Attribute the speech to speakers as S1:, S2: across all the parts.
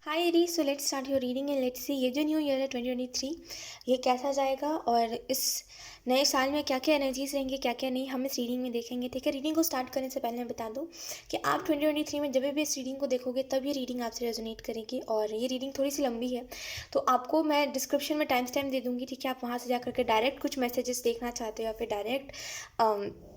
S1: हाय एरी, so let's start your reading and let's see ये जो न्यू ईयर है 2023 ये कैसा जाएगा और इस नए साल में क्या क्या एनर्जीज रहेंगी, क्या क्या नहीं, हम इस रीडिंग में देखेंगे। ठीक है, रीडिंग को स्टार्ट करने से पहले मैं बता दूं कि आप 2023 में जब भी इस रीडिंग को देखोगे तब ये रीडिंग आपसे रेजोनेट करेगी। और ये रीडिंग थोड़ी सी लंबी है तो आपको मैं डिस्क्रिप्शन में टाइम स्टैम्प दे दूँगी। ठीक है, आप वहाँ से जा करके डायरेक्ट कुछ मैसेजेस देखना चाहते हो या फिर डायरेक्ट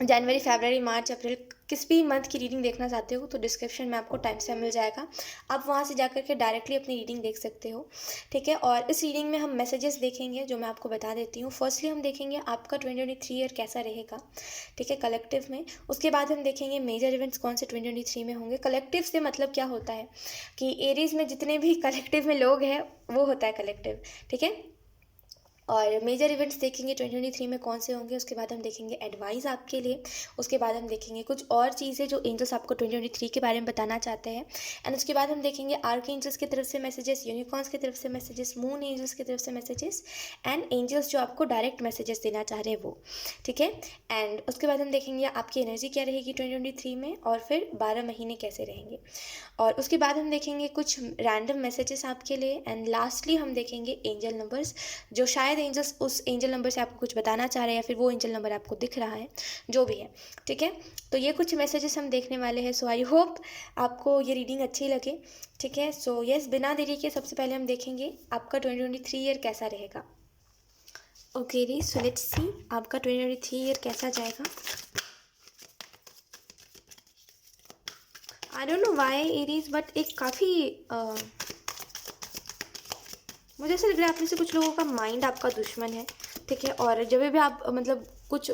S1: जनवरी, फरवरी, मार्च, अप्रैल किस भी मंथ की रीडिंग देखना चाहते हो तो डिस्क्रिप्शन में आपको टाइम स्टैम्प मिल जाएगा। आप वहाँ से जा के डायरेक्टली अपनी रीडिंग देख सकते हो। ठीक है, और इस रीडिंग में हम मैसेजेस देखेंगे जो मैं आपको बता देती हूँ। फर्स्टली हम देखेंगे आपका 2023 ईयर कैसा रहेगा। ठीक है, कलेक्टिव में। उसके बाद हम देखेंगे मेजर इवेंट्स कौन से 2023 में होंगे। कलेक्टिव से मतलब क्या होता है कि एरीज में जितने भी कलेक्टिव में लोग हैं वो होता है कलेक्टिव। ठीक है, और मेजर इवेंट्स देखेंगे 2023 में कौन से होंगे। उसके बाद हम देखेंगे एडवाइस आपके लिए। उसके बाद हम देखेंगे कुछ और चीज़ें जो एंजल्स आपको 2023 के बारे में बताना चाहते हैं। एंड उसके बाद हम देखेंगे आर्क एंजल्स की तरफ से मैसेजेस, यूनिकॉर्न्स की तरफ से मैसेजेस, मून एंजल्स की तरफ से मैसेजेस एंड एंजल्स जो आपको डायरेक्ट मैसेजेस देना चाह रहे हैं वो। ठीक है, एंड उसके बाद हम देखेंगे आपकी एनर्जी क्या रहेगी 2023 में और फिर 12 महीने कैसे रहेंगे। और उसके बाद हम देखेंगे कुछ रैंडम मैसेजेस आपके लिए। एंड लास्टली हम देखेंगे एंजल नंबर्स, जो शायद एंजल्स उस एंजल नंबर से आपको कुछ बताना चाह रहे हैं या फिर वो एंजल नंबर आपको दिख रहा है, जो भी है। ठीक है, तो ये कुछ मैसेजेस हम देखने वाले हैं। सो आई होप आपको ये रीडिंग अच्छी लगे। ठीक है, सो यस, बिना देरी के सबसे पहले हम देखेंगे आपका 2023 ईयर कैसा रहेगा। ओके री, सो लेट्स सी आपका 2023 ईयर कैसा जाएगा। आई don't know Y Aries, but एक काफ़ी मुझे ऐसा लग रहा है आप में से कुछ लोगों का माइंड आपका दुश्मन है। ठीक है, और जब भी आप मतलब कुछ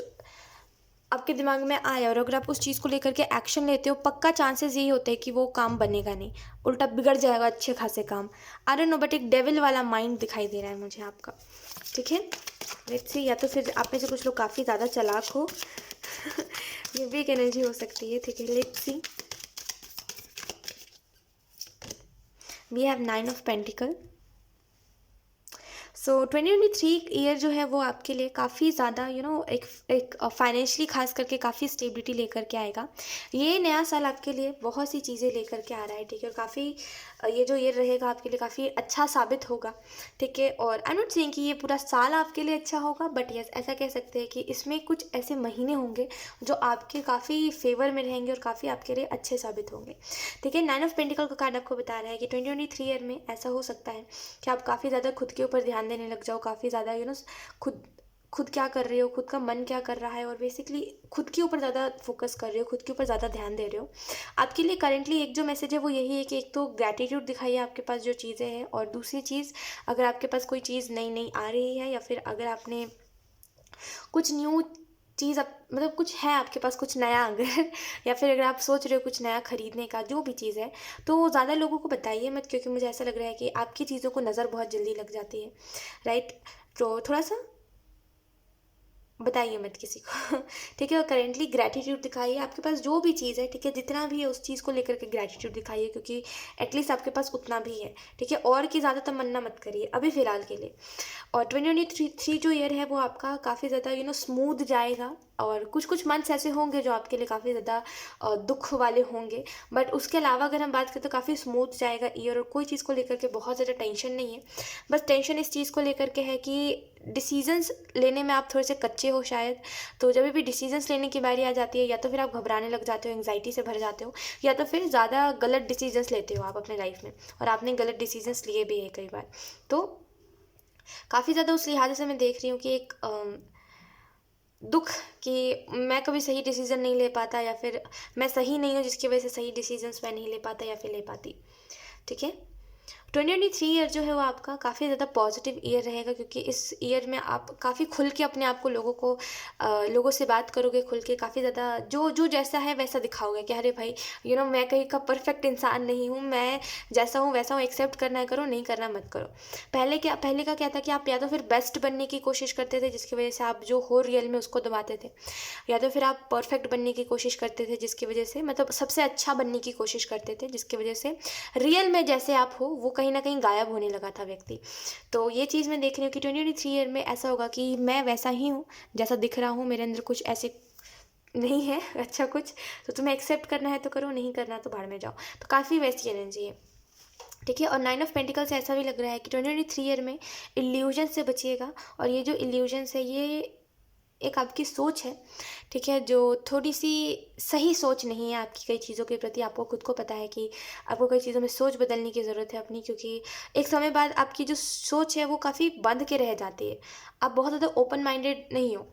S1: आपके दिमाग में आए और अगर आप उस चीज़ को लेकर के एक्शन लेते हो, पक्का चांसेस यही होते हैं कि वो काम बनेगा नहीं, उल्टा बिगड़ जाएगा अच्छे खासे काम। आई डोंट नो, बट एक डेविल वाला माइंड दिखाई दे रहा है मुझे आपका। ठीक है, लेट्स सी, या तो फिर आप में से कुछ लोग काफ़ी ज़्यादा चालाक हो ये भी एक एनर्जी हो सकती है। ठीक है, let's see, we have 9 of pentacle. So 2023 year जो है वो आपके लिए काफ़ी ज़्यादा एक फाइनेंशियली खास करके काफ़ी स्टेबिलिटी लेकर के आएगा। ये नया साल आपके लिए बहुत सी चीज़ें लेकर के आ रहा है। ठीक है, और काफ़ी ये जो ईयर रहेगा आपके लिए काफ़ी अच्छा साबित होगा। ठीक है, और आई नॉट सेइंग कि ये पूरा साल आपके लिए अच्छा होगा, बट यस ऐसा कह सकते हैं कि इसमें कुछ ऐसे महीने होंगे जो आपके काफ़ी फेवर में रहेंगे और काफ़ी आपके लिए अच्छे साबित होंगे। ठीक है, 9 ऑफ पेंटिकल का कार्ड आपको बता रहा है कि 2023 ईयर में ऐसा हो सकता है कि आप काफ़ी ज़्यादा खुद के ऊपर ध्यान देने लग जाओ, काफ़ी ज़्यादा खुद खुद क्या कर रहे हो, खुद का मन क्या कर रहा है, और बेसिकली खुद के ऊपर ज़्यादा फोकस कर रहे हो, खुद के ऊपर ज़्यादा ध्यान दे रहे हो। आपके लिए करेंटली एक जो मैसेज है वो यही है कि एक तो ग्रैटिट्यूड दिखाइए आपके पास जो चीज़ें हैं, और दूसरी चीज़, अगर आपके पास कोई चीज़ नई नई आ रही है या फिर अगर आपने कुछ न्यू चीज़ मतलब कुछ है आपके पास कुछ नया अगर या फिर अगर आप सोच रहे हो कुछ नया खरीदने का, जो भी चीज़ है, तो ज़्यादा लोगों को बताइए मत, क्योंकि मुझे ऐसा लग रहा है कि आपकी चीज़ों को नज़र बहुत जल्दी लग जाती है। राइट, तो थोड़ा सा बताइए मत किसी को ठीक है, और करेंटली ग्रैटिट्यूड दिखाइए आपके पास जो भी चीज़ है। ठीक है, जितना भी है उस चीज़ को लेकर के ग्रैटिट्यूड दिखाइए, क्योंकि एटलीस्ट आपके पास उतना भी है। ठीक है, और की ज़्यादा तमन्ना मत करिए अभी फ़िलहाल के लिए। और 2023 जो ईयर है वो आपका काफ़ी ज़्यादा स्मूथ जाएगा, और कुछ कुछ मंथ्स ऐसे होंगे जो आपके लिए काफ़ी ज़्यादा दुख वाले होंगे, बट उसके अलावा अगर हम बात करें तो काफ़ी स्मूथ जाएगा ईयर, और कोई चीज़ को लेकर के बहुत ज़्यादा टेंशन नहीं है। बस टेंशन इस चीज़ को लेकर के है कि डिसीजंस लेने में आप थोड़े से कच्चे हो शायद। तो जब भी डिसीजंस लेने की बारी आ जाती है, या तो फिर आप घबराने लग जाते हो, एंग्जाइटी से भर जाते हो, या तो फिर ज़्यादा गलत डिसीजंस लेते हो आप अपने लाइफ में, और आपने गलत डिसीजंस लिए भी है कई बार। तो काफ़ी ज़्यादा उस लिहाज से मैं देख रही हूँ कि एक दुख कि मैं कभी सही डिसीज़न नहीं ले पाता, या फिर मैं सही नहीं हूँ जिसकी वजह से सही डिसीजंस मैं नहीं ले पाता या फिर ले पाती। ठीक है, 2023 ईयर जो है वो आपका काफ़ी ज़्यादा पॉजिटिव ईयर रहेगा, क्योंकि इस ईयर में आप काफ़ी खुल के अपने आप को लोगों से बात करोगे, खुल के काफ़ी ज़्यादा जो जो जैसा है वैसा दिखाओगे कि अरे भाई मैं कहीं का परफेक्ट इंसान नहीं हूँ, मैं जैसा हूँ वैसा हूँ, एक्सेप्ट करना है करो, नहीं करना मत करो। पहले का क्या था कि आप या तो फिर बेस्ट बनने की कोशिश करते थे जिसकी वजह से आप जो हो रियल में उसको दबाते थे, या तो फिर आप परफेक्ट बनने की कोशिश करते थे जिसकी वजह से मतलब सबसे अच्छा बनने की कोशिश करते थे जिसकी वजह से रियल में जैसे आप हो वो कहीं ना कहीं गायब होने लगा था व्यक्ति। तो ये चीज़ मैं देख रही हूँ कि 2023 ईयर में ऐसा होगा कि मैं वैसा ही हूँ जैसा दिख रहा हूँ, मेरे अंदर कुछ ऐसे नहीं है अच्छा कुछ, तो तुम्हें एक्सेप्ट करना है तो करो, नहीं करना तो भाड़ में जाओ। तो काफ़ी वैसी एनर्जी है। ठीक है। और 9 ऑफ पेंटिकल से ऐसा भी लग रहा है कि 2023 ईयर में इल्यूजन से बचिएगा। और ये जो इल्यूजन्स है ये एक आपकी सोच है, ठीक है, जो थोड़ी सी सही सोच नहीं है आपकी कई चीज़ों के प्रति। आपको खुद को पता है कि आपको कई चीज़ों में सोच बदलने की ज़रूरत है अपनी, क्योंकि एक समय बाद आपकी जो सोच है वो काफ़ी बंद के रह जाती है। आप बहुत ज़्यादा ओपन माइंडेड नहीं हो,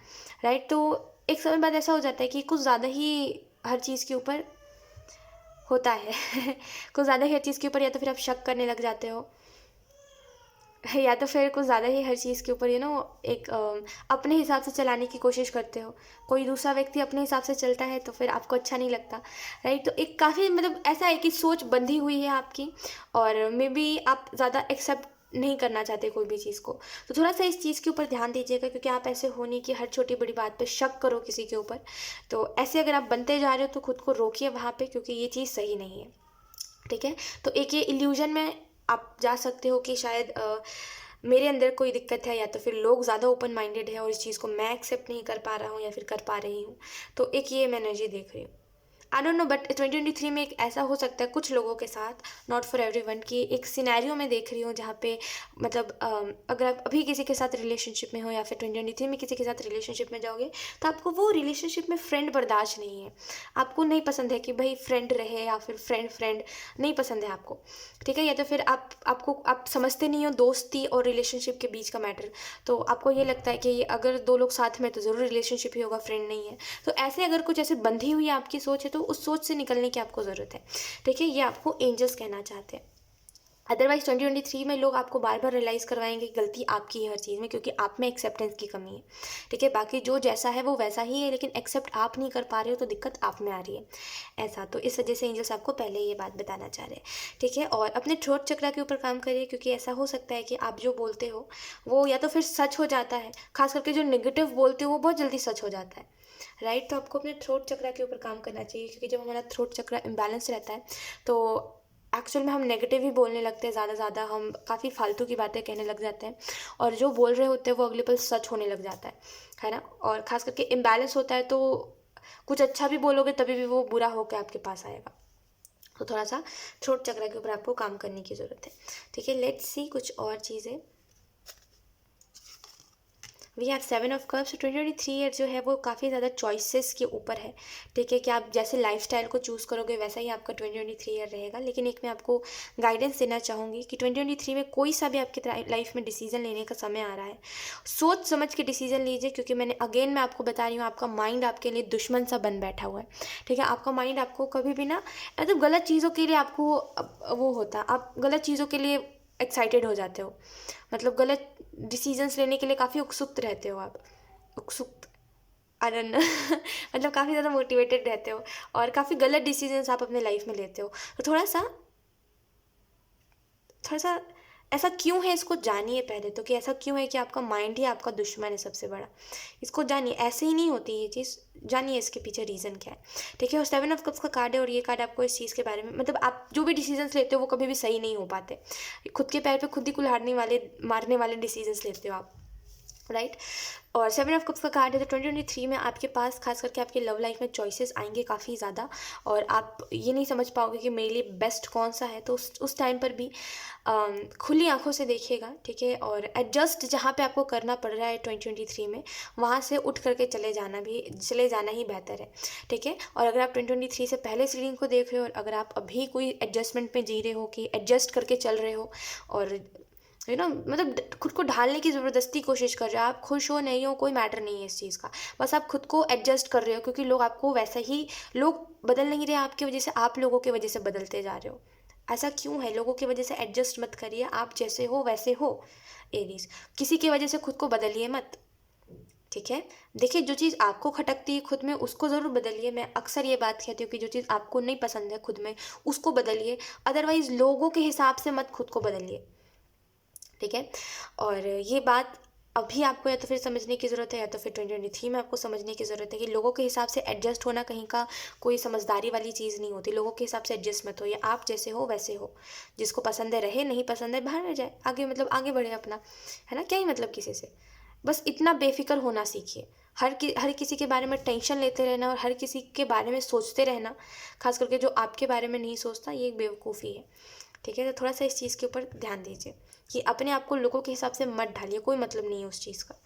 S1: राइट। तो एक समय बाद ऐसा हो जाता है कि कुछ ज़्यादा ही हर चीज़ के ऊपर होता है कुछ ज़्यादा ही हर चीज़ के ऊपर या तो फिर आप शक करने लग जाते हो, या तो फिर कुछ ज़्यादा ही हर चीज़ के ऊपर एक अपने हिसाब से चलाने की कोशिश करते हो। कोई दूसरा व्यक्ति अपने हिसाब से चलता है तो फिर आपको अच्छा नहीं लगता, राइट। तो एक काफ़ी मतलब ऐसा है कि सोच बंधी हुई है आपकी, और मे बी आप ज़्यादा एक्सेप्ट नहीं करना चाहते कोई भी चीज़ को। तो थोड़ा सा इस चीज़ के ऊपर ध्यान दीजिएगा, क्योंकि आप ऐसे हो नहीं कि हर छोटी बड़ी बात पे शक करो किसी के ऊपर। तो ऐसे अगर आप बनते जा रहे हो तो खुद को रोकिए वहाँ पे, क्योंकि ये चीज़ सही नहीं है, ठीक है। तो एक ये इल्यूजन में आप जा सकते हो कि शायद मेरे अंदर कोई दिक्कत है, या तो फिर लोग ज़्यादा ओपन माइंडेड है और इस चीज़ को मैं एक्सेप्ट नहीं कर पा रहा हूँ या फिर कर पा रही हूँ। तो एक ये मैं एनर्जी देख रही हूँ। आई डोंट नो, बट 2023 में एक ऐसा हो सकता है कुछ लोगों के साथ, नॉट फॉर एवरीवन, कि एक सिनेरियो में देख रही हूँ जहाँ पे मतलब अगर आप अभी किसी के साथ रिलेशनशिप में हो या फिर 2023 में किसी के साथ रिलेशनशिप में जाओगे, तो आपको वो रिलेशनशिप में फ्रेंड बर्दाश्त नहीं है। आपको नहीं पसंद है कि भाई फ्रेंड रहे, या फिर फ्रेंड फ्रेंड नहीं पसंद है आपको, ठीक है। या तो फिर आप समझते नहीं हो दोस्ती और रिलेशनशिप के बीच का मैटर। तो आपको ये लगता है कि अगर दो लोग साथ में तो ज़रूर रिलेशनशिप ही होगा, फ्रेंड नहीं है। तो ऐसे अगर कुछ ऐसे बंधी हुई आपकी सोच है तो उस सोच से निकलने की आपको ज़रूरत है, ठीक है। ये आपको एंजल्स कहना चाहते हैं। अदरवाइज 2023 में लोग आपको बार बार रियलाइज़ करवाएंगे कि गलती आपकी है हर चीज़ में, क्योंकि आप में एक्सेप्टेंस की कमी है, ठीक है। बाकी जो जैसा है वो वैसा ही है, लेकिन एक्सेप्ट आप नहीं कर पा रहे हो तो दिक्कत आप में आ रही है, ऐसा। तो इस वजह से एंजल्स आपको पहले ये बात बताना चाह रहे हैं, ठीक है। और अपने थ्रोट चक्रा के ऊपर काम करिए, क्योंकि ऐसा हो सकता है कि आप जो बोलते हो वो या तो फिर सच हो जाता है, खास करके जो नेगेटिव बोलते हो वो बहुत जल्दी सच हो जाता है, राइट। तो आपको अपने थ्रोट चक्रा के ऊपर काम करना चाहिए, क्योंकि जब हमारा थ्रोट चक्रा इम्बैलेंस रहता है तो एक्चुअल में हम नेगेटिव ही बोलने लगते हैं, ज़्यादा हम काफ़ी फालतू की बातें कहने लग जाते हैं, और जो बोल रहे होते हैं वो अगले पल सच होने लग जाता है ना। और ख़ास करके इम्बैलेंस होता है तो कुछ अच्छा भी बोलोगे तभी भी वो बुरा होकर आपके पास आएगा। तो थोड़ा सा थ्रोट चक्र के ऊपर आपको काम करने की ज़रूरत है, ठीक है। लेट्स सी कुछ और चीज़ें। We have 7 of cups. 2023 year जो है वो काफ़ी ज़्यादा चॉइसेस के ऊपर है, ठीक है, कि आप जैसे लाइफस्टाइल को चूज़ करोगे वैसा ही आपका 2023 ईयर रहेगा। लेकिन एक मैं आपको गाइडेंस देना चाहूँगी कि 2023 में कोई सा भी आपकी लाइफ में डिसीजन लेने का समय आ रहा है, सोच समझ के डिसीजन लीजिए, क्योंकि मैं आपको बता रही हूँ, आपका माइंड आपके लिए दुश्मन सा बन बैठा हुआ है, ठीक है। आपका माइंड आपको कभी भी ना मतलब गलत चीज़ों के लिए आपको वो होता है, आप गलत चीज़ों के लिए एक्साइटेड हो जाते हो, मतलब गलत डिसीजंस लेने के लिए काफ़ी उत्सुक रहते हो आप, उत्सुक, आई डोंट नो मतलब काफ़ी ज़्यादा मोटिवेटेड रहते हो और काफ़ी गलत डिसीजंस आप अपने लाइफ में लेते हो। तो थोड़ा सा ऐसा क्यों है इसको जानिए पहले तो, कि ऐसा क्यों है कि आपका माइंड ही आपका दुश्मन है सबसे बड़ा। इसको जानिए, ऐसे ही नहीं होती ये चीज़, जानिए इसके पीछे रीज़न क्या है, ठीक है। और 7 ऑफ कप्स का कार्ड है, और ये कार्ड आपको इस चीज़ के बारे में मतलब आप जो भी डिसीजंस लेते हो वो कभी भी सही नहीं हो पाते, खुद के पैर पे खुद ही कुल्हाड़ने वाले मारने वाले डिसीजंस लेते हो आप, राइट। और 7 ऑफ कप्स का कार्ड है, तो 2023 में आपके पास खास करके आपके लव लाइफ में चॉइसेस आएंगे काफ़ी ज़्यादा, और आप ये नहीं समझ पाओगे कि मेरे लिए बेस्ट कौन सा है। तो उस टाइम पर भी खुली आंखों से देखिएगा, ठीक है। और एडजस्ट जहाँ पे आपको करना पड़ रहा है 2023 में, वहाँ से उठ करके चले जाना ही बेहतर है, ठीक है। और अगर आप 2023 से पहले इस रीडिंग को देख रहे हो, और अगर आप अभी कोई एडजस्टमेंट में जी रहे हो कि एडजस्ट करके चल रहे हो, और मतलब खुद को ढालने की ज़बरदस्ती कोशिश कर रहे हो, आप खुश हो नहीं हो कोई मैटर नहीं है इस चीज़ का, बस आप खुद को एडजस्ट कर रहे हो, क्योंकि लोग आपको वैसा ही, लोग बदल नहीं रहे आपकी वजह से, आप लोगों की वजह से बदलते जा रहे हो। ऐसा क्यों है? लोगों की वजह से एडजस्ट मत करिए, आप जैसे हो वैसे हो। एरीज, किसी की वजह से खुद को बदलिए मत, ठीक है। देखिए, जो चीज़ आपको खटकती है खुद में उसको ज़रूर बदलिए। मैं अक्सर ये बात कहती हूँ कि जो चीज़ आपको नहीं पसंद है खुद में उसको बदलिए, अदरवाइज़ लोगों के हिसाब से मत खुद को बदलिए, ठीक है। और ये बात अभी आपको या तो फिर समझने की ज़रूरत है, या तो फिर 2023 में आपको समझने की ज़रूरत है कि लोगों के हिसाब से एडजस्ट होना कहीं का कोई समझदारी वाली चीज़ नहीं होती। लोगों के हिसाब से एडजस्ट मत होइए, आप जैसे हो वैसे हो। जिसको पसंद है रहे, नहीं पसंद है बाहर रह जाए, आगे मतलब आगे बढ़े अपना, है ना। क्या ही मतलब किसी से, बस इतना बेफिक्र होना सीखिए। हर किसी के बारे में टेंशन लेते रहना और हर किसी के बारे में सोचते रहना, खास करके जो आपके बारे में नहीं सोचता, ये एक बेवकूफ़ी है, ठीक है, तो थोड़ा सा इस चीज़ के ऊपर ध्यान दीजिए कि अपने आप को लोगों के हिसाब से मत ढालिए, कोई मतलब नहीं है उस चीज़ का।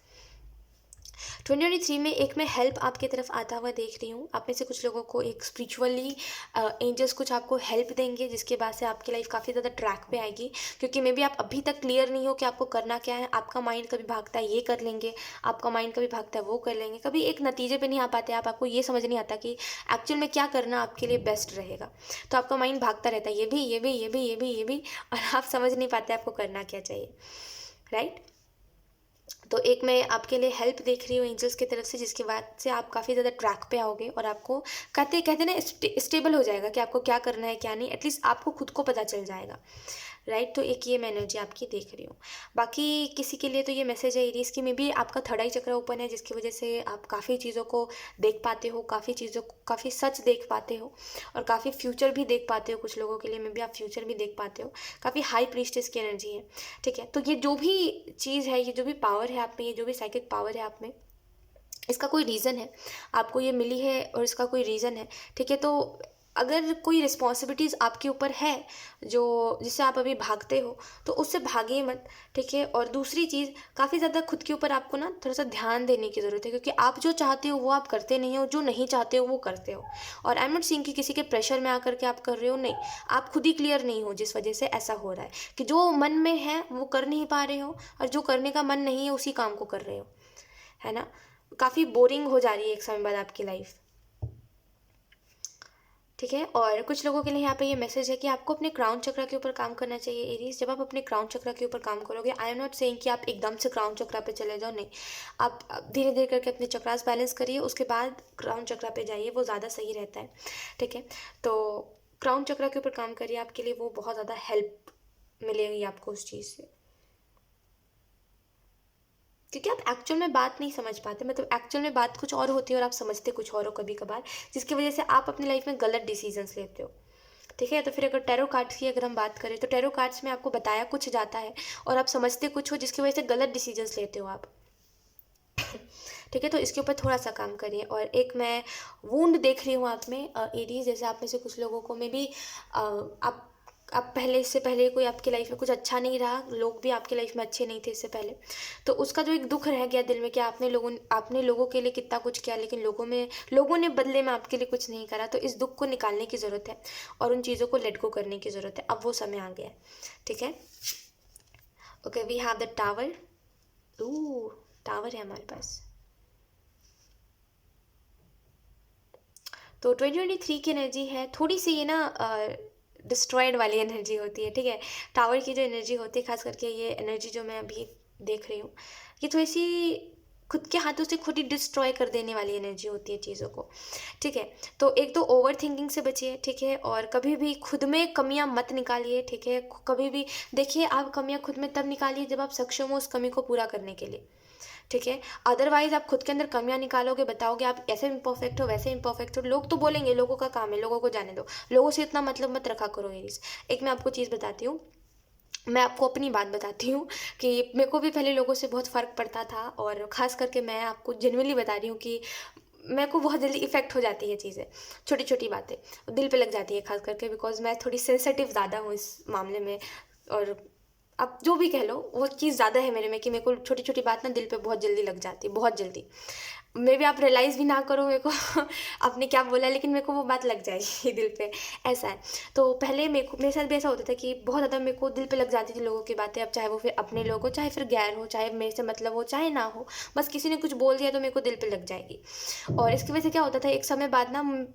S1: 2023 में एक मैं हेल्प आपकी तरफ आता हुआ देख रही हूँ। आप में से कुछ लोगों को एक स्पिरिचुअली एंजल्स कुछ आपको हेल्प देंगे, जिसके बाद से आपकी लाइफ काफ़ी ज़्यादा ट्रैक पे आएगी, क्योंकि मे बी आप अभी तक क्लियर नहीं हो कि आपको करना क्या है। आपका माइंड कभी भागता है ये कर लेंगे, आपका माइंड कभी भागता है वो कर लेंगे, कभी एक नतीजे पे नहीं आ पाते आप, आपको ये समझ नहीं आता कि एक्चुअल में क्या करना आपके लिए बेस्ट रहेगा। तो आपका माइंड भागता रहता है, ये भी ये भी ये भी ये भी ये भी, और आप समझ नहीं पाते आपको करना क्या चाहिए, राइट। तो एक मैं आपके लिए हेल्प देख रही हूँ एंजल्स की तरफ से, जिसके बाद से आप काफ़ी ज़्यादा ट्रैक पे आओगे और आपको कहते कहते ना स्टेबल हो जाएगा कि आपको क्या करना है क्या नहीं, एटलीस्ट आपको खुद को पता चल जाएगा, राइट। तो एक ये मैं एनर्जी आपकी देख रही हूँ। बाकी किसी के लिए तो ये मैसेज है एरीज की, में भी आपका थर्ड आई चक्र ओपन है, जिसकी वजह से आप काफ़ी चीज़ों को देख पाते हो, काफ़ी चीज़ों को काफ़ी सच देख पाते हो और काफ़ी फ्यूचर भी देख पाते हो। कुछ लोगों के लिए में भी आप फ्यूचर भी देख पाते हो। काफ़ी हाई प्रीस्टेस की एनर्जी है, ठीक है। तो ये जो भी चीज़ है, ये जो भी पावर है आप में, ये जो भी साइकिक पावर है आप में, इसका कोई रीज़न है, आपको ये मिली है और इसका कोई रीज़न है, ठीक है। तो अगर कोई रिस्पॉन्सिबिलिटीज़ आपके ऊपर है जो जिससे आप अभी भागते हो, तो उससे भागिए मत, ठीक है। और दूसरी चीज़, काफ़ी ज़्यादा खुद के ऊपर आपको ना थोड़ा सा ध्यान देने की ज़रूरत है, क्योंकि आप जो चाहते हो वो आप करते नहीं हो, जो नहीं चाहते हो वो करते हो। और आई एम नॉट सीइंग कि किसी के प्रेशर में आकर के आप कर रहे हो, नहीं, आप खुद ही क्लियर नहीं हो, जिस वजह से ऐसा हो रहा है कि जो मन में है वो कर नहीं पा रहे हो, और जो करने का मन नहीं है उसी काम को कर रहे हो, है ना। काफ़ी बोरिंग हो जा रही है एक समय बाद आपकी लाइफ, ठीक है। और कुछ लोगों के लिए यहाँ पे ये मैसेज है कि आपको अपने क्राउन चक्र के ऊपर काम करना चाहिए एरीज। जब आप अपने क्राउन चक्र के ऊपर काम करोगे, आई एम नॉट सेइंग कि आप एकदम से क्राउन चक्र पे चले जाओ, नहीं, आप धीरे धीरे करके अपने चक्रास बैलेंस करिए, उसके बाद क्राउन चक्र पे जाइए, वो ज़्यादा सही रहता है, ठीक है। तो क्राउन चक्र के ऊपर काम करिए, आपके लिए वो बहुत ज़्यादा हेल्प मिलेगी आपको उस चीज़ से, क्योंकि आप एक्चुअल में बात नहीं समझ पाते, मतलब एक्चुअल में बात कुछ और होती है और आप समझते कुछ और हो कभी कभार, जिसकी वजह से आप अपनी लाइफ में गलत डिसीजंस लेते हो, ठीक है। तो फिर अगर टैरो कार्ड्स की अगर हम बात करें, तो टैरो कार्ड्स में आपको बताया कुछ जाता है और आप समझते कुछ हो, जिसकी वजह से गलत डिसीजंस लेते हो आप, ठीक है। तो इसके ऊपर थोड़ा सा काम करिए। और एक मैं वूंड देख रही हूँ आप में एडीज, जैसे आप में से कुछ लोगों को में भी आप पहले, इससे पहले कोई आपकी लाइफ में कुछ अच्छा नहीं रहा, लोग भी आपकी लाइफ में अच्छे नहीं थे इससे पहले, तो उसका जो एक दुख रह गया दिल में कि आपने लोगों के लिए कितना कुछ किया, लेकिन लोगों ने बदले में आपके लिए कुछ नहीं करा। तो इस दुख को निकालने की ज़रूरत है और उन चीज़ों को लेट गो करने की ज़रूरत है, अब वो समय आ गया है, ठीक है। Okay, we have the tower. Tower है हमारे पास। तो 2023 की एनर्जी है थोड़ी सी ये ना डिस्ट्रॉयड वाली एनर्जी होती है, ठीक है। टावर की जो एनर्जी होती है, खास करके ये एनर्जी जो मैं अभी देख रही हूँ, ये थोड़ी सी खुद के हाथों से खुद ही डिस्ट्रॉय कर देने वाली एनर्जी होती है चीज़ों को, ठीक है। तो एक तो ओवर थिंकिंग से बचिए, ठीक है। और कभी भी खुद में कमियां मत निकालिए, ठीक है। कभी भी देखिए, आप कमियां खुद में तब निकालिए जब आप सक्षम हो उस कमी को पूरा करने के लिए, ठीक है। अदरवाइज आप खुद के अंदर कमियां निकालोगे, बताओगे आप ऐसे इम्परफेक्ट हो वैसे इम्परफेक्ट हो, लोग तो बोलेंगे, लोगों का काम है, लोगों को जाने दो, लोगों से इतना मतलब मत रखा करो एरीज। एक मैं आपको चीज़ बताती हूँ, मैं आपको अपनी बात बताती हूँ कि मेरे को भी पहले लोगों से बहुत फ़र्क पड़ता था, और ख़ास करके मैं आपको जेन्युइनली बता रही हूँ कि मेरे को बहुत जल्दी इफ़ेक्ट हो जाती है चीज़ें, छोटी छोटी बातें दिल पे लग जाती है, खास करके बिकॉज मैं थोड़ी सेंसिटिव ज़्यादा हूँ इस मामले में। और आप जो भी कह लो, वो चीज़ ज़्यादा है मेरे में कि मेरे को छोटी छोटी बात ना दिल पे बहुत जल्दी लग जाती है, बहुत जल्दी। मे भी आप रियलाइज़ भी ना करो मेरे को आपने क्या बोला, लेकिन मेरे को वो बात लग जाएगी दिल पे, ऐसा है। तो पहले मेरे साथ भी ऐसा होता था कि बहुत ज़्यादा मेरे को दिल पे लग जाती थी लोगों की बातें, अब चाहे वो फिर अपने लोग हो, चाहे फिर गैर हो, चाहे मेरे से मतलब हो, चाहे ना हो, बस किसी ने कुछ बोल दिया तो मेरे को दिल पे लग जाएगी। और इसकी वजह से क्या होता था, एक समय बाद ना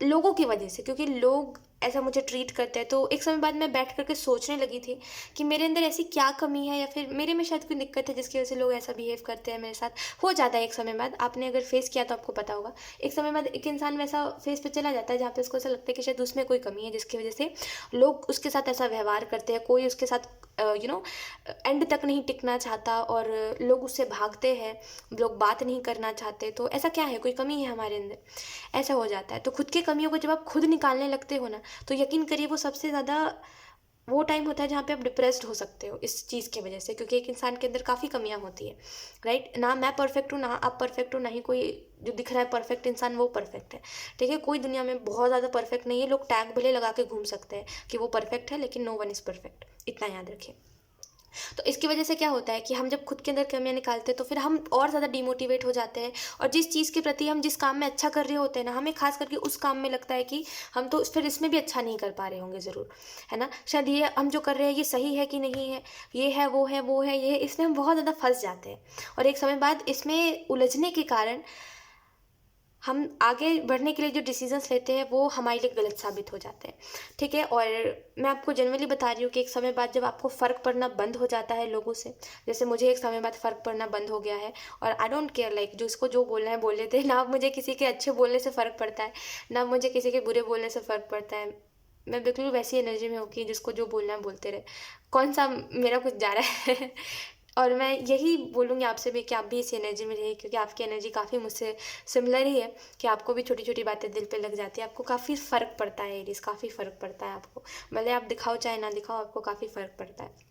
S1: लोगों की वजह से, क्योंकि लोग ऐसा मुझे ट्रीट करते हैं, तो एक समय बाद मैं बैठ करके सोचने लगी थी कि मेरे अंदर ऐसी क्या कमी है, या फिर मेरे में शायद कोई दिक्कत है जिसकी वजह से लोग ऐसा बिहेव करते हैं मेरे साथ। हो जाता है एक समय बाद, आपने अगर फेस किया तो आपको पता होगा, एक समय बाद एक इंसान वैसा फेस पे चला जाता है जहाँ पे उसको ऐसा लगता है कि शायद उसमें कोई कमी है, जिसकी वजह से लोग उसके साथ ऐसा व्यवहार करते हैं, कोई उसके साथ एंड तक नहीं टिकना चाहता, और लोग उससे भागते हैं, लोग बात नहीं करना चाहते। तो ऐसा क्या है, कोई कमी है हमारे अंदर, ऐसा हो जाता है। तो खुद की कमियों को जब आप खुद निकालने लगते हो ना, तो यकीन करिए वो सबसे ज़्यादा वो टाइम होता है जहाँ पे आप डिप्रेस्ड हो सकते हो इस चीज़ की वजह से, क्योंकि एक इंसान के अंदर काफ़ी कमियां होती है, राइट। ना मैं परफेक्ट हूँ, ना आप परफेक्ट हो, ना ही कोई जो दिख रहा है परफेक्ट इंसान वो परफेक्ट है, ठीक है। कोई दुनिया में बहुत ज़्यादा परफेक्ट नहीं है। लोग टैग भले लगा के घूम सकते हैं कि वो परफेक्ट है, लेकिन नो वन इज़ परफेक्ट, इतना याद रखिए। तो इसकी वजह से क्या होता है कि हम जब खुद के अंदर कमियां निकालते हैं तो फिर हम और ज़्यादा डिमोटिवेट हो जाते हैं, और जिस चीज़ के प्रति हम जिस काम में अच्छा कर रहे होते हैं ना, हमें खास करके उस काम में लगता है कि हम तो फिर इसमें भी अच्छा नहीं कर पा रहे होंगे ज़रूर, है ना। शायद ये हम जो कर रहे हैं ये सही है कि नहीं है, ये है वो है वो है ये है, इसमें हम बहुत ज़्यादा फंस जाते हैं, और एक समय बाद इसमें उलझने के कारण हम आगे बढ़ने के लिए जो डिसीजंस लेते हैं वो हमारे लिए गलत साबित हो जाते हैं, ठीक है। और मैं आपको जनरली बता रही हूँ कि एक समय बाद जब आपको फ़र्क पड़ना बंद हो जाता है लोगों से, जैसे मुझे एक समय बाद फ़र्क पड़ना बंद हो गया है, और आई डोंट केयर, लाइक जिसको जो बोलना है बोल लेते हैं ना। अब मुझे किसी के अच्छे बोलने से फ़र्क पड़ता है, ना मुझे किसी के बुरे बोलने से फ़र्क पड़ता है। मैं बिल्कुल वैसी एनर्जी में हूँ कि जिसको जो बोलना है बोलते रहे, कौन सा मेरा कुछ जा रहा है। और मैं यही बोलूँगी आपसे भी कि आप भी इस एनर्जी में रहिए, क्योंकि आपकी एनर्जी काफ़ी मुझसे सिमिलर ही है, कि आपको भी छोटी छोटी बातें दिल पे लग जाती है, आपको काफ़ी फ़र्क पड़ता है एरीज, काफ़ी फ़र्क पड़ता है आपको, भले आप दिखाओ चाहे ना दिखाओ, आपको काफ़ी फ़र्क पड़ता है।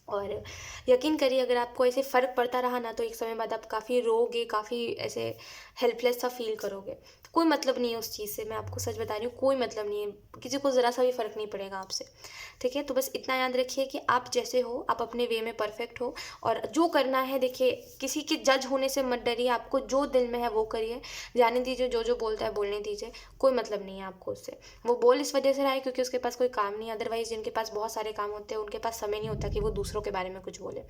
S1: और यकीन करिए अगर आपको ऐसे फ़र्क पड़ता रहा ना, तो एक समय बाद आप काफ़ी रोओगे, काफ़ी ऐसे हेल्पलेस सा फील करोगे। तो कोई मतलब नहीं है उस चीज़ से, मैं आपको सच बता रही हूँ, कोई मतलब नहीं है, किसी को ज़रा सा भी फ़र्क नहीं पड़ेगा आपसे, ठीक है। तो बस इतना याद रखिए कि आप जैसे हो, आप अपने वे में परफेक्ट हो, और जो करना है देखिए, किसी के जज होने से मत डरिए, आपको जो दिल में है वो करिए, जाने दीजिए, जो जो बोलता है बोलने दीजिए, कोई मतलब नहीं है आपको उससे। वो बोल इस वजह से रहा है क्योंकि उसके पास कोई काम नहीं है, अदरवाइज़ जिनके पास बहुत सारे काम होते हैं उनके पास समय नहीं होता कि वो दूसरों के बारे में कुछ बोले,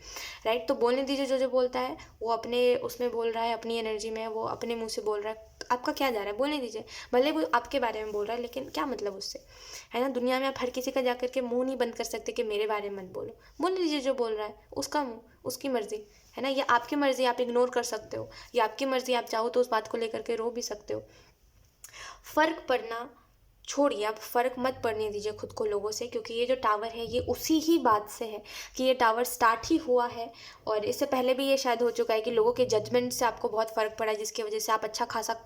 S1: राइट। तो बोलने दीजिए, जो जो बोलता है वो अपने उसमें बोल रहा है, अपनी एनर्जी में है, वो अपने मुंह से बोल रहा है, आपका क्या जा रहा है, बोलने दीजिए। भले वो आपके बारे में बोल रहा है, लेकिन क्या मतलब उससे, है ना। दुनिया में आप हर किसी का जाकर के मुंह नहीं बंद कर सकते कि मेरे बारे में मत बोलो, बोलने दीजिए, जो बोल रहा है उसका मुंह, उसकी मर्जी, है ना। ये आपकी मर्जी, आप इग्नोर कर सकते हो, ये आपकी मर्जी, आप चाहो तो उस बात को लेकर के रो भी सकते हो। फ़र्क पड़ना छोड़िए, आप फ़र्क मत पड़ने दीजिए खुद को लोगों से, क्योंकि ये जो टावर है ये उसी ही बात से है कि ये टावर स्टार्ट ही हुआ है, और इससे पहले भी ये शायद हो चुका है कि लोगों के जजमेंट से आपको बहुत फ़र्क पड़ा है, जिसकी वजह से आप अच्छा खासा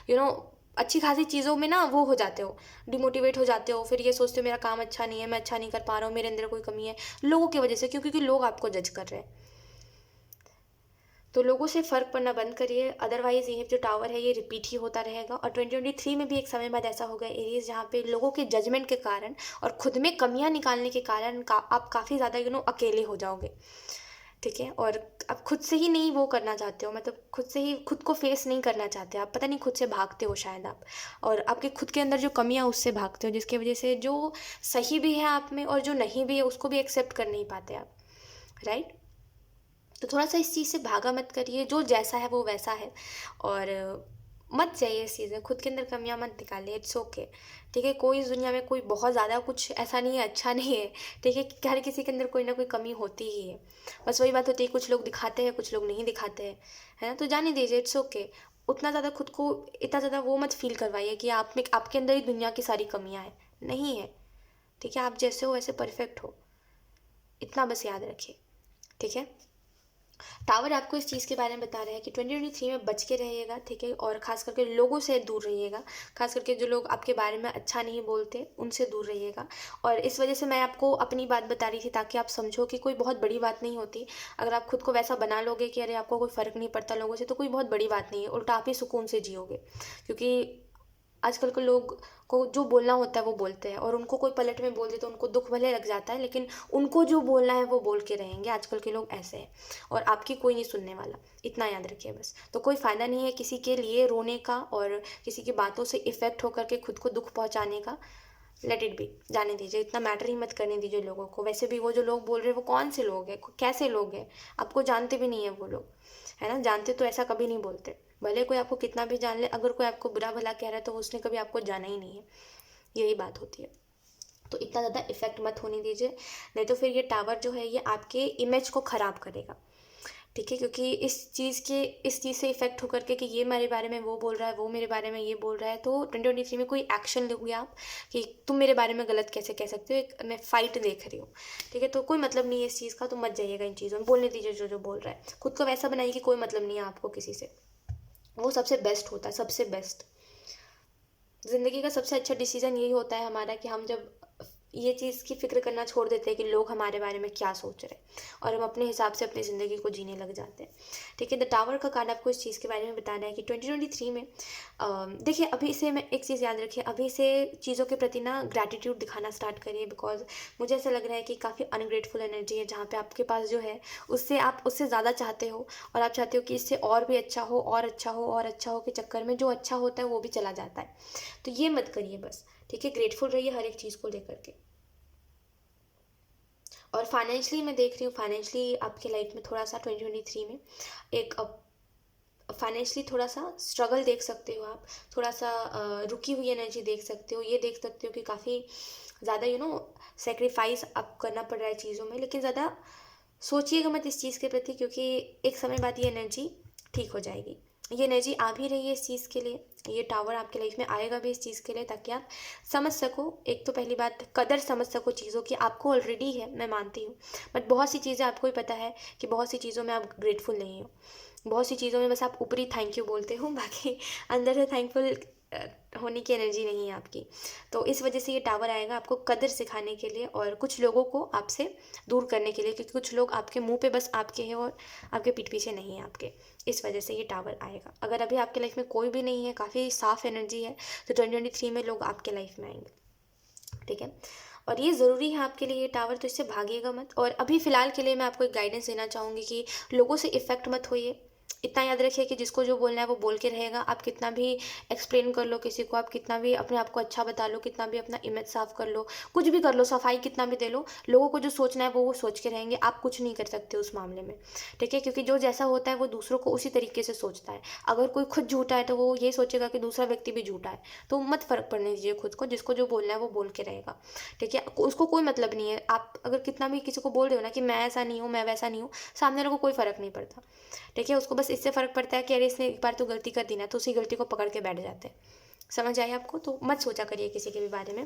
S1: यू नो अच्छी खासी चीज़ों में ना वो हो जाते हो, डिमोटिवेट हो जाते हो, फिर ये सोचते हो मेरा काम अच्छा नहीं है, मैं अच्छा नहीं कर पा रहा हूँ, मेरे अंदर कोई कमी है, लोगों की वजह से, क्योंकि लोग आपको जज कर रहे हैं। तो लोगों से फ़र्क पड़ना बंद करिए, अदरवाइज़ ये जो टावर है ये रिपीट ही होता रहेगा। और 2023 में भी एक समय बाद ऐसा होगा एरीज, जहाँ पे लोगों के जजमेंट के कारण और खुद में कमियां निकालने के कारण आप काफ़ी ज़्यादा अकेले हो जाओगे, ठीक है। और आप खुद से ही नहीं वो करना चाहते हो, मतलब खुद से ही खुद को फेस नहीं करना चाहते आप, पता नहीं खुद से भागते हो शायद आप, और आपके खुद के अंदर जो कमियां उससे भागते हो, जिसकी वजह से जो सही भी है आप में और जो नहीं भी है उसको भी एक्सेप्ट कर नहीं पाते आप, राइट। तो थोड़ा सा इस चीज़ से भागा मत करिए, जो जैसा है वो वैसा है, और मत चाहिए इस चीज़ में, खुद के अंदर कमियां मत निकालिए, इट्स ओके, ठीक है। कोई इस दुनिया में कोई बहुत ज़्यादा कुछ ऐसा नहीं है, अच्छा नहीं है, ठीक है, कि हर किसी के अंदर कोई ना कोई कमी होती ही है। बस वही बात होती है, कुछ लोग दिखाते हैं, कुछ लोग नहीं दिखाते हैं, है ना। तो जाने दीजिए, इट्स ओके। उतना ज़्यादा खुद को इतना ज़्यादा वो मत फील करवाइए कि आप में आपके अंदर ही दुनिया की सारी कमियां हैं, नहीं है, ठीक है। आप जैसे हो वैसे परफेक्ट हो, इतना बस याद रखिए, ठीक है। टावर आपको इस चीज़ के बारे में बता रहा है कि 2023 में बच के रहिएगा, ठीक है, और ख़ास करके लोगों से दूर रहिएगा, खास करके जो लोग आपके बारे में अच्छा नहीं बोलते उनसे दूर रहिएगा। और इस वजह से मैं आपको अपनी बात बता रही थी ताकि आप समझो कि कोई बहुत बड़ी बात नहीं होती। अगर आप खुद को वैसा बना लोगे कि अरे आपको कोई फ़र्क नहीं पड़ता लोगों से, तो कोई बहुत बड़ी बात नहीं है, उल्टा आप ही सुकून से जियोगे, क्योंकि आजकल के लोग को जो बोलना होता है वो बोलते हैं, और उनको कोई पलट में बोल दे तो उनको दुख भले लग जाता है, लेकिन उनको जो बोलना है वो बोल के रहेंगे। आजकल के लोग ऐसे हैं, और आपकी कोई नहीं सुनने वाला, इतना याद रखिए बस। तो कोई फ़ायदा नहीं है किसी के लिए रोने का और किसी की बातों से इफ़ेक्ट होकर के खुद को दुख पहुंचाने का। लेट इट बी, जाने दीजिए, इतना मैटर ही मत करने दीजिए लोगों को। वैसे भी वो जो लोग बोल रहे हैं वो कौन से लोग हैं, कैसे लोग हैं, आपको जानते भी नहीं है वो लोग, है ना। जानते तो ऐसा कभी नहीं बोलते, भले कोई आपको कितना भी जान ले, अगर कोई आपको बुरा भला कह रहा है तो उसने कभी आपको जाना ही नहीं है, यही बात होती है। तो इतना ज़्यादा इफेक्ट मत होने दीजिए, नहीं तो फिर ये टावर जो है ये आपके इमेज को ख़राब करेगा, ठीक है। क्योंकि इस चीज़ से इफेक्ट होकर के कि ये मेरे बारे में वो बोल रहा है, वो मेरे बारे में ये बोल रहा है, तो 2023 में कोई एक्शन लोगे आप कि तुम मेरे बारे में गलत कैसे कह सकते हो, एक मैं फ़ाइट देख रही हूँ, ठीक है। तो कोई मतलब नहीं है इस चीज़ का, तो मत जाइएगा इन चीज़ों में, बोलने दीजिए जो जो बोल रहा है, खुद को वैसा बनाइए कि कोई मतलब नहीं है आपको किसी से, वो सबसे बेस्ट होता है, सबसे बेस्ट। ज़िंदगी का सबसे अच्छा डिसीज़न यही होता है हमारा कि हम जब ये चीज़ की फ़िक्र करना छोड़ देते हैं कि लोग हमारे बारे में क्या सोच रहे हैं, और हम अपने हिसाब से अपनी ज़िंदगी को जीने लग जाते हैं। ठीक है, द टावर का कार्ड आपको इस चीज़ के बारे में बताना है कि 2023 में देखिए, अभी से मैं एक चीज़ याद रखिए, अभी से चीज़ों के प्रति ना ग्रैटिट्यूड दिखाना स्टार्ट करिए, बिकॉज मुझे ऐसा लग रहा है कि काफ़ी अनग्रेटफुल एनर्जी है, जहाँ पे आपके पास जो है उससे आप उससे ज़्यादा चाहते हो, और आप चाहते हो कि इससे और भी अच्छा हो, और अच्छा हो, और अच्छा हो के चक्कर में जो अच्छा होता है वो भी चला जाता है। तो ये मत करिए बस। ठीक है, ग्रेटफुल रहिए हर एक चीज़ को लेकर के। और फाइनेंशियली मैं देख रही हूँ, फाइनेंशियली आपके लाइफ में थोड़ा सा 2023 में एक फाइनेंशियली थोड़ा सा स्ट्रगल देख सकते हो आप, थोड़ा सा रुकी हुई एनर्जी देख सकते हो, ये देख सकते हो कि काफ़ी ज़्यादा सेक्रीफाइस आप करना पड़ रहा है चीज़ों में, लेकिन ज़्यादा सोचिएगा मत इस चीज़ के प्रति, क्योंकि एक समय बाद ये एनर्जी ठीक हो जाएगी। ये एनर्जी आ भी रही है इस चीज़ के लिए, ये टावर आपके लाइफ में आएगा भी इस चीज़ के लिए, ताकि आप समझ सको। एक तो पहली बात, कदर समझ सको चीज़ों की, आपको ऑलरेडी है, मैं मानती हूँ, बट बहुत सी चीज़ें आपको भी पता है कि बहुत सी चीज़ों में आप ग्रेटफुल नहीं हो, बहुत सी चीज़ों में बस आप ऊपरी थैंक यू बोलते हो, बाकी अंदर से थैंकफुल होने की एनर्जी नहीं है आपकी। तो इस वजह से ये टावर आएगा आपको कदर सिखाने के लिए, और कुछ लोगों को आपसे दूर करने के लिए, क्योंकि कुछ लोग आपके मुंह पे बस आपके हैं और आपके पीठ पीछे नहीं है आपके। इस वजह से ये टावर आएगा। अगर अभी आपके लाइफ में कोई भी नहीं है, काफ़ी साफ एनर्जी है, तो 2023 में लोग आपके लाइफ में आएंगे। ठीक है, और ये ज़रूरी है आपके लिए ये टावर, तो इससे भागिएगा मत। और अभी फ़िलहाल के लिए मैं आपको एक गाइडेंस देना चाहूँगी कि लोगों से इफ़ेक्ट मत होइए। इतना याद रखिए कि जिसको जो बोलना है वो बोल के रहेगा। आप कितना भी एक्सप्लेन कर लो किसी को, आप कितना भी अपने आप को अच्छा बता लो, कितना भी अपना इमेज साफ कर लो, कुछ भी कर लो, सफाई कितना भी दे लो, लोगों को जो सोचना है वो सोच के रहेंगे। आप कुछ नहीं कर सकते उस मामले में। ठीक है, क्योंकि जो जैसा होता है वो दूसरों को उसी तरीके से सोचता है। अगर कोई खुद झूठा है तो वो ये सोचेगा कि दूसरा व्यक्ति भी झूठा है। तो मत फ़र्क पड़ने दीजिए खुद को, जिसको जो बोलना है वो बोल के रहेगा। ठीक है, उसको कोई मतलब नहीं है। आप अगर कितना भी किसी को बोल रहे हो ना कि मैं ऐसा नहीं हूँ, मैं वैसा नहीं हूँ, सामने वाले को कोई फ़र्क नहीं पड़ता। ठीक है, उसको बस इससे फ़र्क पड़ता है कि अरे इसने एक बार तो गलती कर दी ना, तो उसी गलती को पकड़ के बैठ जाते हैं। समझ आए आपको? तो मत सोचा करिए किसी के भी बारे में।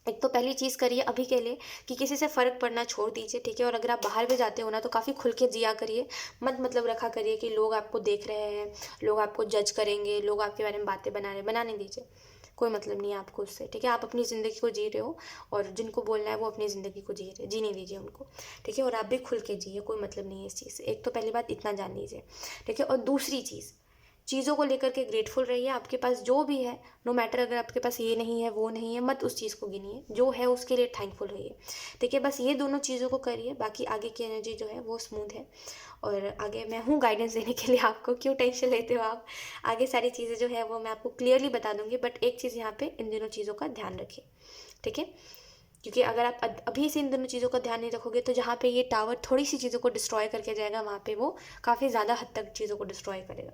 S1: एक तो पहली चीज़ करिए अभी के लिए कि किसी से फ़र्क पड़ना छोड़ दीजिए। ठीक है, और अगर आप बाहर भी जाते हो ना तो काफ़ी खुल के जिया करिए। मत मतलब रखा करिए कि लोग आपको देख रहे हैं, लोग आपको जज करेंगे, लोग आपके बारे में बातें बनाने दीजिए। कोई मतलब नहीं है आपको उससे। ठीक है, आप अपनी ज़िंदगी को जी रहे हो, और जिनको बोलना है वो अपनी ज़िंदगी को जीने दीजिए उनको। ठीक है, और आप भी खुल के जिए, कोई मतलब नहीं है इस चीज़ से। एक तो पहली बात इतना जान लीजिए। ठीक है, और दूसरी चीज़, चीज़ों को लेकर के ग्रेटफुल रहिए। आपके पास जो भी है, नो मैटर अगर आपके पास ये नहीं है वो नहीं है, मत उस चीज़ को गिनिए, जो है उसके लिए थैंकफुल रहिए। ठीक है, बस ये दोनों चीज़ों को करिए, बाकी आगे की एनर्जी जो है वो स्मूथ है। और आगे मैं हूँ गाइडेंस देने के लिए आपको, क्यों टेंशन लेते हो आप। आगे सारी चीज़ें जो है वो मैं आपको क्लियरली बता दूंगी, बट एक चीज़ यहाँ पे, इन दोनों चीज़ों का ध्यान रखिए। ठीक है, क्योंकि अगर आप अभी से इन दोनों चीज़ों का ध्यान नहीं रखोगे तो जहाँ पे ये टावर थोड़ी सी चीज़ों को डिस्ट्रॉय करके जाएगा, वहाँ पे वो काफ़ी ज़्यादा हद तक चीज़ों को डिस्ट्रॉय करेगा।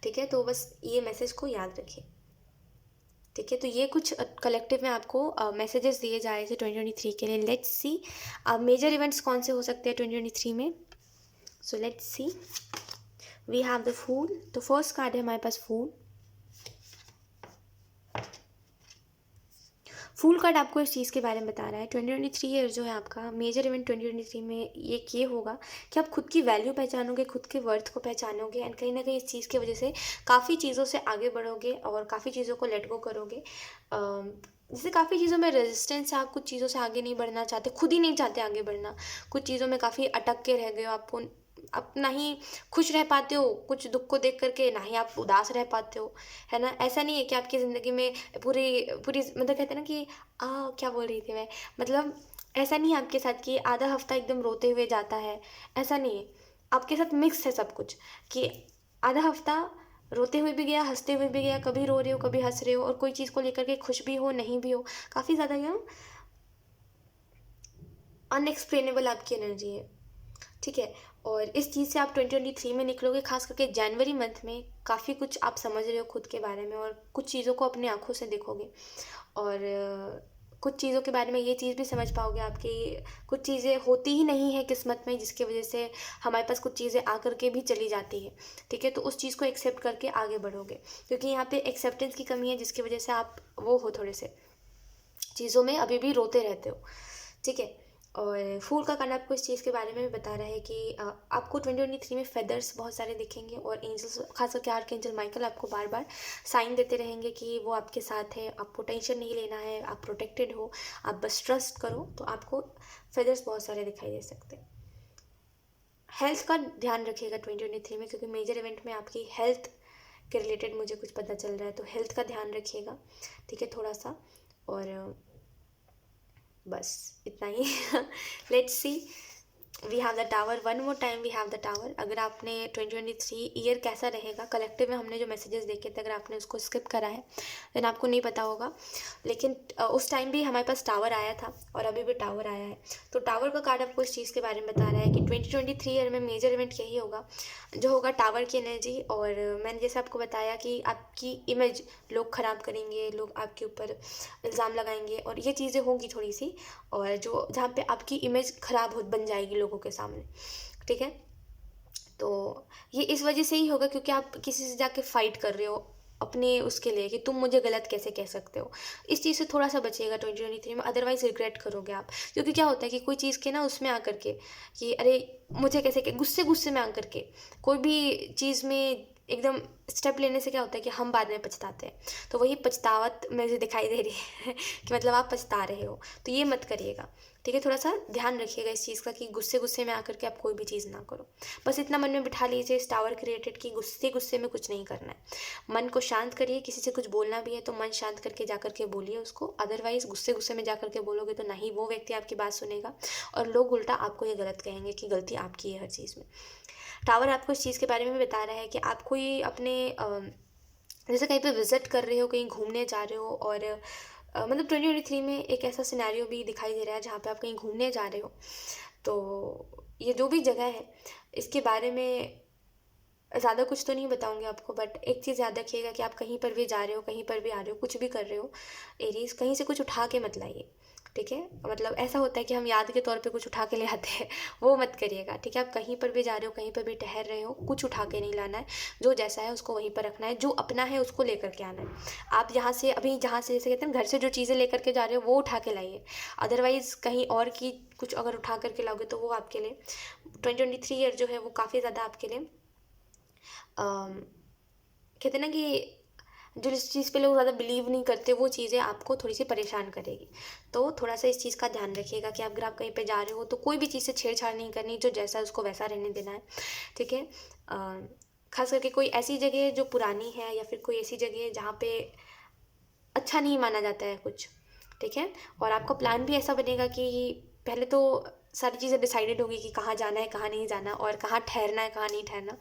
S1: ठीक है, तो बस ये मैसेज को याद रखिए। ठीक है, तो ये कुछ कलेक्टिव में आपको मैसेजेस दिए जा रहे थे 2023 के लिए। लेट्स सी मेजर इवेंट्स कौन से हो सकते हैं 2023 में। So let's see, we have the fool. तो फर्स्ट कार्ड है हमारे पास फूल। फूल कार्ड आपको इस चीज़ के बारे में बता रहा है 2023 ईयर जो है आपका, मेजर इवेंट 2023 में ये होगा कि आप खुद की वैल्यू पहचानोगे, खुद के वर्थ को पहचानोगे, एंड कहीं ना कहीं इस चीज़ की वजह से काफ़ी चीज़ों से आगे बढ़ोगे और काफ़ी चीज़ों को लेट गो करोगे। जैसे काफ़ी चीज़ों में रेजिस्टेंस है, आप कुछ चीज़ों से आगे नहीं बढ़ना चाहते, खुद ही नहीं चाहते आगे बढ़ना, कुछ चीज़ों में काफ़ी अटक के रह गए हो। आपको आप ना ही खुश रह पाते हो कुछ दुख को देख करके, ना ही आप उदास रह पाते हो, है ना। ऐसा नहीं है कि आपकी ज़िंदगी में पूरी पूरी मतलब कहते हैं ना कि क्या बोल रही थी मैं, मतलब ऐसा नहीं है आपके साथ कि आधा हफ्ता एकदम रोते हुए जाता है, ऐसा नहीं है। आपके साथ मिक्स है सब कुछ, कि आधा हफ्ता रोते हुए भी गया, हंसते हुए भी गया, कभी रो रहे हो कभी हंस रहे हो, और कोई चीज़ को लेकर के खुश भी हो नहीं भी हो, काफ़ी ज़्यादा अनएक्सप्लेनेबल आपकी एनर्जी है। ठीक है, और इस चीज़ से आप 2023 में निकलोगे, खास करके जनवरी मंथ में काफ़ी कुछ आप समझ रहे हो खुद के बारे में, और कुछ चीज़ों को अपनी आंखों से देखोगे, और कुछ चीज़ों के बारे में ये चीज़ भी समझ पाओगे आपकी कुछ चीज़ें होती ही नहीं है किस्मत में, जिसकी वजह से हमारे पास कुछ चीज़ें आकर के भी चली जाती है। ठीक है, तो उस चीज़ को एक्सेप्ट करके आगे बढ़ोगे, क्योंकि यहाँ पे एक्सेप्टेंस की कमी है, जिसकी वजह से आप वो हो थोड़े से चीज़ों में अभी भी रोते रहते हो। ठीक है, और फूल का कार्ड आपको इस चीज़ के बारे में भी बता रहा है कि आपको 2023 में फेदर्स बहुत सारे दिखेंगे, और एंजल्स खास करके आर्कएंजल माइकल आपको बार बार साइन देते रहेंगे कि वो आपके साथ है, आपको टेंशन नहीं लेना है, आप प्रोटेक्टेड हो, आप बस ट्रस्ट करो। तो आपको फेदर्स बहुत सारे दिखाई दे सकते हैं। हेल्थ का ध्यान रखिएगा 2023 में, क्योंकि मेजर इवेंट में आपकी हेल्थ के रिलेटेड मुझे कुछ पता चल रहा है, तो हेल्थ का ध्यान रखिएगा, ठीक है, थोड़ा सा। और बस इतना ही। Let's see, we have the tower, one more time we have the tower. अगर आपने 2023 ईयर कैसा रहेगा, कलेक्टिव में हमने जो मैसेजेस देखे थे, अगर आपने उसको स्किप करा है देन आपको नहीं पता होगा, लेकिन उस टाइम भी हमारे पास टावर आया था और अभी भी टावर आया है। तो टावर का कार्ड आपको इस चीज़ के बारे में बता रहा है कि 2023 ईयर में मेजर इवेंट यही होगा जो होगा टावर की एनर्जी। और मैंने जैसे आपको बताया कि आपकी इमेज लोग ख़राब करेंगे, लोग आपके ऊपर इल्ज़ाम लगाएंगे, और ये चीज़ें होंगी थोड़ी सी, और जो जहाँ पे आपकी इमेज ख़राब हो बन जाएगी लोगों के सामने, ठीक है। तो ये इस वजह से ही होगा क्योंकि आप किसी से जाके फाइट कर रहे हो अपने उसके लिए कि तुम मुझे गलत कैसे कह सकते हो। इस चीज़ से थोड़ा सा बचिएगा 2023 में, अदरवाइज रिग्रेट करोगे आप। क्योंकि क्या होता है कि कोई चीज़ के ना उसमें आकर के कि अरे मुझे कैसे गुस्से गुस्से में आकर के कोई भी चीज़ में एकदम स्टेप लेने से क्या होता है कि हम बाद में पछताते हैं। तो वही पछतावत मुझे दिखाई दे रही है कि मतलब आप पछता रहे हो, तो ये मत करिएगा, ठीक है। थोड़ा सा ध्यान रखिएगा इस चीज़ का कि गुस्से गुस्से में आकर के आप कोई भी चीज़ ना करो। बस इतना मन में बिठा लीजिए इस टावर क्रिएटेड कि गुस्से गुस्से में कुछ नहीं करना है। मन को शांत करिए, किसी से कुछ बोलना भी है तो मन शांत करके जा कर के बोलिए उसको, अदरवाइज गुस्से गुस्से में जा कर के बोलोगे तो ना ही वो व्यक्ति आपकी बात सुनेगा, और लोग उल्टा आपको ये गलत कहेंगे कि गलती आपकी है हर चीज़ में। टावर आपको इस चीज़ के बारे में भी बता रहा है कि आप कोई अपने जैसे कहीं पे विजिट कर रहे हो, कहीं घूमने जा रहे हो, और मतलब 2023 में एक ऐसा सिनेरियो भी दिखाई दे रहा है जहाँ पे आप कहीं घूमने जा रहे हो। तो ये जो भी जगह है इसके बारे में ज़्यादा कुछ तो नहीं बताऊंगी आपको, बट एक चीज़ याद रखिएगा कि आप कहीं पर भी जा रहे हो, कहीं पर भी आ रहे हो, कुछ भी कर रहे हो, एरीज कहीं से कुछ उठा के मत लाइए, ठीक है। मतलब ऐसा होता है कि हम याद के तौर पे कुछ उठा के ले आते हैं, वो मत करिएगा, ठीक है। आप कहीं पर भी जा रहे हो, कहीं पर भी ठहर रहे हो, कुछ उठा के नहीं लाना है। जो जैसा है उसको वहीं पर रखना है, जो अपना है उसको लेकर के आना है। आप यहाँ से अभी जहाँ से जैसे कहते हैं घर से जो चीज़ें लेकर के जा रहे हो वो उठा के लाइए, अदरवाइज़ कहीं और की कुछ अगर उठा करके लाओगे तो वो आपके लिए 2023 ईयर जो है वो काफ़ी ज़्यादा आपके लिए कहते हैं ना कि जो जिस चीज़ पे लोग ज़्यादा बिलीव नहीं करते वो चीज़ें आपको थोड़ी सी परेशान करेगी। तो थोड़ा सा इस चीज़ का ध्यान रखिएगा कि अगर आप कहीं पे जा रहे हो तो कोई भी चीज़ से छेड़छाड़ नहीं करनी, जो जैसा है उसको वैसा रहने देना है, ठीक है। खास करके कोई ऐसी जगह जो पुरानी है, या फिर कोई ऐसी जगह जहाँ पे अच्छा नहीं माना जाता है कुछ, ठीक है। और आपका प्लान भी ऐसा बनेगा कि पहले तो सारी चीज़ें डिसाइडेड होगी कि कहाँ जाना है, कहाँ नहीं जाना, और कहाँ ठहरना है, कहाँ नहीं ठहरना।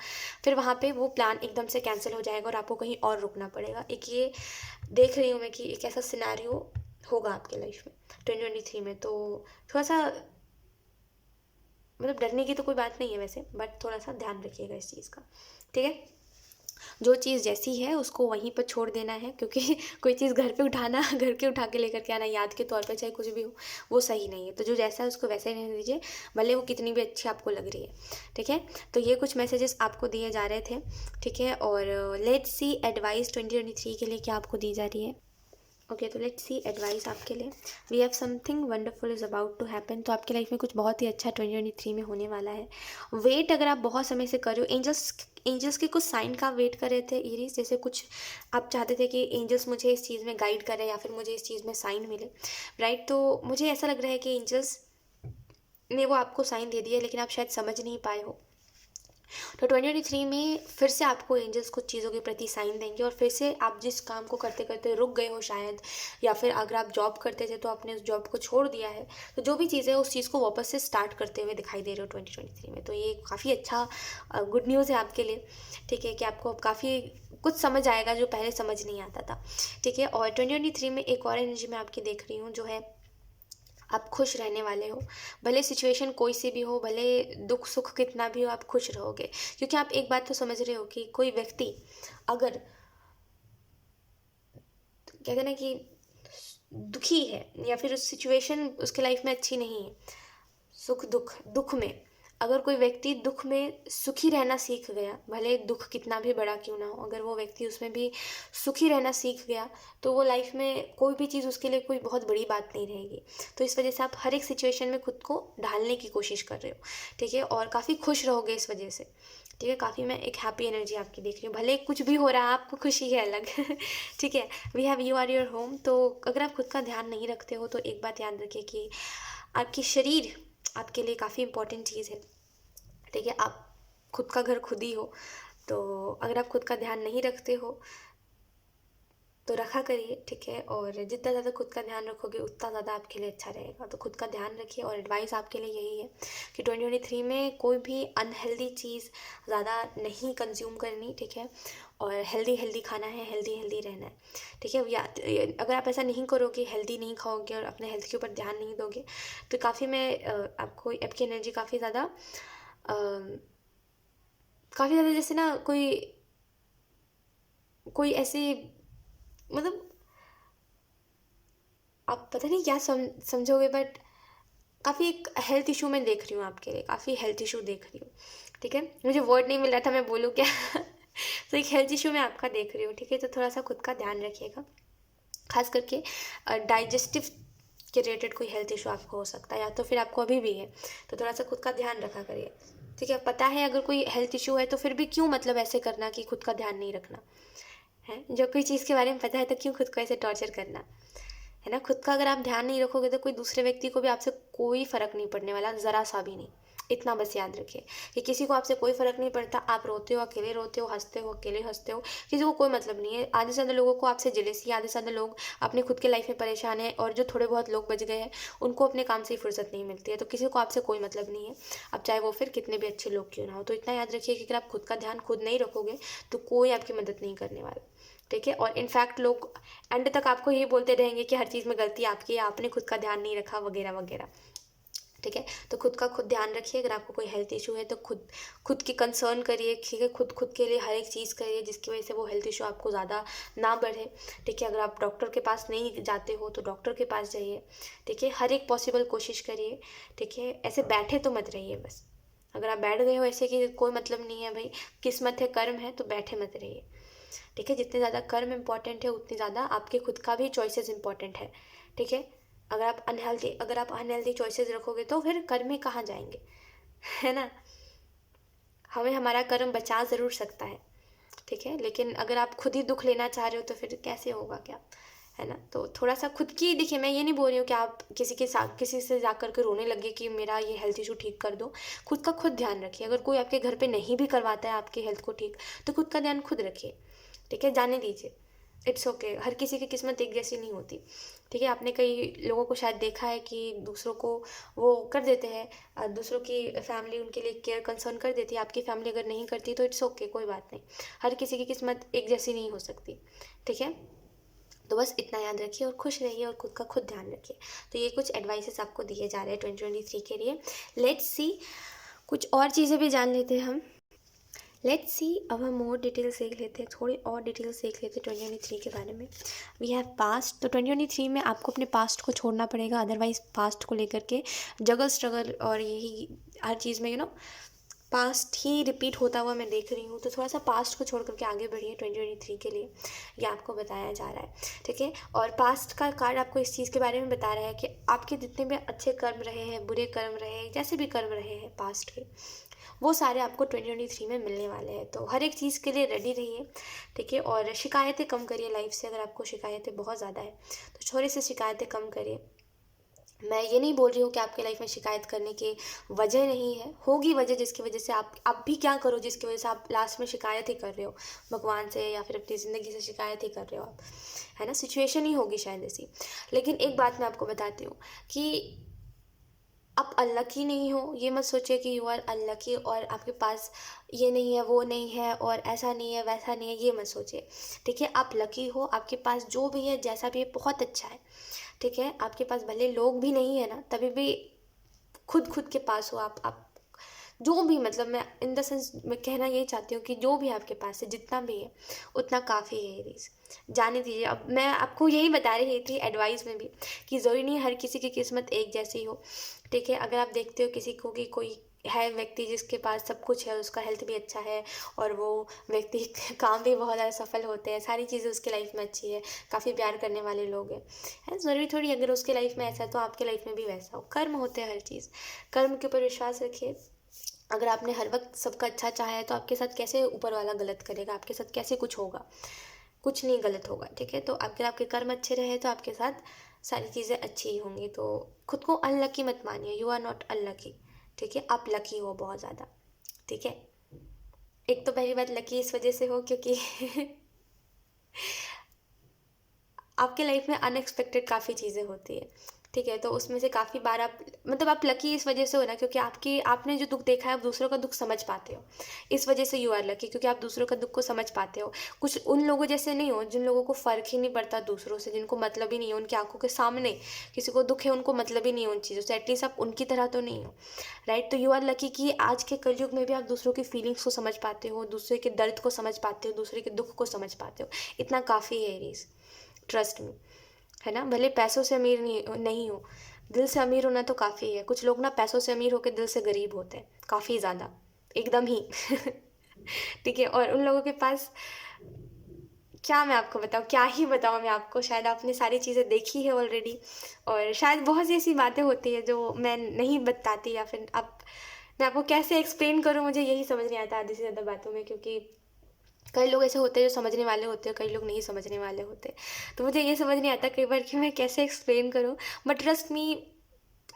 S1: फिर वहाँ पे वो प्लान एकदम से कैंसिल हो जाएगा और आपको कहीं और रुकना पड़ेगा। एक ये देख रही हूँ मैं कि एक ऐसा सिनेरियो होगा आपके लाइफ में 2023 में। तो थोड़ा सा मतलब डरने की तो कोई बात नहीं है वैसे, बट थोड़ा सा ध्यान रखिएगा इस चीज़ का, ठीक है। जो चीज़ जैसी है उसको वहीं पर छोड़ देना है, क्योंकि कोई चीज़ घर पे उठाना, घर के उठा के लेकर के आना याद के तौर पे, चाहे कुछ भी हो, वो सही नहीं है। तो जो जैसा है उसको वैसे ही रहने दीजिए, भले वो कितनी भी अच्छी आपको लग रही है, ठीक है। तो ये कुछ मैसेजेस आपको दिए जा रहे थे, ठीक है। और लेट्स सी एडवाइस 2023 के लिए क्या आपको दी जा रही है। ओके, तो लेट्स सी एडवाइस आपके लिए। We have something wonderful is about to happen. तो आपकी लाइफ में कुछ बहुत ही अच्छा 2023 में होने वाला है। वेट अगर आप बहुत समय से कर रहे हो, एंजल्स के कुछ साइन का वेट कर रहे थे एरीज, जैसे कुछ आप चाहते थे कि एंजल्स मुझे इस चीज़ में गाइड करें या फिर मुझे इस चीज़ में साइन मिले, राइट। तो मुझे ऐसा लग रहा है कि एंजल्स ने वो आपको साइन दे दिया, लेकिन आप शायद समझ नहीं पाए हो। तो 2023 में फिर से आपको एंजल्स कुछ चीज़ों के प्रति साइन देंगे, और फिर से आप जिस काम को करते करते रुक गए हो शायद, या फिर अगर आप जॉब करते थे तो आपने उस जॉब को छोड़ दिया है, तो जो भी चीज़ है उस चीज़ को वापस से स्टार्ट करते हुए दिखाई दे रहे हो 2023 में। तो ये काफ़ी अच्छा गुड न्यूज़ है आपके लिए, ठीक है, कि आपको अब काफ़ी कुछ समझ आएगा जो पहले समझ नहीं आता था, ठीक है। और 2023 में एक और एनर्जी मैं आपकी देख रही हूँ जो है आप खुश रहने वाले हो। भले सिचुएशन कोई सी भी हो, भले दुख सुख कितना भी हो, आप खुश रहोगे, क्योंकि आप एक बात तो समझ रहे हो कि कोई व्यक्ति अगर कहते हैं ना कि दुखी है, या फिर उस सिचुएशन उसके लाइफ में अच्छी नहीं है, सुख दुख में अगर कोई व्यक्ति दुख में सुखी रहना सीख गया, भले दुख कितना भी बड़ा क्यों ना हो, अगर वो व्यक्ति उसमें भी सुखी रहना सीख गया तो वो लाइफ में कोई भी चीज़ उसके लिए कोई बहुत बड़ी बात नहीं रहेगी। तो इस वजह से आप हर एक सिचुएशन में खुद को ढालने की कोशिश कर रहे हो, ठीक है, और काफ़ी खुश रहोगे इस वजह से, ठीक है। काफ़ी मैं एक हैप्पी एनर्जी आपकी देख रही हूँ, भले कुछ भी हो रहा है आपको खुशी है अलग ठीक है। We have you are your home. तो अगर आप खुद का ध्यान नहीं रखते हो तो एक बात याद रखिए कि आपकी शरीर आपके लिए काफ़ी इंपॉर्टेंट चीज़ है, ठीक है। आप खुद का घर खुद ही हो, तो अगर आप खुद का ध्यान नहीं रखते हो तो रखा करिए, ठीक है। और जितना ज़्यादा खुद का ध्यान रखोगे उतना ज़्यादा आपके लिए अच्छा रहेगा। तो खुद का ध्यान रखिए और एडवाइस आपके लिए यही है कि 2023 में कोई भी अनहेल्दी चीज़ ज़्यादा नहीं कंज्यूम करनी, ठीक है। और हेल्दी हेल्दी खाना है, हेल्दी हेल्दी रहना है, ठीक है। या अगर आप ऐसा नहीं करोगे, हेल्दी नहीं खाओगे और अपने हेल्थ के ऊपर ध्यान नहीं दोगे तो काफ़ी मैं आपकी एनर्जी काफ़ी ज़्यादा जैसे ना कोई कोई ऐसी, मतलब आप पता नहीं क्या समझोगे, बट काफ़ी एक हेल्थ इशू मैं देख रही हूँ आपके लिए, काफ़ी हेल्थ इशू देख रही हूँ, ठीक है। मुझे वर्ड नहीं मिल रहा था मैं बोलूँ क्या तो एक हेल्थ इशू मैं आपका देख रही हूँ, ठीक है। तो थोड़ा सा खुद का ध्यान रखिएगा, खास करके डाइजेस्टिव के रिलेटेड कोई हेल्थ इशू आपको हो सकता है या तो फिर आपको अभी भी है, तो थोड़ा सा खुद का ध्यान रखा करिए, ठीक है। पता है अगर कोई हेल्थ इशू है तो फिर भी क्यों मतलब ऐसे करना कि खुद का ध्यान नहीं रखना है। जो कोई चीज़ के बारे में पता है तो क्यों खुद को ऐसे टॉर्चर करना, है ना। खुद का अगर आप ध्यान नहीं रखोगे तो कोई दूसरे व्यक्ति को भी आपसे कोई फ़र्क नहीं पड़ने वाला, ज़रा सा भी नहीं। इतना बस याद रखिए कि किसी को आपसे कोई फ़र्क नहीं पड़ता। आप रोते हो अकेले रोते हो, हंसते हो अकेले हंसते हो, किसी को कोई मतलब नहीं है। आधे से ज़्यादा लोगों को आपसे जेलेसी, आधे से ज़्यादा लोग अपने खुद के लाइफ में परेशान है और जो थोड़े बहुत लोग बच गए हैं उनको अपने काम से ही फुर्सत नहीं मिलती है। तो किसी को आपसे कोई मतलब नहीं है, अब चाहे वो फिर कितने भी अच्छे लोग क्यों ना हो। तो इतना याद रखिए कि अगर आप खुद का ध्यान खुद नहीं रखोगे तो कोई आपकी मदद नहीं करने वाला, ठीक है। और इनफैक्ट लोग एंड तक आपको ये बोलते रहेंगे कि हर चीज़ में गलती आपकी है, आपने खुद का ध्यान नहीं रखा वगैरह वगैरह, ठीक है। तो खुद का खुद ध्यान रखिए। अगर आपको कोई हेल्थ इशू है तो खुद खुद की कंसर्न करिए, ठीक है। खुद खुद के लिए हर एक चीज़ करिए जिसकी वजह से वो हेल्थ इशू आपको ज़्यादा ना बढ़े, ठीक है। अगर आप डॉक्टर के पास नहीं जाते हो तो डॉक्टर के पास जाइए, ठीक है। हर एक पॉसिबल कोशिश करिए, ठीक है। ऐसे बैठे तो मत रहिए बस। अगर आप बैठ गए हो ऐसे कि कोई मतलब नहीं है भाई, किस्मत है कर्म है, तो बैठे मत रहिए, ठीक है। जितने ज़्यादा कर्म इंपॉर्टेंट है उतनी ज़्यादा आपके खुद का भी चॉइसेस इंपॉर्टेंट है, ठीक है। अगर आप अनहेल्दी चॉइसेस रखोगे तो फिर कर्म ही कहाँ जाएंगे, है ना। हमें हमारा कर्म बचा ज़रूर सकता है, ठीक है। लेकिन अगर आप खुद ही दुख लेना चाह रहे हो तो फिर कैसे होगा क्या, है ना। तो थोड़ा सा खुद की देखिए, मैं ये नहीं बोल रही हूँ कि आप किसी से जा कर के रोने लगे कि मेरा ये हेल्थ इशू ठीक कर दो। खुद का खुद ध्यान रखिए। अगर कोई आपके घर पे नहीं भी करवाता है आपकी हेल्थ को ठीक, तो खुद का ध्यान खुद रखिए, ठीक है। जाने दीजिए, इट्स ओके। हर किसी की किस्मत एक जैसी नहीं होती, ठीक है। आपने कई लोगों को शायद देखा है कि दूसरों को वो कर देते हैं, दूसरों की फैमिली उनके लिए केयर कंसर्न कर देती है, आपकी फैमिली अगर नहीं करती तो इट्स ओके, कोई बात नहीं। हर किसी की किस्मत एक जैसी नहीं हो सकती, ठीक है। तो बस इतना याद रखिए और खुश रहिए और खुद का खुद ध्यान रखिए। तो ये कुछ एडवाइसेस आपको दिए जा रहे हैं 2023 के लिए। लेट्स सी, कुछ और चीज़ें भी जान लेते हैं हम। लेट्स सी, अब हम और डिटेल्स देख लेते हैं, थोड़ी और डिटेल्स देख लेते हैं 2023 के बारे में। We have past. तो 2023 में आपको अपने पास्ट को छोड़ना पड़ेगा, अदरवाइज़ पास्ट को लेकर के जगल स्ट्रगल और यही हर चीज़ में पास्ट ही रिपीट होता हुआ मैं देख रही हूँ। तो थोड़ा सा पास्ट को छोड़ करके आगे बढ़िए 2023 के लिए, ये आपको बताया जा रहा है, ठीक है। और पास्ट का कार्ड आपको इस चीज़ के बारे में बता रहा है कि आपके जितने भी अच्छे कर्म रहे हैं, बुरे कर्म रहे हैं, जैसे भी कर्म रहे हैं पास्ट के, वो सारे आपको 2023 में मिलने वाले हैं। तो हर एक चीज़ के लिए रेडी रहिए, ठीक है। और शिकायतें कम करिए लाइफ से। अगर आपको शिकायतें बहुत ज़्यादा है तो थोड़ी सी शिकायतें कम करिए। मैं ये नहीं बोल रही हूँ कि आपके लाइफ में शिकायत करने की वजह नहीं है, होगी वजह जिसकी वजह से आप भी क्या करो जिसकी वजह से आप लास्ट में शिकायत ही कर रहे हो भगवान से या फिर अपनी ज़िंदगी से शिकायत ही कर रहे हो आप, है ना। सिचुएशन ही होगी शायद ऐसी। लेकिन एक बात मैं आपको बताती हूँ कि आप अनलकी नहीं हो। ये मत सोचिए कि यू आर अनलकी और आपके पास ये नहीं है, वो नहीं है और ऐसा नहीं है, वैसा नहीं है, ये मत सोचिए, ठीक है। आप लकी हो, आपके पास जो भी है, जैसा भी है, बहुत अच्छा है, ठीक है। आपके पास भले लोग भी नहीं है ना, तभी भी खुद खुद के पास हो आप जो भी, मतलब मैं इन द सेंस मैं कहना यही चाहती हूँ कि जो भी आपके पास है, जितना भी है, उतना काफ़ी है एरीज। जाने दीजिए। अब मैं आपको यही बता रही थी एडवाइस में भी कि ज़रूरी नहीं हर किसी की किस्मत एक जैसी हो, ठीक है। अगर आप देखते हो किसी को कि कोई है व्यक्ति जिसके पास सब कुछ है, उसका हेल्थ भी अच्छा है और वो व्यक्ति काम भी बहुत ज़्यादा सफल होते हैं, सारी चीज़ें उसके लाइफ में अच्छी है, काफ़ी प्यार करने वाले लोग हैं, है ज़रूरी थोड़ी अगर उसके लाइफ में ऐसा है तो आपके लाइफ में भी वैसा हो। कर्म होते हैं हर चीज़, कर्म के ऊपर विश्वास रखिए। अगर आपने हर वक्त सबका अच्छा चाहा है तो आपके साथ कैसे ऊपर वाला गलत करेगा, आपके साथ कैसे कुछ होगा, कुछ नहीं गलत होगा, ठीक है। तो अगर आपके कर्म अच्छे रहे तो आपके साथ सारी चीज़ें अच्छी ही होंगी। तो खुद को अनलकी मत मानिए, यू आर नॉट अनलकी, ठीक है, आप लकी हो बहुत ज़्यादा, ठीक है। एक तो पहली बात लकी इस वजह से हो क्योंकि आपके लाइफ में अनएक्सपेक्टेड काफ़ी चीज़ें होती है, ठीक है। तो उसमें से काफ़ी बार आप मतलब आप लकी इस वजह से हो ना क्योंकि आपने जो दुख देखा है आप दूसरों का दुख समझ पाते हो, इस वजह से यू आर लकी, क्योंकि आप दूसरों का दुख को समझ पाते हो। कुछ उन लोगों जैसे नहीं हो जिन लोगों को फ़र्क ही नहीं पड़ता दूसरों से, जिनको मतलब ही नहीं है, उनकी आंखों के सामने किसी को दुख है उनको मतलब ही नहीं है उन चीज़ों से, एटलीस्ट आप उनकी तरह तो नहीं हो, राइट। तो यू आर लकी कि आज के कलयुग में भी आप दूसरों की फीलिंग्स को समझ पाते हो, दूसरे के दर्द को समझ पाते हो, दूसरे के दुख को समझ पाते हो, इतना काफ़ी है एरीज, ट्रस्ट मी, है ना। भले पैसों से अमीर नहीं हो, दिल से अमीर होना तो काफ़ी है। कुछ लोग ना पैसों से अमीर होकर दिल से गरीब होते हैं, काफ़ी ज़्यादा, एकदम ही ठीक है। और उन लोगों के पास क्या मैं आपको बताऊँ, क्या ही बताऊँ मैं आपको, शायद आपने सारी चीज़ें देखी है ऑलरेडी, और शायद बहुत सी ऐसी बातें होती है जो मैं नहीं बताती, या फिर आप मैं आपको कैसे एक्सप्लेन करूँ, मुझे यही समझ नहीं आता आधी से ज़्यादा बातों में, क्योंकि कई लोग ऐसे होते हैं जो समझने वाले होते हैं, कई लोग नहीं समझने वाले होते। तो मुझे ये समझ नहीं आता कई बार कि मैं कैसे एक्सप्लेन करूँ, बट ट्रस्ट मी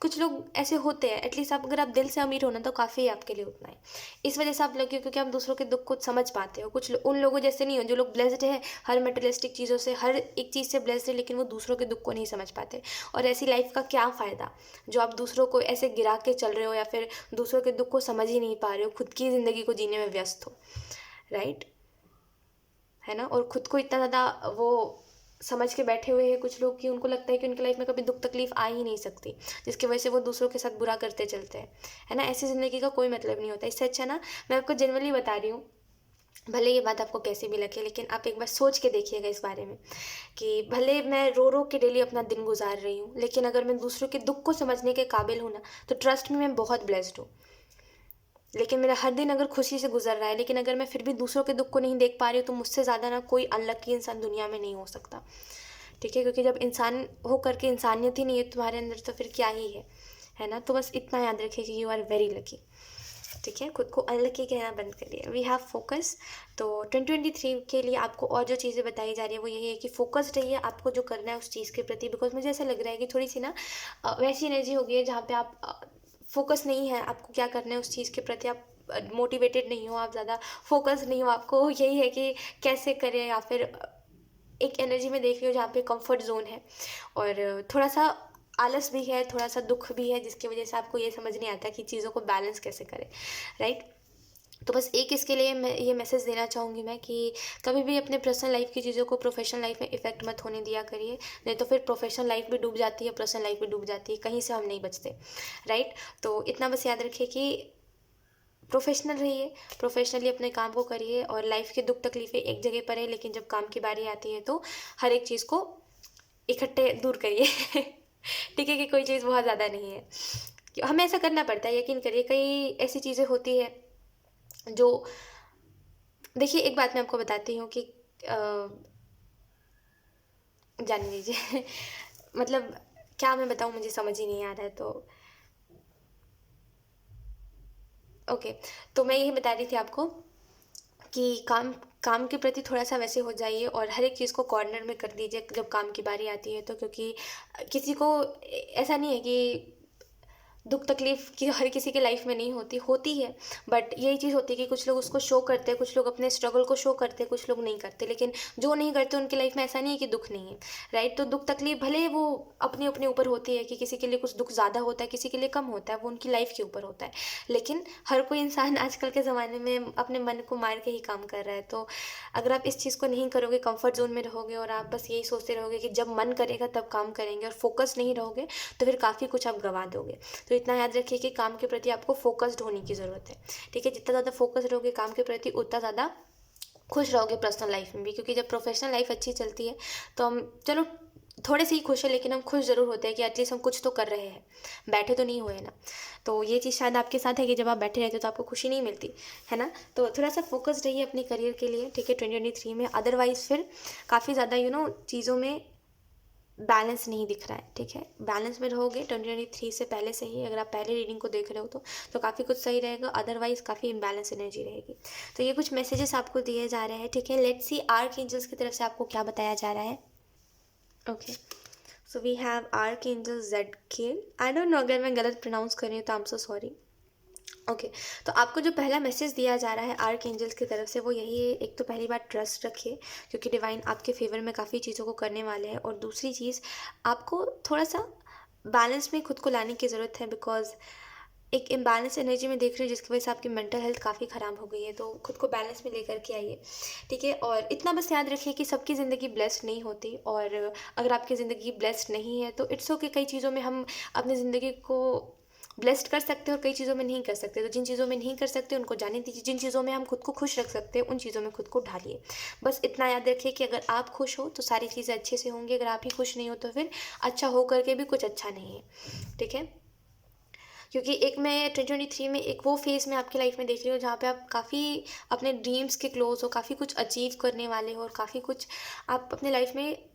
S1: कुछ लोग ऐसे होते हैं, एटलीस्ट आप अगर आप दिल से अमीर हो ना तो काफ़ी है आपके लिए, उतना है। इस वजह से आप लगे हो क्योंकि आप दूसरों के दुख को समझ पाते हो। उन लोगों जैसे नहीं हो जो लोग ब्लेस्ड है हर मटेरियलिस्टिक चीज़ों से, हर एक चीज़ से ब्लेस्ड है, लेकिन वो दूसरों के दुख को नहीं समझ पाते। और ऐसी लाइफ का क्या फ़ायदा जो आप दूसरों को ऐसे गिरा के चल रहे हो, या फिर दूसरों के दुख को समझ ही नहीं पा रहे हो, खुद की ज़िंदगी को जीने में व्यस्त हो, राइट, है ना। और खुद को इतना ज़्यादा वो समझ के बैठे हुए हैं कुछ लोग कि उनको लगता है कि उनकी लाइफ में कभी दुख तकलीफ आ ही नहीं सकती, जिसकी वजह से वो दूसरों के साथ बुरा करते चलते हैं, है ना। ऐसी ज़िंदगी का कोई मतलब नहीं होता। इससे अच्छा ना, मैं आपको जनरली बता रही हूँ, भले ये बात आपको कैसी भी लगे, लेकिन आप एक बार सोच के देखिएगा इस बारे में कि भले मैं रो रो के डेली अपना दिन गुजार रही हूँ, लेकिन अगर मैं दूसरों के दुख को समझने के काबिल हूँ ना, तो ट्रस्ट में मैं बहुत ब्लेस्ड हूँ। लेकिन मेरा हर दिन अगर खुशी से गुजर रहा है, लेकिन अगर मैं फिर भी दूसरों के दुख को नहीं देख पा रही हूँ, तो मुझसे ज़्यादा ना कोई अनलकी इंसान दुनिया में नहीं हो सकता, ठीक है। क्योंकि जब इंसान हो करके इंसानियत ही नहीं है तुम्हारे अंदर, तो फिर क्या ही है ना। तो बस इतना याद रखिए कि यू आर वेरी लकी, ठीक है। खुद को अनलकी कहना बंद करिए, वी हैव फोकस। तो 2023 के लिए आपको और जो चीज़ें बताई जा रही है वो यही है कि फोकस रहिए आपको जो करना है उस चीज़ के प्रति, बिकॉज मुझे ऐसा लग रहा है कि थोड़ी सी ना वैसी एनर्जी हो गई है जहाँ पे आप फोकस नहीं है आपको क्या करना है उस चीज़ के प्रति, आप मोटिवेटेड नहीं हो, आप ज़्यादा फोकस नहीं हो, आपको यही है कि कैसे करें, या फिर एक एनर्जी में देख रही हो जहाँ पे कंफर्ट जोन है, और थोड़ा सा आलस भी है, थोड़ा सा दुख भी है, जिसकी वजह से आपको ये समझ नहीं आता कि चीज़ों को बैलेंस कैसे करें, राइट। तो बस एक इसके लिए मैं ये मैसेज देना चाहूँगी मैं कि कभी भी अपने पर्सनल लाइफ की चीज़ों को प्रोफेशनल लाइफ में इफेक्ट मत होने दिया करिए, नहीं तो फिर प्रोफेशनल लाइफ भी डूब जाती है, पर्सनल लाइफ भी डूब जाती है, कहीं से हम नहीं बचते, राइट। तो इतना बस याद रखिए कि प्रोफेशनल रहिए, प्रोफेशनली अपने काम को करिए, और लाइफ के दुख तकलीफ़ें एक जगह पर है, लेकिन जब काम की बारी आती है तो हर एक चीज़ को इकट्ठे दूर करिए ठीक है, कि कोई चीज़ बहुत ज़्यादा नहीं है, हमें ऐसा करना पड़ता है, यकीन करिए। कई ऐसी चीज़ें होती है जो, देखिए एक बात मैं आपको बताती हूँ कि जान लीजिए मतलब क्या मैं बताऊँ, मुझे समझ ही नहीं आ रहा है, तो ओके। तो मैं यही बता रही थी आपको कि काम काम के प्रति थोड़ा सा वैसे हो जाइए, और हर एक चीज़ को कॉर्नर में कर दीजिए जब काम की बारी आती है तो, क्योंकि किसी को ऐसा नहीं है कि दुख तकलीफ की हर किसी के लाइफ में नहीं होती है, बट यही चीज़ होती है कि कुछ लोग उसको शो करते हैं, कुछ लोग अपने स्ट्रगल को शो करते हैं, कुछ लोग नहीं करते, लेकिन जो नहीं करते उनकी लाइफ में ऐसा नहीं है कि दुख नहीं है, राइट। तो दुख तकलीफ भले वो अपने अपने ऊपर होती है कि किसी के लिए कुछ दुख ज़्यादा होता है, किसी के लिए कम होता है, वो उनकी लाइफ के ऊपर होता है, लेकिन हर कोई इंसान आजकल के ज़माने में अपने मन को मार के ही काम कर रहा है। तो अगर आप इस चीज़ को नहीं करोगे, कंफर्ट जोन में रहोगे, और आप बस यही सोचते रहोगे कि जब मन करेगा तब काम करेंगे, और फोकस नहीं रहोगे, तो फिर काफ़ी कुछ आप गंवा दोगे। तो इतना याद रखिए कि काम के प्रति आपको फोकस्ड होने की ज़रूरत है, ठीक है। जितना ज़्यादा फोकस रहोगे काम के प्रति, उतना ज़्यादा खुश रहोगे पर्सनल लाइफ में भी, क्योंकि जब प्रोफेशनल लाइफ अच्छी चलती है तो हम चलो थोड़े से ही खुश है, लेकिन हम खुश ज़रूर होते हैं कि एटलीस्ट हम कुछ तो कर रहे हैं, बैठे तो नहीं हुए ना। तो ये चीज़ शायद आपके साथ है कि जब आप बैठे रहते हो तो आपको खुशी नहीं मिलती है ना। तो थोड़ा सा फोकस्ड रहिए अपने करियर के लिए, ठीक है, 2023 में। अदरवाइज़ फिर काफ़ी ज़्यादा चीज़ों में बैलेंस नहीं दिख रहा है, ठीक है। बैलेंस में रहोगे 2023 से पहले से ही, अगर आप पहले रीडिंग को देख रहे हो तो काफ़ी कुछ सही रहेगा, अदरवाइज़ काफ़ी इम्बैलेंस एनर्जी रहेगी। तो ये कुछ मैसेजेस आपको दिए जा रहे हैं, ठीक है। लेट्स सी आर्क एंजल्स की तरफ से आपको क्या बताया जा रहा है। Okay, so we have archangel Zadkiel. I don't no, अगर मैं गलत प्रोनाउंस कर रही हूँ तो आई एम सो सॉरी। ओके, तो आपको जो पहला मैसेज दिया जा रहा है आर्क एंजल्स की तरफ से वो यही है, एक तो पहली बात ट्रस्ट रखिए, क्योंकि डिवाइन आपके फेवर में काफ़ी चीज़ों को करने वाले हैं। और दूसरी चीज़, आपको थोड़ा सा बैलेंस में खुद को लाने की ज़रूरत है, बिकॉज एक इम्बैलेंस एनर्जी में देख रही हूँ जिसकी वजह से आपकी मेंटल हेल्थ काफ़ी ख़राब हो गई है। तो खुद को बैलेंस में लेकर के आइए, ठीक है। और इतना बस याद रखिए कि सबकी ज़िंदगी ब्लेस्ड नहीं होती, और अगर आपकी ज़िंदगी ब्लेस्ड नहीं है तो इट्स ओके। कई चीज़ों में हम अपनी ज़िंदगी को ब्लेस्ड कर सकते हैं और कई चीज़ों में नहीं कर सकते। तो जिन चीज़ों में नहीं कर सकते उनको जाने दीजिए, जिन चीज़ों में हम खुद को खुश रख सकते हैं उन चीज़ों में खुद को ढालिए। बस इतना याद रखिए कि अगर आप खुश हो तो सारी चीज़ें अच्छे से होंगी, अगर आप ही खुश नहीं हो तो फिर अच्छा हो करके भी कुछ अच्छा नहीं है, ठीक है। क्योंकि एक मैं 2023 में एक वो फेज़ में आपकी लाइफ में देख रही हूँ जहाँ पे आप काफ़ी अपने ड्रीम्स के क्लोज हो, काफ़ी कुछ अचीव करने वाले हो, और काफ़ी कुछ आप अपने लाइफ में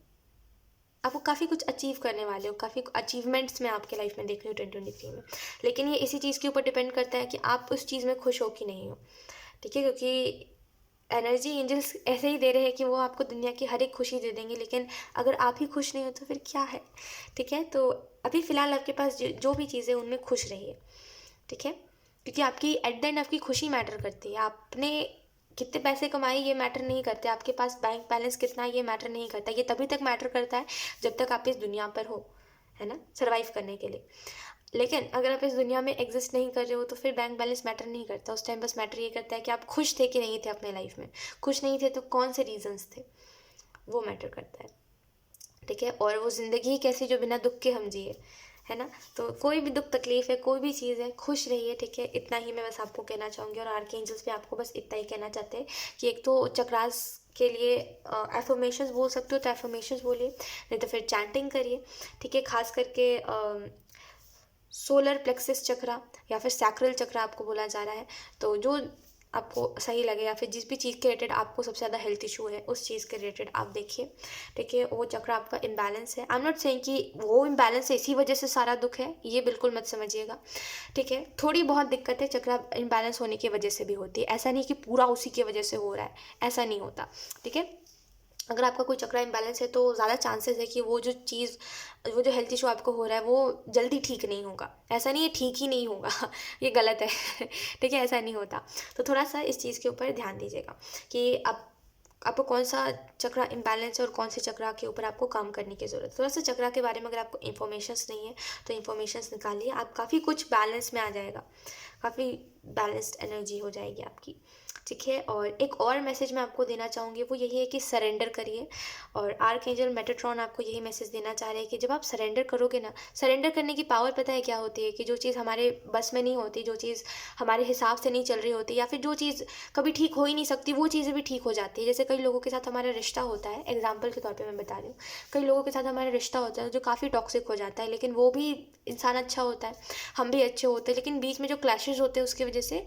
S1: आपको काफ़ी कुछ अचीव करने वाले हो, काफ़ी अचीवमेंट्स मैं आपके लाइफ में देख रही हूँ 2023 में। लेकिन ये इसी चीज़ के ऊपर डिपेंड करता है कि आप उस चीज़ में खुश हो कि नहीं हो, ठीक है। क्योंकि एनर्जी एंजल्स ऐसे ही दे रहे हैं कि वो आपको दुनिया की हर एक खुशी दे देंगे, लेकिन अगर आप ही खुश नहीं हो तो फिर क्या है, ठीक है। तो अभी फ़िलहाल आपके पास जो भी चीज़ें उनमें खुश रहिए, ठीक है। क्योंकि आपकी एट द एंड आपकी खुशी मैटर करती है। आपने कितने पैसे कमाए ये मैटर नहीं करते, आपके पास बैंक बैलेंस कितना है ये मैटर नहीं करता। ये तभी तक मैटर करता है जब तक आप इस दुनिया पर हो, है ना, सर्वाइव करने के लिए। लेकिन अगर आप इस दुनिया में एग्जिस्ट नहीं कर रहे हो तो फिर बैंक बैलेंस मैटर नहीं करता। उस टाइम बस मैटर ये करता है कि आप खुश थे कि नहीं थे अपने लाइफ में। खुश नहीं थे तो कौन से रीजंस थे, वो मैटर करता है, ठीक है। और वो ज़िंदगी ही कैसी जो बिना दुख के हम जिए, है ना। तो कोई भी दुख तकलीफ है, कोई भी चीज़ है, खुश रहिए, ठीक है। इतना ही मैं बस आपको कहना चाहूँगी। और आर्कएंजल्स भी आपको बस इतना ही कहना चाहते हैं कि एक तो चक्रास के लिए एफर्मेशंस बोल सकते हो तो एफर्मेशंस बोलिए, नहीं तो फिर चैंटिंग करिए, ठीक है। खास करके सोलर प्लेक्सिस चक्रा या फिर सैक्रल चक्रा आपको बोला जा रहा है। तो जो आपको सही लगे या फिर जिस भी चीज़ के रिलेटेड आपको सबसे ज़्यादा हेल्थ इशू है उस चीज़ के रिलेटेड आप देखिए, ठीक है। वो चक्र आपका इम्बैलेंस है। आई एम नॉट सेइंग कि वो इम्बैलेंस है इसी वजह से सारा दुख है, ये बिल्कुल मत समझिएगा, ठीक है। थोड़ी बहुत दिक्कतें चक्र इम्बैलेंस होने की वजह से भी होती है, ऐसा नहीं कि पूरा उसी की वजह से हो रहा है, ऐसा नहीं होता, ठीक है। अगर आपका कोई चक्रा इम्बैलेंस है तो ज़्यादा चांसेस है कि वो जो हेल्थ इशू आपको हो रहा है वो जल्दी ठीक नहीं होगा। ऐसा नहीं है ठीक ही नहीं होगा ये गलत है ठीक है, ऐसा नहीं होता। तो थोड़ा सा इस चीज़ के ऊपर ध्यान दीजिएगा कि आपको कौन सा चक्रा इम्बैलेंस है और कौन से चक्रा के ऊपर आपको काम करने की ज़रूरत है। थोड़ा सा चक्रा के बारे में अगर आपको इन्फॉर्मेशंस नहीं है तो इन्फॉर्मेशंस निकालिए, आप काफ़ी कुछ बैलेंस में आ जाएगा, काफ़ी बैलेंस्ड एनर्जी हो जाएगी आपकी, ठीक है। और एक और मैसेज मैं आपको देना चाहूँगी वो यही है कि सरेंडर करिए। और आर्कएंजल मेटाट्रॉन आपको यही मैसेज देना चाह रहे हैं कि जब आप सरेंडर करोगे ना, सरेंडर करने की पावर पता है क्या होती है, कि जो चीज़ हमारे बस में नहीं होती, जो चीज़ हमारे हिसाब से नहीं चल रही होती, या फिर जो चीज़ कभी ठीक हो ही नहीं सकती, वो चीज़ें भी ठीक हो जाती है। जैसे कई लोगों के साथ हमारा रिश्ता होता है, एग्जाम्पल के तौर पर मैं बता रही हूँ, कई लोगों के साथ हमारा रिश्ता होता है जो काफ़ी टॉक्सिक हो जाता है, लेकिन वो भी इंसान अच्छा होता है, हम भी अच्छे होते हैं, लेकिन बीच में जो क्लैशेज होते हैं उसकी वजह से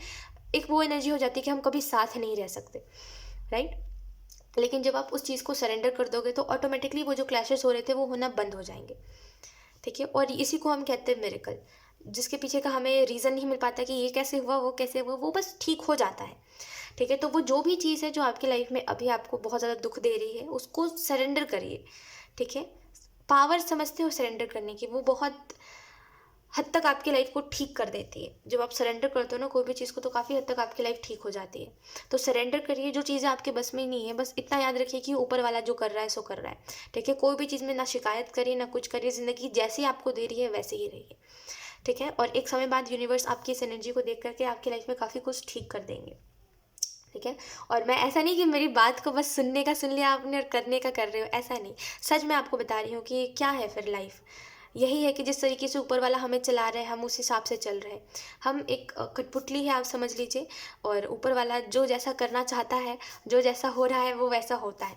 S1: एक वो एनर्जी हो जाती है कि हम कभी साथ नहीं रह सकते, राइट। लेकिन जब आप उस चीज़ को सरेंडर कर दोगे तो ऑटोमेटिकली वो जो क्लैशेस हो रहे थे वो होना बंद हो जाएंगे, ठीक है। और इसी को हम कहते हैं मिरेकल, जिसके पीछे का हमें रीज़न नहीं मिल पाता कि ये कैसे हुआ वो कैसे हुआ, वो बस ठीक हो जाता है, ठीक है। तो वो जो भी चीज़ है जो आपकी लाइफ में अभी आपको बहुत ज़्यादा दुख दे रही है उसको सरेंडर करिए, ठीक है। पावर समझते हो सरेंडर करने की, वो बहुत हद तक आपकी लाइफ को ठीक कर देती है। जब आप सरेंडर करते हो ना कोई भी चीज़ को तो काफ़ी हद तक आपकी लाइफ ठीक हो जाती है। तो सरेंडर करिए, जो चीज़ें आपके बस में नहीं है बस इतना याद रखिए कि ऊपर वाला जो कर रहा है सो कर रहा है, ठीक है। कोई भी चीज़ में ना शिकायत करिए ना कुछ करिए, ज़िंदगी जैसी आपको दे रही है वैसे ही रहिए, ठीक है। और एक समय बाद यूनिवर्स आपकी इस एनर्जी को देख करके आपकी लाइफ में काफ़ी कुछ ठीक कर देंगे, ठीक है। और मैं ऐसा नहीं कि मेरी बात को बस सुनने का सुन लिया आपने और करने का कर रहे हो, ऐसा नहीं। सच मैं आपको बता रही हूँ कि क्या है फिर लाइफ, यही है कि जिस तरीके से ऊपर वाला हमें चला रहा है हम उस हिसाब से चल रहे हैं। हम एक कठपुतली है, आप समझ लीजिए, और ऊपर वाला जो जैसा करना चाहता है, जो जैसा हो रहा है वो वैसा होता है,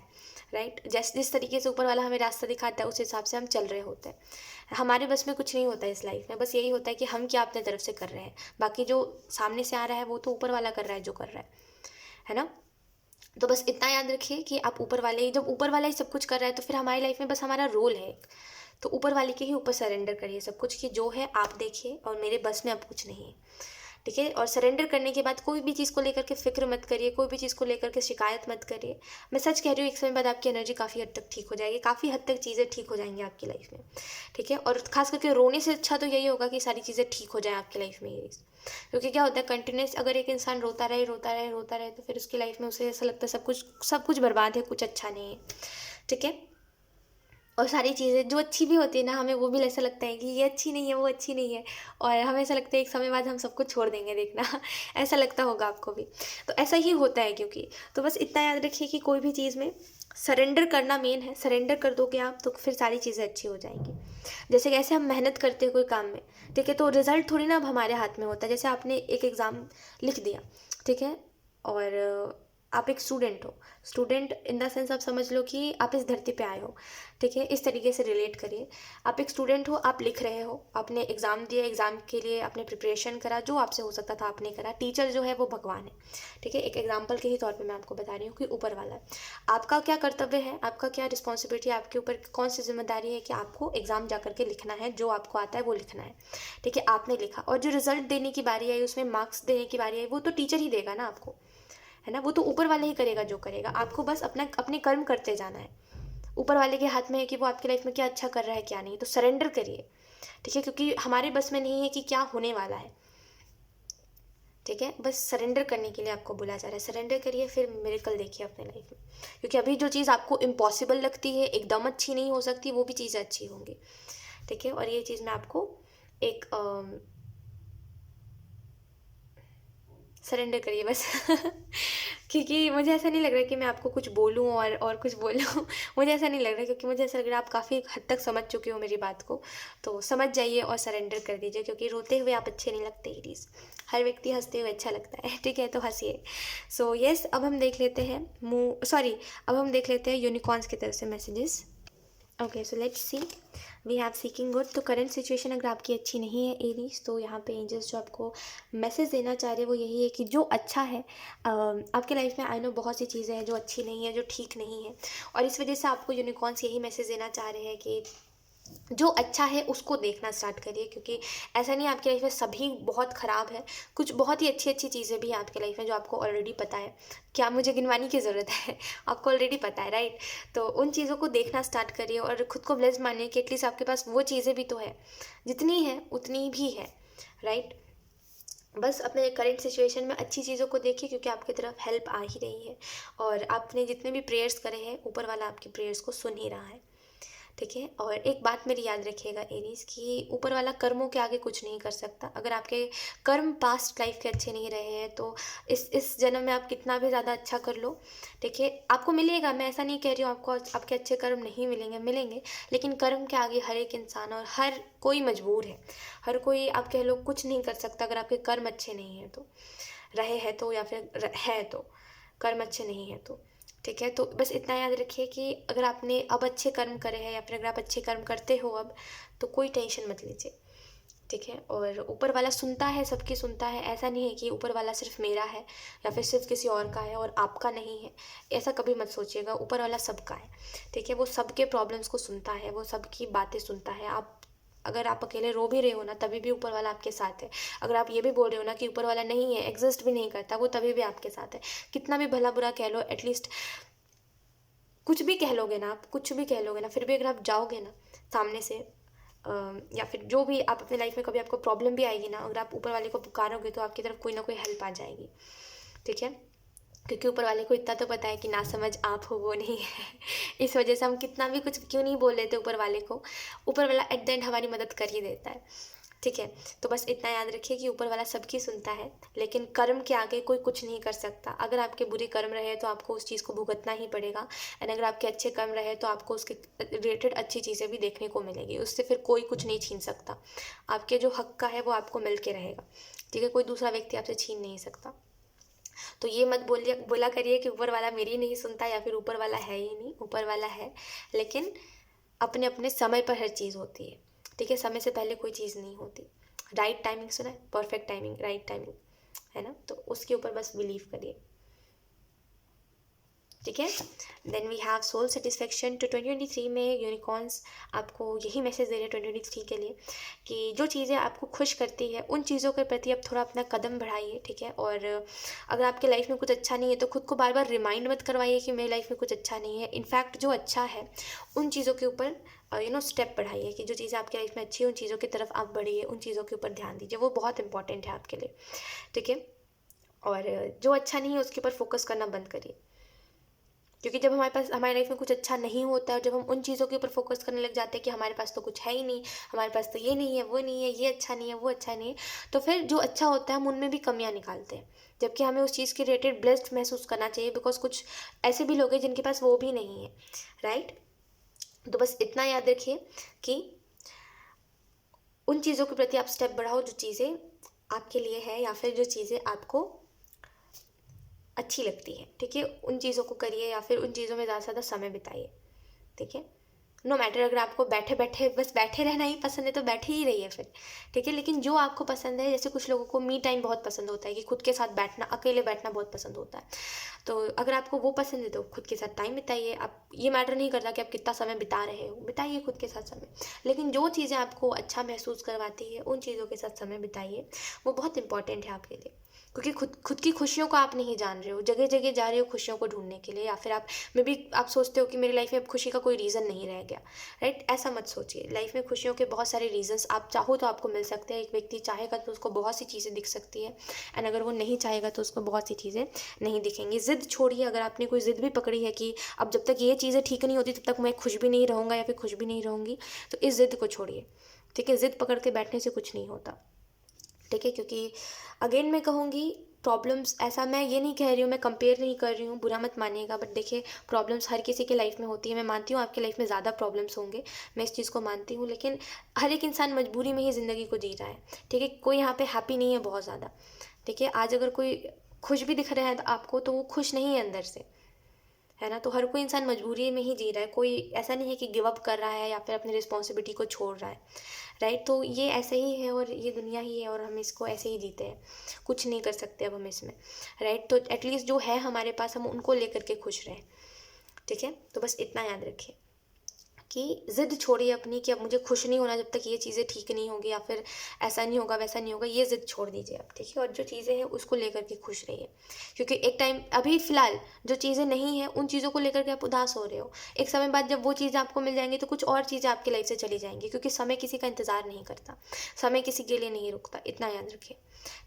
S1: राइट। जिस तरीके से ऊपर वाला हमें रास्ता दिखाता है उस हिसाब से हम चल रहे होते हैं। हमारे बस में कुछ नहीं होता है इस लाइफ में, बस यही होता है कि हम क्या अपने तरफ से कर रहे हैं। बाकी जो सामने से आ रहा है वो तो ऊपर वाला कर रहा है जो कर रहा है ना। तो बस इतना याद रखिए कि आप ऊपर वाले, जब ऊपर वाला ही सब कुछ कर रहा है तो फिर हमारी लाइफ में बस हमारा रोल है एक। तो ऊपर वाले के ही ऊपर सरेंडर करिए सब कुछ, कि जो है आप देखिए और मेरे बस में अब कुछ नहीं है, ठीक है। और सरेंडर करने के बाद कोई भी चीज़ को लेकर के फिक्र मत करिए, कोई भी चीज़ को लेकर के शिकायत मत करिए। मैं सच कह रही हूँ, एक समय बाद आपकी एनर्जी काफ़ी हद तक ठीक हो जाएगी, काफ़ी हद तक चीज़ें ठीक हो जाएंगी आपकी लाइफ में, ठीक है। और खास करके रोने से अच्छा तो यही होगा कि सारी चीज़ें ठीक हो जाएँ आपकी लाइफ में ये। क्योंकि क्या होता है, कंटिन्यूस अगर एक इंसान रोता रहे रोता रहे रोता रहे तो फिर उसकी लाइफ में उसे ऐसा लगता है सब कुछ बर्बाद है, कुछ अच्छा नहीं है, ठीक है। और सारी चीज़ें जो अच्छी भी होती है ना, हमें वो भी ऐसा लगता है कि ये अच्छी नहीं है, वो अच्छी नहीं है, और हमें ऐसा लगता है एक समय बाद हम सब कुछ छोड़ देंगे, देखना ऐसा लगता होगा आपको भी। तो ऐसा ही होता है क्योंकि, तो बस इतना याद रखिए कि कोई भी चीज़ में सरेंडर करना मेन है। सरेंडर कर दोगे आप तो फिर सारी चीज़ें अच्छी हो जाएंगी। जैसे कैसे हम मेहनत करते हैं कोई काम में, ठीक है, तो रिजल्ट थोड़ी ना अब हमारे हाथ में होता है। जैसे आपने एक एग्ज़ाम लिख दिया, ठीक है, और आप एक स्टूडेंट हो, स्टूडेंट इन द सेंस आप समझ लो कि आप इस धरती पे आए हो, ठीक है, इस तरीके से रिलेट करिए। आप एक स्टूडेंट हो, आप लिख रहे हो, आपने एग्ज़ाम दिया, एग्ज़ाम के लिए आपने प्रिपरेशन करा, जो आपसे हो सकता था आपने करा। टीचर जो है वो भगवान है, ठीक है, एक एग्जाम्पल के ही तौर पे मैं आपको बता रही हूँ कि ऊपर वाला है। आपका क्या कर्तव्य है, आपका क्या रिस्पॉन्सिबिलिटी है, आपके ऊपर कौन सी जिम्मेदारी है कि आपको एग्ज़ाम जा करके लिखना है, जो आपको आता है वो लिखना है, ठीक है। आपने लिखा, और जो रिजल्ट देने की बारी आई, उसमें मार्क्स देने की बारी आई, वो तो टीचर ही देगा ना आपको, है ना। वो तो ऊपर वाले ही करेगा जो करेगा, आपको बस अपने कर्म करते जाना है। ऊपर वाले के हाथ में है कि वो आपकी लाइफ में क्या अच्छा कर रहा है क्या नहीं। तो सरेंडर करिए, ठीक है, क्योंकि हमारे बस में नहीं है कि क्या होने वाला है, ठीक है। बस सरेंडर करने के लिए आपको बोला जा रहा है, सरेंडर करिए, फिर मिरेकल देखिए अपने लाइफ में। क्योंकि अभी जो चीज़ आपको इम्पॉसिबल लगती है, एकदम अच्छी नहीं हो सकती, वो भी चीज़ें अच्छी होंगी, ठीक है। और ये चीज़ मैं आपको एक सरेंडर करिए बस क्योंकि मुझे ऐसा नहीं लग रहा कि मैं आपको कुछ बोलूँ और कुछ बोलूँ मुझे ऐसा नहीं लग रहा, क्योंकि मुझे ऐसा लग रहा है आप काफ़ी हद तक समझ चुके हो मेरी बात को। तो समझ जाइए और सरेंडर कर दीजिए, क्योंकि रोते हुए आप अच्छे नहीं लगते इरीज़, हर व्यक्ति हंसते हुए अच्छा लगता है, ठीक है, तो हंसिए। सो यस, अब हम देख लेते हैं अब हम देख लेते हैं यूनिकॉर्न्स की तरफ से messages. Okay, so let's see, we have seeking good. तो करंट सिचुएशन अगर आपकी अच्छी नहीं है एरीज, तो यहाँ पे एंजल्स जो आपको मैसेज देना चाह रहे हैं वो यही है कि जो अच्छा है आपके लाइफ में, आई नो बहुत सी चीज़ें हैं जो अच्छी नहीं है, जो ठीक नहीं है, और इस वजह से आपको यूनिकॉर्न्स यही मैसेज देना चाह रहे हैं कि जो अच्छा है उसको देखना स्टार्ट करिए। क्योंकि ऐसा नहीं आपकी लाइफ में सभी बहुत ख़राब है, कुछ बहुत ही अच्छी अच्छी चीज़ें भी हैं आपकी लाइफ में जो आपको ऑलरेडी पता है। क्या मुझे गिनवाने की ज़रूरत है आपको ऑलरेडी पता है, राइट। तो उन चीज़ों को देखना स्टार्ट करिए और ख़ुद को ब्लेस्ड मानिए कि एटलीस्ट आपके पास वो चीज़ें भी तो है, जितनी है उतनी भी है, राइट। बस अपने करंट सिचुएशन में अच्छी चीज़ों को देखिए, क्योंकि आपकी तरफ हेल्प आ ही रही है, और आपने जितने भी प्रेयर्स करे हैं ऊपर वाला आपकी प्रेयर्स को सुन ही रहा है, ठीक है। और एक बात मेरी याद रखिएगा एरीज, कि ऊपर वाला कर्मों के आगे कुछ नहीं कर सकता। अगर आपके कर्म पास्ट लाइफ के अच्छे नहीं रहे हैं तो इस जन्म में आप कितना भी ज़्यादा अच्छा कर लो, ठीक है, आपको मिलेगा। मैं ऐसा नहीं कह रही हूँ आपको आपके अच्छे कर्म नहीं मिलेंगे, मिलेंगे, लेकिन कर्म के आगे हर एक इंसान और हर कोई मजबूर है, हर कोई आप कह लो कुछ नहीं कर सकता अगर आपके कर्म अच्छे नहीं हैं तो, रहे हैं तो, या फिर है तो, कर्म अच्छे नहीं है तो, ठीक है। तो बस इतना याद रखिए कि अगर आपने अब अच्छे कर्म करे हैं, या फिर अगर आप अच्छे कर्म करते हो अब, तो कोई टेंशन मत लीजिए, ठीक है। और ऊपर वाला सुनता है, सबकी सुनता है। ऐसा नहीं है कि ऊपर वाला सिर्फ मेरा है या फिर सिर्फ किसी और का है और आपका नहीं है, ऐसा कभी मत सोचिएगा। ऊपर वाला सबका है, ठीक है, वो सबके प्रॉब्लम्स को सुनता है, वो सबकी बातें सुनता है। अगर आप अकेले रो भी रहे हो ना, तभी भी ऊपर वाला आपके साथ है। अगर आप ये भी बोल रहे हो ना कि ऊपर वाला नहीं है, एग्जिस्ट भी नहीं करता, वो तभी भी आपके साथ है। कितना भी भला बुरा कह लो, एटलीस्ट कुछ भी कह लोगे ना आप, कुछ भी कह लोगे ना, फिर भी अगर आप जाओगे ना सामने से, या फिर जो भी आप अपने लाइफ में कभी आपको प्रॉब्लम भी आएगी ना, अगर आप ऊपर वाले को पुकारोगे तो आपकी तरफ कोई ना कोई हेल्प आ जाएगी, ठीक है। क्योंकि ऊपर वाले को इतना तो पता है कि ना समझ आप हो वो नहीं है इस वजह से हम कितना भी कुछ क्यों नहीं बोल लेते ऊपर वाले को, ऊपर वाला एट द एंड हमारी मदद कर ही देता है, ठीक है। तो बस इतना याद रखिए कि ऊपर वाला सबकी सुनता है, लेकिन कर्म के आगे कोई कुछ नहीं कर सकता। अगर आपके बुरे कर्म रहे तो आपको उस चीज़ को भुगतना ही पड़ेगा, एंड अगर आपके अच्छे कर्म रहे तो आपको उसके रिलेटेड अच्छी चीज़ें भी देखने को मिलेगी। उससे फिर कोई कुछ नहीं छीन सकता। आपके जो हक का है वो आपको मिल के रहेगा, ठीक है। कोई दूसरा व्यक्ति आपसे छीन नहीं सकता। तो ये मत बोला करिए कि ऊपर वाला मेरी नहीं सुनता या फिर ऊपर वाला है ही नहीं। ऊपर वाला है, लेकिन अपने अपने समय पर हर चीज़ होती है, ठीक है। समय से पहले कोई चीज़ नहीं होती। राइट टाइमिंग सुना है, परफेक्ट टाइमिंग, राइट टाइमिंग, है ना। तो उसके ऊपर बस बिलीव करिए, ठीक है। Then we have soul satisfaction. तो 2023 में यूनिकॉर्न्स आपको यही मैसेज दे रहे हैं 2023 के लिए कि जो चीज़ें आपको खुश करती है उन चीज़ों के प्रति अब थोड़ा अपना कदम बढ़ाइए, ठीक है। और अगर आपके लाइफ में कुछ अच्छा नहीं है तो खुद को बार बार रिमाइंड मत करवाइए कि मेरी लाइफ में कुछ अच्छा नहीं है। इनफैक्ट जो अच्छा है उन चीज़ों के ऊपर स्टेप बढ़ाइए, कि जो चीज़ें आपकी लाइफ में अच्छी है उन चीज़ों की तरफ आप बढ़िए, उन चीज़ों के ऊपर ध्यान दीजिए, वो बहुत इंपॉर्टेंट है आपके लिए, ठीक है। और जो अच्छा नहीं है उसके ऊपर फोकस करना बंद करिए, क्योंकि जब हमारी लाइफ में कुछ अच्छा नहीं होता है और जब हम उन चीज़ों के ऊपर फोकस करने लग जाते हैं कि हमारे पास तो कुछ है ही नहीं, हमारे पास तो ये नहीं है, वो नहीं है, ये अच्छा नहीं है, वो अच्छा नहीं है, तो फिर जो अच्छा होता है हम उनमें भी कमियां निकालते हैं। जबकि हमें उस चीज़ के रिलेटेड ब्लेस्ड महसूस करना चाहिए, बिकॉज कुछ ऐसे भी लोग हैं जिनके पास वो भी नहीं है, राइट। तो बस इतना याद रखिए कि उन चीज़ों के प्रति आप स्टेप बढ़ाओ जो चीज़ें आपके लिए है या फिर जो चीज़ें आपको अच्छी लगती है, ठीक है। उन चीज़ों को करिए या फिर उन चीज़ों में ज़्यादा से ज़्यादा समय बिताइए, ठीक है। नो मैटर अगर आपको बैठे बैठे बस बैठे रहना ही पसंद है तो बैठे ही रहिए फिर, ठीक है। लेकिन जो आपको पसंद है, जैसे कुछ लोगों को मी टाइम बहुत पसंद होता है कि खुद के साथ बैठना, अकेले बैठना बहुत पसंद होता है। तो अगर आपको वो पसंद है तो खुद के साथ टाइम बिताइए। आप, ये मैटर नहीं करता कि आप कितना समय बिता रहे हो, बिताइए खुद के साथ समय। लेकिन जो चीज़ें आपको अच्छा महसूस करवाती है उन चीज़ों के साथ समय बिताइए, वो बहुत इंपॉर्टेंट है आपके लिए। क्योंकि खुद की खुशियों को आप नहीं जान रहे हो, जगह जगह जा रहे हो खुशियों को ढूंढने के लिए, या फिर आप मे बी आप सोचते हो कि मेरी लाइफ में अब खुशी का कोई रीज़न नहीं रह गया, राइट। ऐसा मत सोचिए। लाइफ में खुशियों के बहुत सारे रीजंस आप चाहो तो आपको मिल सकते हैं। एक व्यक्ति चाहेगा तो उसको बहुत सी चीज़ें दिख सकती है, एंड अगर वो नहीं चाहेगा तो उसको बहुत सी चीज़ें नहीं दिखेंगी। ज़िद छोड़िए। अगर आपने कोई ज़िद भी पकड़ी है कि अब जब तक ये चीज़ें ठीक नहीं होती तब तक मैं खुश भी नहीं रहूँगा या फिर खुश भी नहीं रहूँगी, तो इस ज़िद को छोड़िए, ठीक है। ज़िद पकड़ के बैठने से कुछ नहीं होता, ठीक है। क्योंकि अगेन मैं कहूँगी, प्रॉब्लम्स, ऐसा मैं ये नहीं कह रही हूँ, मैं कंपेयर नहीं कर रही हूँ, बुरा मत मानिएगा, बट देखिए प्रॉब्लम्स हर किसी के लाइफ में होती है। मैं मानती हूँ आपकी लाइफ में ज़्यादा प्रॉब्लम्स होंगे, मैं इस चीज़ को मानती हूँ, लेकिन हर एक इंसान मजबूरी में ही ज़िंदगी को जी रहा है, ठीक है। कोई यहाँ पे हैप्पी नहीं है बहुत ज़्यादा, ठीक है। आज अगर कोई खुश भी दिख रहा है आपको तो वो खुश नहीं है अंदर से, है ना। तो हर कोई इंसान मजबूरी में ही जी रहा है। कोई ऐसा नहीं है कि गिव अप कर रहा है या फिर अपनी रिस्पॉन्सिबिलिटी को छोड़ रहा है, राइट। तो ये ऐसे ही है और ये दुनिया ही है और हम इसको ऐसे ही जीते हैं, कुछ नहीं कर सकते अब हम इसमें, राइट। तो एटलीस्ट जो है हमारे पास हम उनको लेकर के खुश रहें, ठीक है। तो बस इतना याद रखिए कि ज़िद छोड़िए अपनी कि अब मुझे खुश नहीं होना जब तक ये चीज़ें ठीक नहीं होगी, या फिर ऐसा नहीं होगा वैसा नहीं होगा, ये ज़िद छोड़ दीजिए आप, ठीक है। और जो चीज़ें हैं उसको लेकर के खुश रहिए, क्योंकि एक टाइम अभी फ़िलहाल जो चीज़ें नहीं हैं उन चीज़ों को लेकर के आप उदास हो रहे हो। एक समय बाद जब वो चीज़ें आपको मिल जाएंगी तो कुछ और चीज़ें आपकी लाइफ से चली जाएंगी, क्योंकि समय किसी का इंतज़ार नहीं करता, समय किसी के लिए नहीं रुकता, इतना याद रखिए,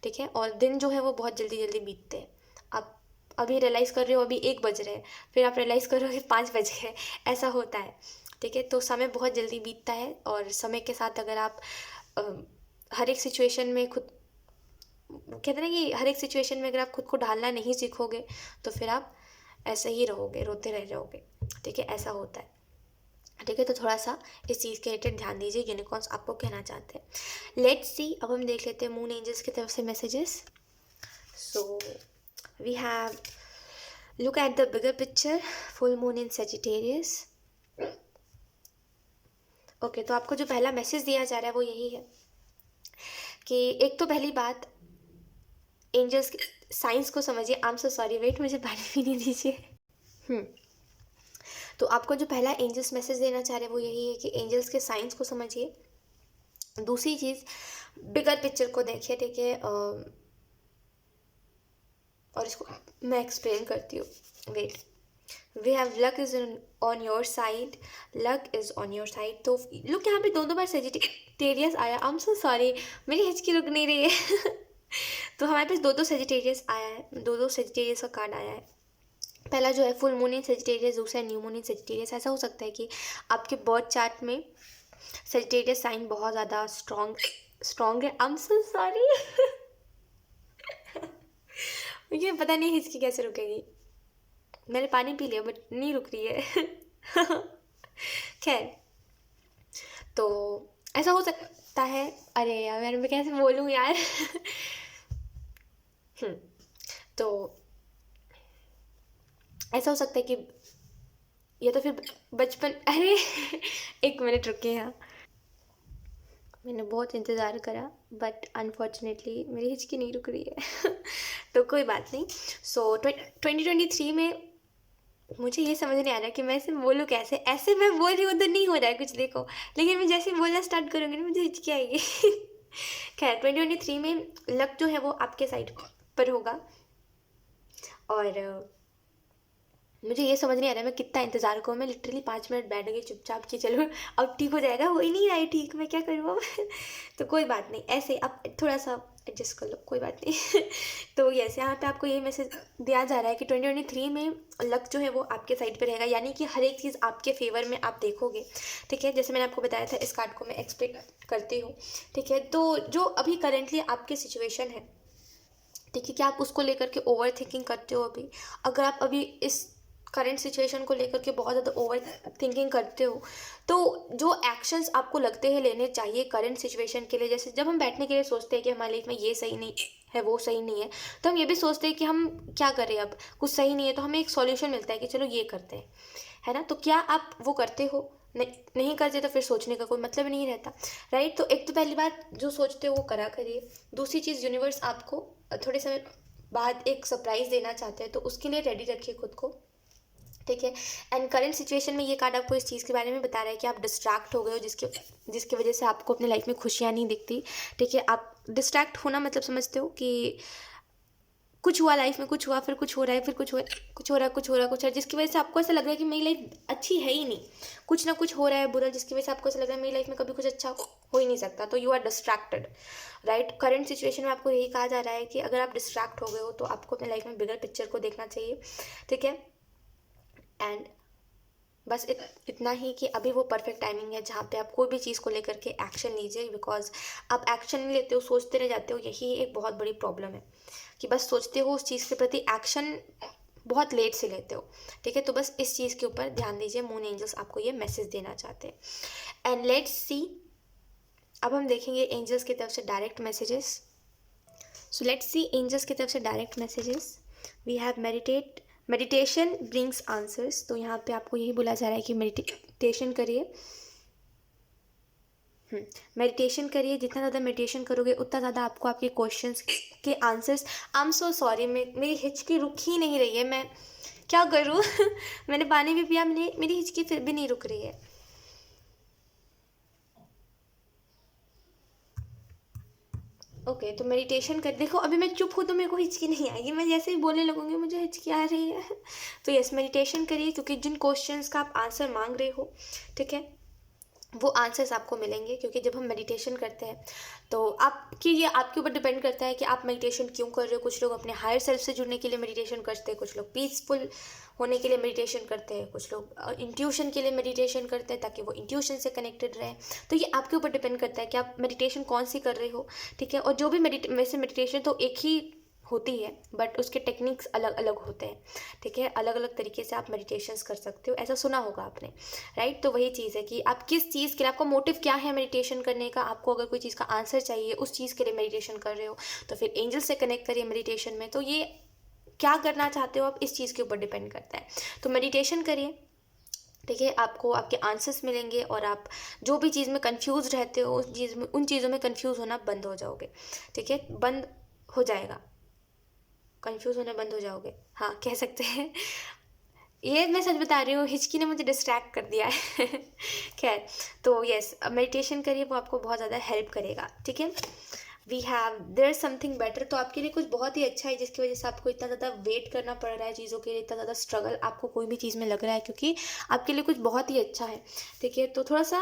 S1: ठीक है। और दिन जो है वो बहुत जल्दी जल्दी बीतते हैं। आप अभी रियलाइज़ कर रहे हो अभी 1 बज रहे हैं, फिर आप रियलाइज़ कर रहे हो कि 5 बज गए, ऐसा होता है, ठीक है। तो समय बहुत जल्दी बीतता है और समय के साथ अगर आप अ, हर एक सिचुएशन में खुद, कहते हैं ना कि हर एक सिचुएशन में अगर आप खुद को ढालना नहीं सीखोगे तो फिर आप ऐसे ही रहोगे, रोते रह जाओगे, ठीक है। ऐसा होता है, ठीक है। तो थोड़ा सा इस चीज़ के रिलेटेड ध्यान दीजिए, यूनिकॉर्न्स आपको कहना चाहते हैं। लेट्स सी, अब हम देख लेते हैं मून एंजल्स की तरफ से messages. So we have, look at the bigger picture, full moon in Sagittarius. Okay, तो आपको जो पहला मैसेज दिया जा रहा है वो यही है कि एक तो पहली बात, एंजल्स के साइंस को समझिए। I am so sorry, wait, मुझे पानी पीने दीजिए। तो आपको जो पहला एंजल्स मैसेज देना चाह रहे हैं वो यही है कि एंजल्स के साइंस को समझिए। दूसरी चीज़, बिगर पिक्चर को देखिए, ठीक है। और इसको मैं एक्सप्लेन करती हूँ, wait. We have luck is on your side, luck is on your side. तो लुक, यहाँ पे दो बार सेजिटेरियस आया, आई एम सो सॉरी, मेरी हिचकी रुक नहीं रही है। तो हमारे पास दो सेजिटेरियस आया है, दो सेजिटेरियस का कार्ड आया है। पहला जो है फुल मून इन सेजिटेरियस, दूसरा न्यू मून इन सेजिटेरियस। ऐसा हो सकता है कि आपके बर्थ चार्ट में सेजिटेरियस साइन बहुत ज़्यादा स्ट्रॉन्ग स्ट्रॉन्ग है। आई एम सो सॉरी। मुझे पता नहीं हिचकी कैसे रुकेगी। मैंने पानी पी लिया बट नहीं रुक रही है। खैर, तो ऐसा हो सकता है। अरे यार मैं कैसे बोलूँ यार। तो ऐसा हो सकता है कि या तो फिर बचपन, अरे एक मिनट रुकिए यहाँ। मैंने बहुत इंतज़ार करा बट अनफॉर्चुनेटली मेरी हिचकी नहीं रुक रही है। तो कोई बात नहीं। सो 2023 में मुझे ये समझ नहीं आ रहा कि मैं इसे बोलूँ कैसे। ऐसे मैं बोल रही हूँ तो नहीं हो रहा है कुछ, देखो, लेकिन मैं जैसे ही बोलना स्टार्ट करूँगी ना मुझे हिचकी आएगी। खैर, 2023 में लक जो है वो आपके साइड पर होगा। और मुझे ये समझ नहीं आ रहा है मैं कितना इंतज़ार करूँ। मैं लिटरली 5 मिनट बैठ गई चुपचाप कि चलो अब ठीक हो जाएगा, हो ही नहीं रहा है ठीक, मैं क्या करूँ अब। तो कोई बात नहीं, ऐसे अब थोड़ा सा एडजस्ट कर लो, कोई बात नहीं। तो यस, यहाँ पे आपको ये मैसेज दिया जा रहा है कि 2023 में लक जो है वो आपके साइड पे रहेगा, यानी कि हर एक चीज़ आपके फेवर में आप देखोगे। ठीक है, जैसे मैंने आपको बताया था, इस कार्ड को मैं एक्सप्लेन करती हूँ। ठीक है, तो जो अभी करेंटली आपकी सिचुएशन है, ठीक है, क्या आप उसको लेकर के ओवर थिंकिंग करते हो अभी? अगर आप अभी इस करंट सिचुएशन को लेकर के बहुत ज़्यादा ओवर थिंकिंग करते हो, तो जो एक्शंस आपको लगते हैं लेने चाहिए करंट सिचुएशन के लिए, जैसे जब हम बैठने के लिए सोचते हैं कि हमारी लाइफ में ये सही नहीं है, वो सही नहीं है, तो हम ये भी सोचते हैं कि हम क्या करें, अब कुछ सही नहीं है तो हमें एक सॉल्यूशन मिलता है कि चलो ये करते हैं, है ना? तो क्या आप वो करते हो? नहीं करते तो फिर सोचने का कोई मतलब नहीं रहता, राइट? तो एक तो पहली बात, जो सोचते हो वो करा करिए। दूसरी चीज़, यूनिवर्स आपको थोड़े समय बाद एक सरप्राइज़ देना चाहते हैं, तो उसके लिए रेडी रखिए खुद को। ठीक है, एंड करंट सिचुएशन में ये कार्ड आपको इस चीज़ के बारे में बता रहा है कि आप डिस्ट्रैक्ट हो गए हो, जिसकी वजह से आपको अपनी लाइफ में खुशियाँ नहीं दिखती। ठीक है, आप डिस्ट्रैक्ट होना मतलब समझते हो कि कुछ हुआ लाइफ में, कुछ हुआ, फिर कुछ हो रहा है, फिर कुछ हो रहा है, कुछ हो रहा है, कुछ हो रहा है, कुछ हो रहा है, जिसकी वजह से आपको ऐसा लग रहा है कि मेरी लाइफ अच्छी है ही नहीं, कुछ ना कुछ हो रहा है बुरा, जिसकी वजह से आपको ऐसा लग रहा है मेरी लाइफ में कभी कुछ अच्छा हो ही नहीं सकता। तो you are distracted, right? Current situation में आपको यही कहा जा रहा है कि अगर आप डिस्ट्रैक्ट हो गए हो तो आपको अपनी लाइफ में बिगर पिक्चर को देखना चाहिए। ठीक है, एंड बस इतना ही कि अभी वो परफेक्ट टाइमिंग है जहाँ पे आप कोई भी चीज़ को लेकर के एक्शन लीजिए, बिकॉज आप एक्शन नहीं लेते हो, सोचते रह जाते हो। यही एक बहुत बड़ी प्रॉब्लम है कि बस सोचते हो, उस चीज़ के प्रति एक्शन बहुत लेट से लेते हो। ठीक है, तो बस इस चीज़ के ऊपर ध्यान दीजिए। मून एंजल्स आपको ये मैसेज देना चाहते हैं। एंड लेट्स सी, अब हम देखेंगे एंजल्स की तरफ से direct messages. So let's see angels की तरफ से direct messages. We have meditation brings answers. तो यहाँ पे आपको यही बोला जा रहा है कि मेडिटेशन करिए। मेडिटेशन करिए, जितना ज़्यादा मेडिटेशन करोगे उतना ज़्यादा आपको आपके क्वेश्चंस के answers. I am so sorry, मेरी हिचकी रुक ही नहीं रही है, मैं क्या करूँ? मैंने पानी भी पिया, मेरी हिचकी फिर भी नहीं रुक रही है। ओके, तो मेडिटेशन कर देखो, अभी मैं चुप हूँ तो मेरे को हिचकी नहीं आएगी, मैं जैसे ही बोलने लगूंगी मुझे हिचकी आ रही है। तो यस, मेडिटेशन करिए, क्योंकि जिन क्वेश्चंस का आप आंसर मांग रहे हो, ठीक है, वो आंसर्स आपको मिलेंगे। क्योंकि जब हम मेडिटेशन करते हैं तो आपकी ये आपके ऊपर डिपेंड करता है कि आप मेडिटेशन क्यों कर रहे हो। कुछ लोग अपने हायर सेल्फ से जुड़ने के लिए मेडिटेशन करते हैं, कुछ लोग पीसफुल होने के लिए मेडिटेशन करते हैं, कुछ लोग इंट्यूशन के लिए मेडिटेशन करते हैं ताकि वो इंट्यूशन से कनेक्टेड रहें। तो ये आपके ऊपर डिपेंड करता है कि आप मेडिटेशन कौन सी कर रहे हो। ठीक है, और जो भी वैसे मेडिटेशन तो एक ही होती है, बट उसके टेक्निक्स अलग अलग होते हैं। ठीक है, अलग अलग तरीके से आप मेडिटेशंस कर सकते हो, ऐसा सुना होगा आपने, राइट? तो वही चीज़ है कि आप किस चीज़ के लिए, आपका मोटिव क्या है मेडिटेशन करने का। आपको अगर कोई चीज़ का आंसर चाहिए, उस चीज़ के लिए मेडिटेशन कर रहे हो, तो फिर एंजल से कनेक्ट करिए मेडिटेशन में। तो ये क्या करना चाहते हो आप, इस चीज़ के ऊपर डिपेंड करता है। तो मेडिटेशन करिए, ठीक है, आपको आपके आंसर्स मिलेंगे और आप जो भी चीज़ में कंफ्यूज रहते हो उन चीज़ों में कंफ्यूज होना बंद हो जाओगे। ठीक है, बंद हो जाएगा, कंफ्यूज होना बंद हो जाओगे, हाँ कह सकते हैं। ये मैं सच बता रही हूँ, हिचकी ने मुझे डिस्ट्रैक्ट कर दिया है। खैर, तो यस, मेडिटेशन करिए, वो आपको बहुत ज़्यादा हेल्प करेगा। ठीक है, we have there something better. तो आपके लिए कुछ बहुत ही अच्छा है, जिसकी वजह से आपको इतना ज़्यादा वेट करना पड़ रहा है चीज़ों के लिए, इतना ज़्यादा स्ट्रगल आपको कोई भी चीज़ में लग रहा है, क्योंकि आपके लिए कुछ बहुत ही अच्छा है। ठीक है, तो थोड़ा सा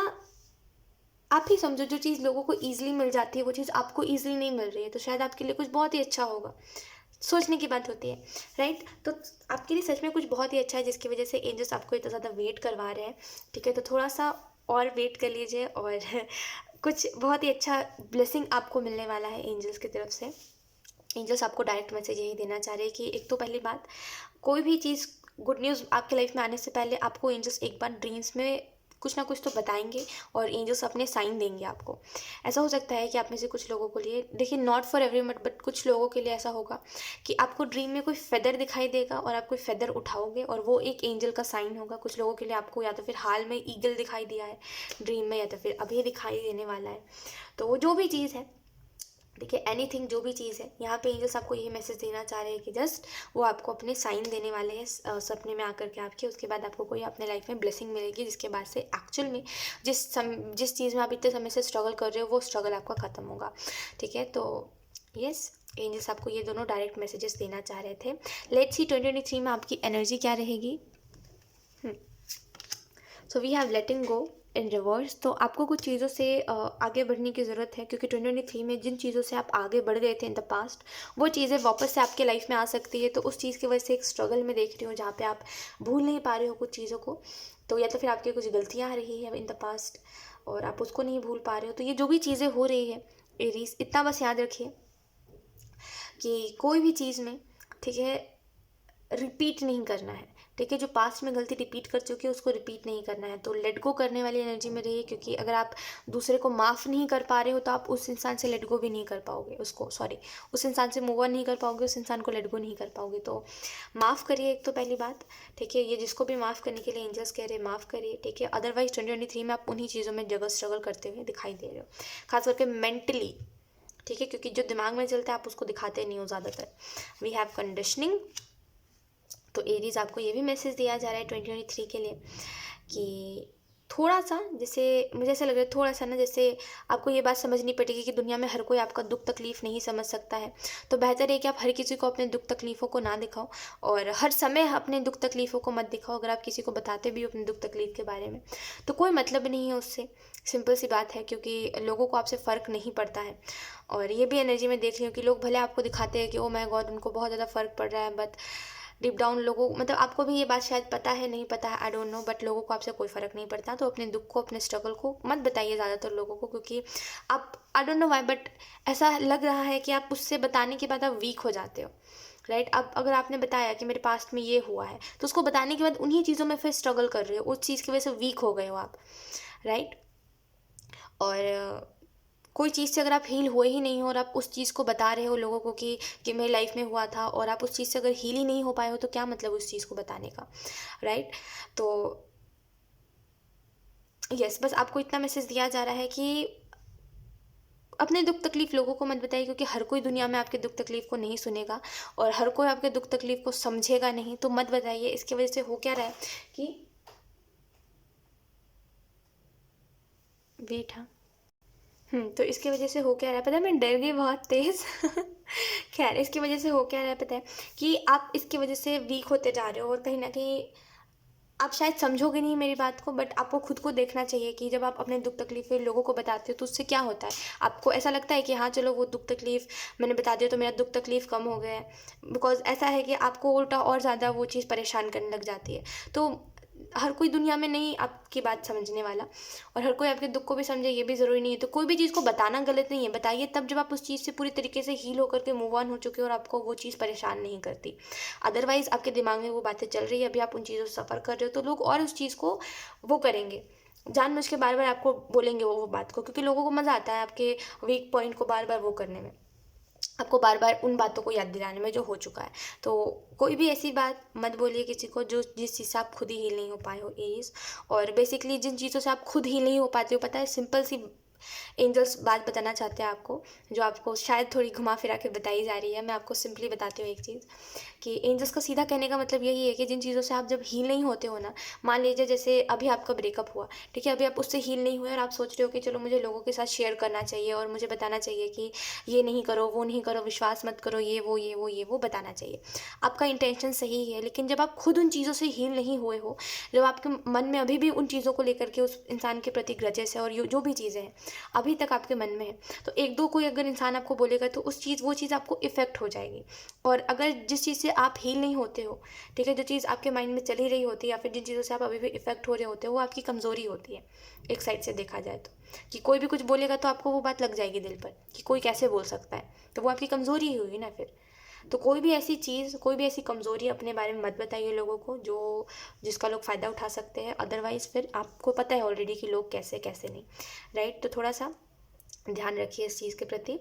S1: आप ही समझो, जो चीज़ लोगों को ईजिली मिल जाती है वो चीज़ आपको ईजिली नहीं मिल रही है, तो शायद आपके लिए कुछ बहुत ही अच्छा होगा। सोचने की बात होती है, राइट? तो आपके लिए सच में कुछ बहुत ही अच्छा है, जिसकी वजह से एंजल्स आपको इतना ज़्यादा वेट करवा रहे हैं। ठीक है, तो थोड़ा सा और वेट कर लीजिए और कुछ बहुत ही अच्छा ब्लेसिंग आपको मिलने वाला है एंजल्स की तरफ से। एंजल्स आपको डायरेक्ट मैसेज यही देना चाह रहे हैं कि एक तो पहली बात, कोई भी चीज़ गुड न्यूज़ आपके लाइफ में आने से पहले आपको एंजल्स एक बार ड्रीम्स में कुछ ना कुछ तो बताएंगे और एंजल्स अपने साइन देंगे आपको। ऐसा हो सकता है कि आप में से कुछ लोगों के लिए, देखिए नॉट फॉर एवरीवन बट कुछ लोगों के लिए ऐसा होगा कि आपको ड्रीम में कोई फेदर दिखाई देगा और आप कोई फेदर उठाओगे और वो एक एंजल का साइन होगा। कुछ लोगों के लिए आपको या तो फिर हाल में ईगल दिखाई दिया है ड्रीम में, या तो फिर अभी दिखाई देने वाला है। तो वो जो भी चीज़ है, देखिए एनीथिंग जो भी चीज़ है, यहाँ पे एंजल्स आपको यही मैसेज देना चाह रहे हैं कि जस्ट वो आपको अपने साइन देने वाले हैं सपने में आकर के आपके। उसके बाद आपको कोई अपने लाइफ में ब्लेसिंग मिलेगी, जिसके बाद से एक्चुअल में जिस चीज़ में आप इतने समय से स्ट्रगल कर रहे हो वो स्ट्रगल आपका ख़त्म होगा। ठीक है, तो यस, एंजल्स आपको ये दोनों डायरेक्ट मैसेजेस देना चाह रहे थे। लेट्स सी 2023 में आपकी एनर्जी क्या रहेगी। So we have letting go in reverse. तो आपको कुछ चीज़ों से आगे बढ़ने की ज़रूरत है, क्योंकि 2023 में जिन चीज़ों से आप आगे बढ़ गए थे इन द पास्ट, वो चीज़ें वापस से आपके लाइफ में आ सकती है। तो उस चीज़ की वजह से एक स्ट्रगल में देख रही हूँ जहाँ पे आप भूल नहीं पा रहे हो कुछ चीज़ों को। तो या तो फिर आपकी कुछ गलतियाँ आ रही है इन द पास्ट और आप उसको नहीं भूल पा रहे हो। तो ये जो भी चीज़ें हो रही है एरीज, इतना बस याद रखिए कि कोई भी चीज़ में, ठीक है, रिपीट नहीं करना है। ठीक है, जो पास्ट में गलती रिपीट कर चुके हैं उसको रिपीट नहीं करना है। तो लेट गो करने वाली एनर्जी में रहिए, क्योंकि अगर आप दूसरे को माफ़ नहीं कर पा रहे हो तो आप उस इंसान से लेट गो भी नहीं कर पाओगे, उस इंसान से मूव ऑन नहीं कर पाओगे, उस इंसान को लेट गो नहीं कर पाओगे। तो माफ़ करिए एक तो पहली बात। ठीक है, ये जिसको भी माफ़ करने के लिए एंजल्स कह रहे हैं माफ़ करिए। ठीक है, अदरवाइज 2023 में आप उन्हीं चीज़ों में जगह स्ट्रगल करते हुए दिखाई दे रहे हो, खास करके मेंटली। ठीक है, क्योंकि जो दिमाग में चलता है आप उसको दिखाते नहीं हो ज़्यादातर। We have conditioning. तो एरीज आपको ये भी मैसेज दिया जा रहा है 2023 के लिए कि थोड़ा सा, जैसे मुझे ऐसा लग रहा है थोड़ा सा ना, जैसे आपको ये बात समझनी पड़ेगी कि दुनिया में हर कोई आपका दुख तकलीफ़ नहीं समझ सकता है। तो बेहतर है कि आप हर किसी को अपने दुख तकलीफ़ों को ना दिखाओ और हर समय अपने दुख तकलीफ़ों को मत दिखाओ। अगर आप किसी को बताते भी हो अपने दुख तकलीफ़ के बारे में तो कोई मतलब नहीं है उससे, सिंपल सी बात है, क्योंकि लोगों को आपसे फ़र्क नहीं पड़ता है। और ये भी एनर्जी में देख रही हूँ कि लोग भले आपको दिखाते हैं कि ओ माय गॉड उनको बहुत ज़्यादा फ़र्क पड़ रहा है, बट डीप डाउन लोगों, मतलब आपको भी ये बात शायद पता है, नहीं पता है, आई डोंट नो, बट लोगों को आपसे कोई फ़र्क नहीं पड़ता। तो अपने दुख को, अपने स्ट्रगल को मत बताइए ज़्यादातर लोगों को, क्योंकि आप, आई डोंट नो व्हाई, बट ऐसा लग रहा है कि आप उससे बताने के बाद आप वीक हो जाते हो। राइट, अब अगर आपने बताया कि मेरे पास्ट में ये हुआ है तो उसको बताने के बाद उन्हीं चीज़ों में फिर स्ट्रगल कर रहे हो, उस चीज़ की वजह से वीक हो गए हो आप। राइट, और कोई चीज़ से अगर आप हील हुए ही नहीं हो और आप उस चीज़ को बता रहे हो लोगों को कि मेरी लाइफ में हुआ था, और आप उस चीज़ से अगर हील ही नहीं हो पाए हो तो क्या मतलब उस चीज़ को बताने का। राइट, तो यस, बस आपको इतना मैसेज दिया जा रहा है कि अपने दुख तकलीफ़ लोगों को मत बताइए, क्योंकि हर कोई दुनिया में आपके दुख तकलीफ़ को नहीं सुनेगा और हर कोई आपके दुख तकलीफ़ को समझेगा नहीं। तो मत बताइए। इसकी वजह से हो क्या रहा है कि वेट, हाँ, तो इसकी वजह से हो क्या रहा है पता है, मैं डर गई बहुत तेज़। खैर, इसकी वजह से हो क्या रहा है पता है कि आप इसकी वजह से वीक होते जा रहे हो और कहीं न कहीं आप शायद समझोगे नहीं मेरी बात को, बट आपको खुद को देखना चाहिए कि जब आप अपने दुख तकलीफ़ें लोगों को बताते हो तो उससे क्या होता है। आपको ऐसा लगता है कि हाँ चलो वो दुख तकलीफ़ मैंने बता दिया तो मेरा दुख तकलीफ़ कम हो गया है, बिकॉज़ ऐसा है कि आपको उल्टा और ज़्यादा वो चीज़ परेशान करने लग जाती है। तो हर कोई दुनिया में नहीं आपकी बात समझने वाला, और हर कोई आपके दुख को भी समझे ये भी ज़रूरी नहीं है। तो कोई भी चीज़ को बताना गलत नहीं है, बताइए तब जब आप उस चीज़ से पूरी तरीके से हील होकर के मूव ऑन हो चुके हो और आपको वो चीज़ परेशान नहीं करती। अदरवाइज़ आपके दिमाग में वो बातें चल रही है, अभी आप उन चीज़ों से सफ़र कर रहे हो तो लोग और उस चीज़ को वो करेंगे, जानबूझ के बार बार आपको बोलेंगे वो बात को, क्योंकि लोगों को मज़ा आता है आपके वीक पॉइंट को बार बार वो करने में, आपको बार बार उन बातों को याद दिलाने में जो हो चुका है। तो कोई भी ऐसी बात मत बोलिए किसी को जो जिस चीज़ से आप खुद ही हील नहीं हो पाए हो एरीज। और बेसिकली जिन चीज़ों से आप खुद हील नहीं हो पाते हो, पता है, सिंपल सी एंजल्स बात बताना चाहते हैं आपको, जो आपको शायद थोड़ी घुमा फिरा के बताई जा रही है। मैं आपको सिंपली बताती हूँ एक चीज़ कि एंजल्स का सीधा कहने का मतलब यही है कि जिन चीज़ों से आप जब हील नहीं होते हो ना, मान लीजिए जैसे अभी आपका ब्रेकअप हुआ, ठीक है, अभी आप उससे हील नहीं हुए और आप सोच रहे हो कि चलो मुझे लोगों के साथ शेयर करना चाहिए और मुझे बताना चाहिए कि ये नहीं करो, वो नहीं करो, विश्वास मत करो, ये वो बताना चाहिए। आपका इंटेंशन सही है, लेकिन जब आप खुद उन चीज़ों से हील नहीं हुए हो, जब आपके मन में अभी भी उन चीज़ों को लेकर के उस इंसान के प्रति ग्रजेस है और जो भी चीज़ें हैं, अभी तक आपके मन में है। तो एक दो कोई अगर इंसान आपको बोलेगा तो वो चीज़ आपको इफ़ेक्ट हो जाएगी। और अगर जिस चीज़ से आप हील नहीं होते हो, ठीक है, जो चीज़ आपके माइंड में चल ही रही होती है या फिर जिन चीज़ों से आप अभी भी इफ़ेक्ट हो रहे होते हो, वो आपकी कमज़ोरी होती है एक साइड से देखा जाए तो। कि कोई भी कुछ बोलेगा तो आपको वो बात लग जाएगी दिल पर कि कोई कैसे बोल सकता है, तो वो आपकी कमज़ोरी ही हुई ना फिर। तो कोई भी ऐसी चीज़, कोई भी ऐसी कमज़ोरी अपने बारे में मत बताइए लोगों को जो जिसका लोग फ़ायदा उठा सकते हैं। अदरवाइज़ फिर आपको पता है ऑलरेडी कि लोग कैसे कैसे नहीं, राइट। तो थोड़ा सा ध्यान रखिए इस चीज़ के प्रति।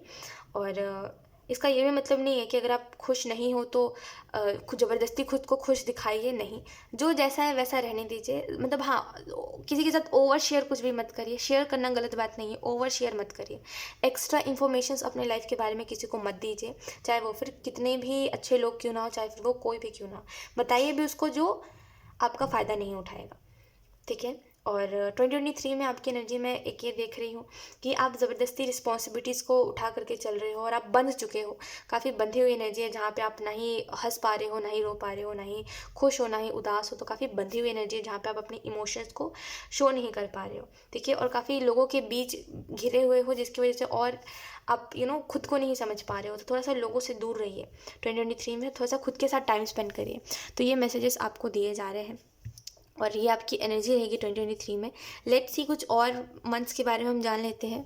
S1: और इसका ये भी मतलब नहीं है कि अगर आप खुश नहीं हो तो खुद ज़बरदस्ती खुद को खुश दिखाइए, नहीं। जो जैसा है वैसा रहने दीजिए। मतलब हाँ, किसी के साथ ओवर शेयर कुछ भी मत करिए। शेयर करना गलत बात नहीं है, ओवर शेयर मत करिए। एक्स्ट्रा इन्फॉर्मेशंस अपने लाइफ के बारे में किसी को मत दीजिए, चाहे वो फिर कितने भी अच्छे लोग क्यों ना हो, चाहे फिर वो कोई भी क्यों ना हो। बताइए भी उसको जो आपका फ़ायदा नहीं उठाएगा, ठीक है। और 2023 में आपकी एनर्जी में एक ये देख रही हूँ कि आप ज़बरदस्ती रिस्पॉन्सिबिलिटीज़ को उठा करके चल रहे हो और आप बंध चुके हो। काफ़ी बंधी हुई एनर्जी है जहाँ पे आप ना ही हंस पा रहे हो, ना ही रो पा रहे हो, ना ही खुश हो, ना ही उदास हो। तो काफ़ी बंधी हुई एनर्जी है जहाँ पे आप अपने इमोशंस को शो नहीं कर पा रहे हो, ठीक है। और काफ़ी लोगों के बीच घिरे हुए हो जिसकी वजह से और आप खुद को नहीं समझ पा रहे हो। तो थोड़ा सा लोगों से दूर रहिए 2023 में, थोड़ा सा खुद के साथ टाइम स्पेंड करिए। तो ये मैसेजेस आपको दिए जा रहे हैं और ये आपकी एनर्जी रहेगी 2023 में। लेट्स सी कुछ और मंथ्स के बारे में हम जान लेते हैं।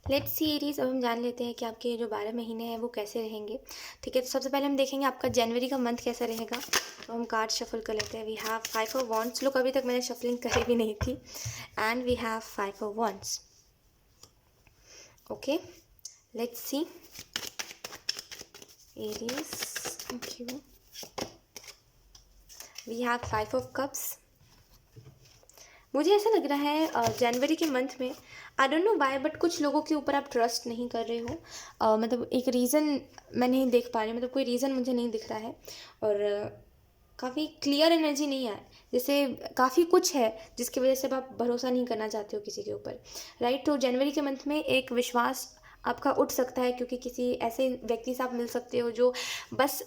S1: लेट्स सी एरीज, अब हम जान लेते हैं कि आपके जो 12 महीने हैं वो कैसे रहेंगे, ठीक है। तो सबसे पहले हम देखेंगे आपका जनवरी का मंथ कैसा रहेगा। तो हम कार्ड शफल कर लेते हैं। We have 5 of wands. लोग अभी तक मैंने शफलिंग करी भी नहीं थी। And we have 5 of wands. Okay, let's see Aries, thank you. We have 5 of cups. मुझे ऐसा लग रहा है जनवरी के मंथ में, I don't know why, but कुछ लोगों के ऊपर आप ट्रस्ट नहीं कर रहे हो। मतलब एक रीज़न मैं नहीं देख पा रही, मतलब कोई रीज़न मुझे नहीं दिख रहा है। और काफ़ी क्लियर एनर्जी नहीं है, जैसे काफ़ी कुछ है जिसकी वजह से आप भरोसा नहीं करना चाहते हो किसी के ऊपर, राइट। तो जनवरी के मंथ में एक विश्वास आपका उठ सकता है क्योंकि किसी ऐसे व्यक्ति से आप मिल सकते हो जो बस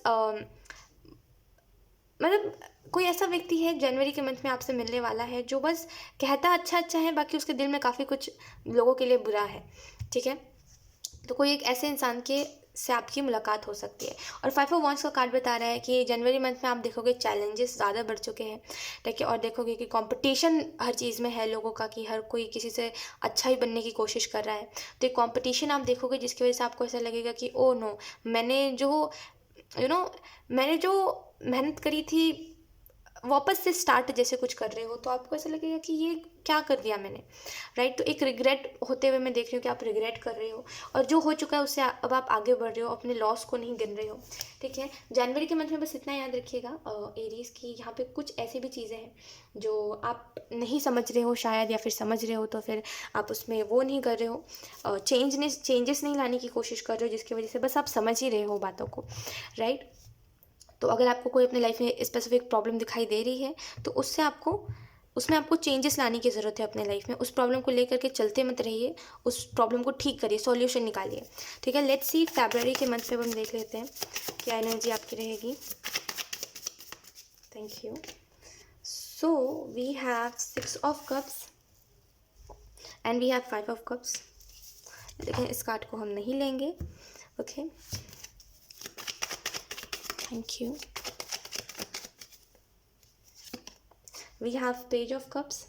S1: मतलब कोई ऐसा व्यक्ति है जनवरी के मंथ में आपसे मिलने वाला है जो बस कहता अच्छा अच्छा है, बाकी उसके दिल में काफ़ी कुछ लोगों के लिए बुरा है, ठीक है। तो कोई एक ऐसे इंसान के से आपकी मुलाकात हो सकती है। और 5 ऑफ वॉन्ड्स का कार्ड बता रहा है कि जनवरी मंथ में आप देखोगे चैलेंजेस ज़्यादा बढ़ चुके हैं, ठीक है। और देखोगे कि कंपटीशन हर चीज़ में है लोगों का, कि हर कोई किसी से अच्छा ही बनने की कोशिश कर रहा है। तो एक कंपटीशन आप देखोगे जिसकी वजह से आपको ऐसा लगेगा कि ओ नो, मैंने जो यू नो मैंने जो मेहनत करी थी वापस से स्टार्ट जैसे कुछ कर रहे हो, तो आपको ऐसा लगेगा कि ये क्या कर दिया मैंने, राइट। तो एक रिग्रेट होते हुए मैं देख रही हूँ कि आप रिग्रेट कर रहे हो और जो हो चुका है उससे अब आप आगे बढ़ रहे हो, अपने लॉस को नहीं गिन रहे हो, ठीक है। जनवरी के मंथ में बस इतना याद रखिएगा एरीज की, यहाँ पे कुछ ऐसी भी चीज़ें हैं जो आप नहीं समझ रहे हो शायद, या फिर समझ रहे हो तो फिर आप उसमें वो नहीं कर रहे हो, चेंजेस नहीं लाने की कोशिश कर रहे हो, जिसकी वजह से बस आप समझ ही रहे हो बातों को, राइट। तो अगर आपको कोई अपने लाइफ में स्पेसिफिक प्रॉब्लम दिखाई दे रही है तो उसमें आपको चेंजेस लाने की ज़रूरत है अपने लाइफ में। उस प्रॉब्लम को लेकर के चलते मत रहिए, उस प्रॉब्लम को ठीक करिए, सॉल्यूशन निकालिए, ठीक है। लेट्स सी फरवरी के मंथ पे हम देख लेते हैं क्या एनर्जी आपकी रहेगी। Thank you. So we have 6 of cups and we have 5 of cups. देखें, इस कार्ड को हम नहीं लेंगे, okay, thank you. We have page of cups.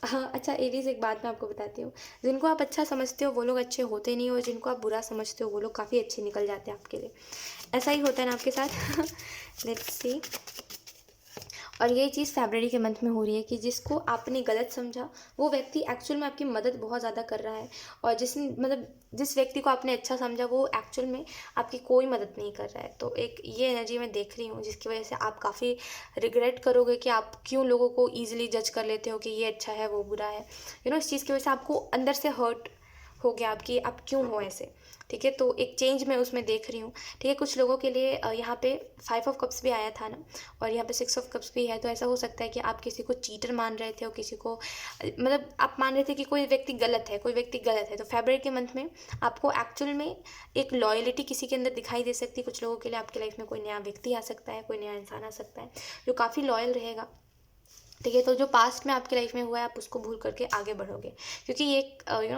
S1: हाँ, अच्छा एरीज, एक बात मैं आपको बताती हूँ, जिनको आप अच्छा समझते हो वो लोग अच्छे होते नहीं, और जिनको आप बुरा समझते हो वो लोग काफ़ी अच्छे निकल जाते हैं आपके लिए। ऐसा ही होता है ना आपके साथ। Let's see. और यही चीज़ फरवरी के मंथ में हो रही है कि जिसको आपने गलत समझा वो व्यक्ति एक्चुअल में आपकी मदद बहुत ज़्यादा कर रहा है, और जिस व्यक्ति को आपने अच्छा समझा वो एक्चुअल में आपकी कोई मदद नहीं कर रहा है। तो एक ये एनर्जी मैं देख रही हूँ जिसकी वजह से आप काफ़ी रिग्रेट करोगे कि आप क्यों लोगों को ईजिली जज कर लेते हो कि ये अच्छा है वो बुरा है, इस चीज़ की वजह से आपको अंदर से हर्ट हो गया आपकी, आप क्यों हो ऐसे, ठीक है। तो एक चेंज मैं उसमें देख रही हूँ, ठीक है। कुछ लोगों के लिए यहाँ पे 5 ऑफ कप्स भी आया था ना, और यहाँ पे 6 ऑफ कप्स भी है। तो ऐसा हो सकता है कि आप किसी को चीटर मान रहे थे, और किसी को मतलब आप मान रहे थे कि कोई व्यक्ति गलत है। तो फरवरी के मंथ में आपको एक्चुअल में एक लॉयलिटी किसी के अंदर दिखाई दे सकती है। कुछ लोगों के लिए आपकी लाइफ में कोई नया व्यक्ति आ सकता है, कोई नया इंसान आ सकता है जो काफ़ी लॉयल रहेगा, ठीक है। तो जो पास्ट में आपकी लाइफ में हुआ है आप उसको भूल करके आगे बढ़ोगे, क्योंकि ये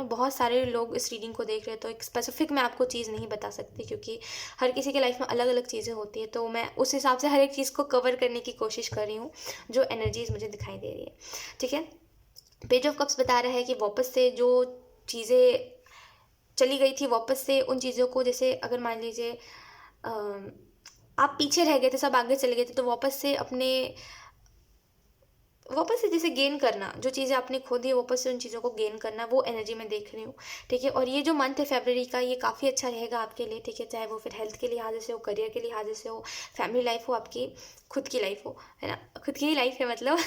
S1: बहुत सारे लोग इस रीडिंग को देख रहे हैं, तो एक स्पेसिफिक मैं आपको चीज़ नहीं बता सकती, क्योंकि हर किसी के लाइफ में अलग अलग चीज़ें होती है। तो मैं उस हिसाब से हर एक चीज़ को कवर करने की कोशिश कर रही हूँ जो एनर्जीज मुझे दिखाई दे रही है। ठीक है। पेज ऑफ कप्स बता रहा है कि वापस से जो चीज़ें चली गई थी, वापस से उन चीज़ों को, जैसे अगर मान लीजिए आप पीछे रह गए थे, सब आगे चले गए थे, तो वापस से जैसे गेन करना, जो चीज़ें आपने खो दी वापस से उन चीज़ों को गेन करना, वो एनर्जी मैं देख रही हूँ। ठीक है। और ये जो मंथ है फरवरी का, ये काफ़ी अच्छा रहेगा आपके लिए। ठीक है। चाहे वो फिर हेल्थ के लिहाज से हो, करियर के लिहाज से हो, फैमिली लाइफ हो, आपकी खुद की लाइफ हो, है ना। खुद की ही लाइफ है मतलब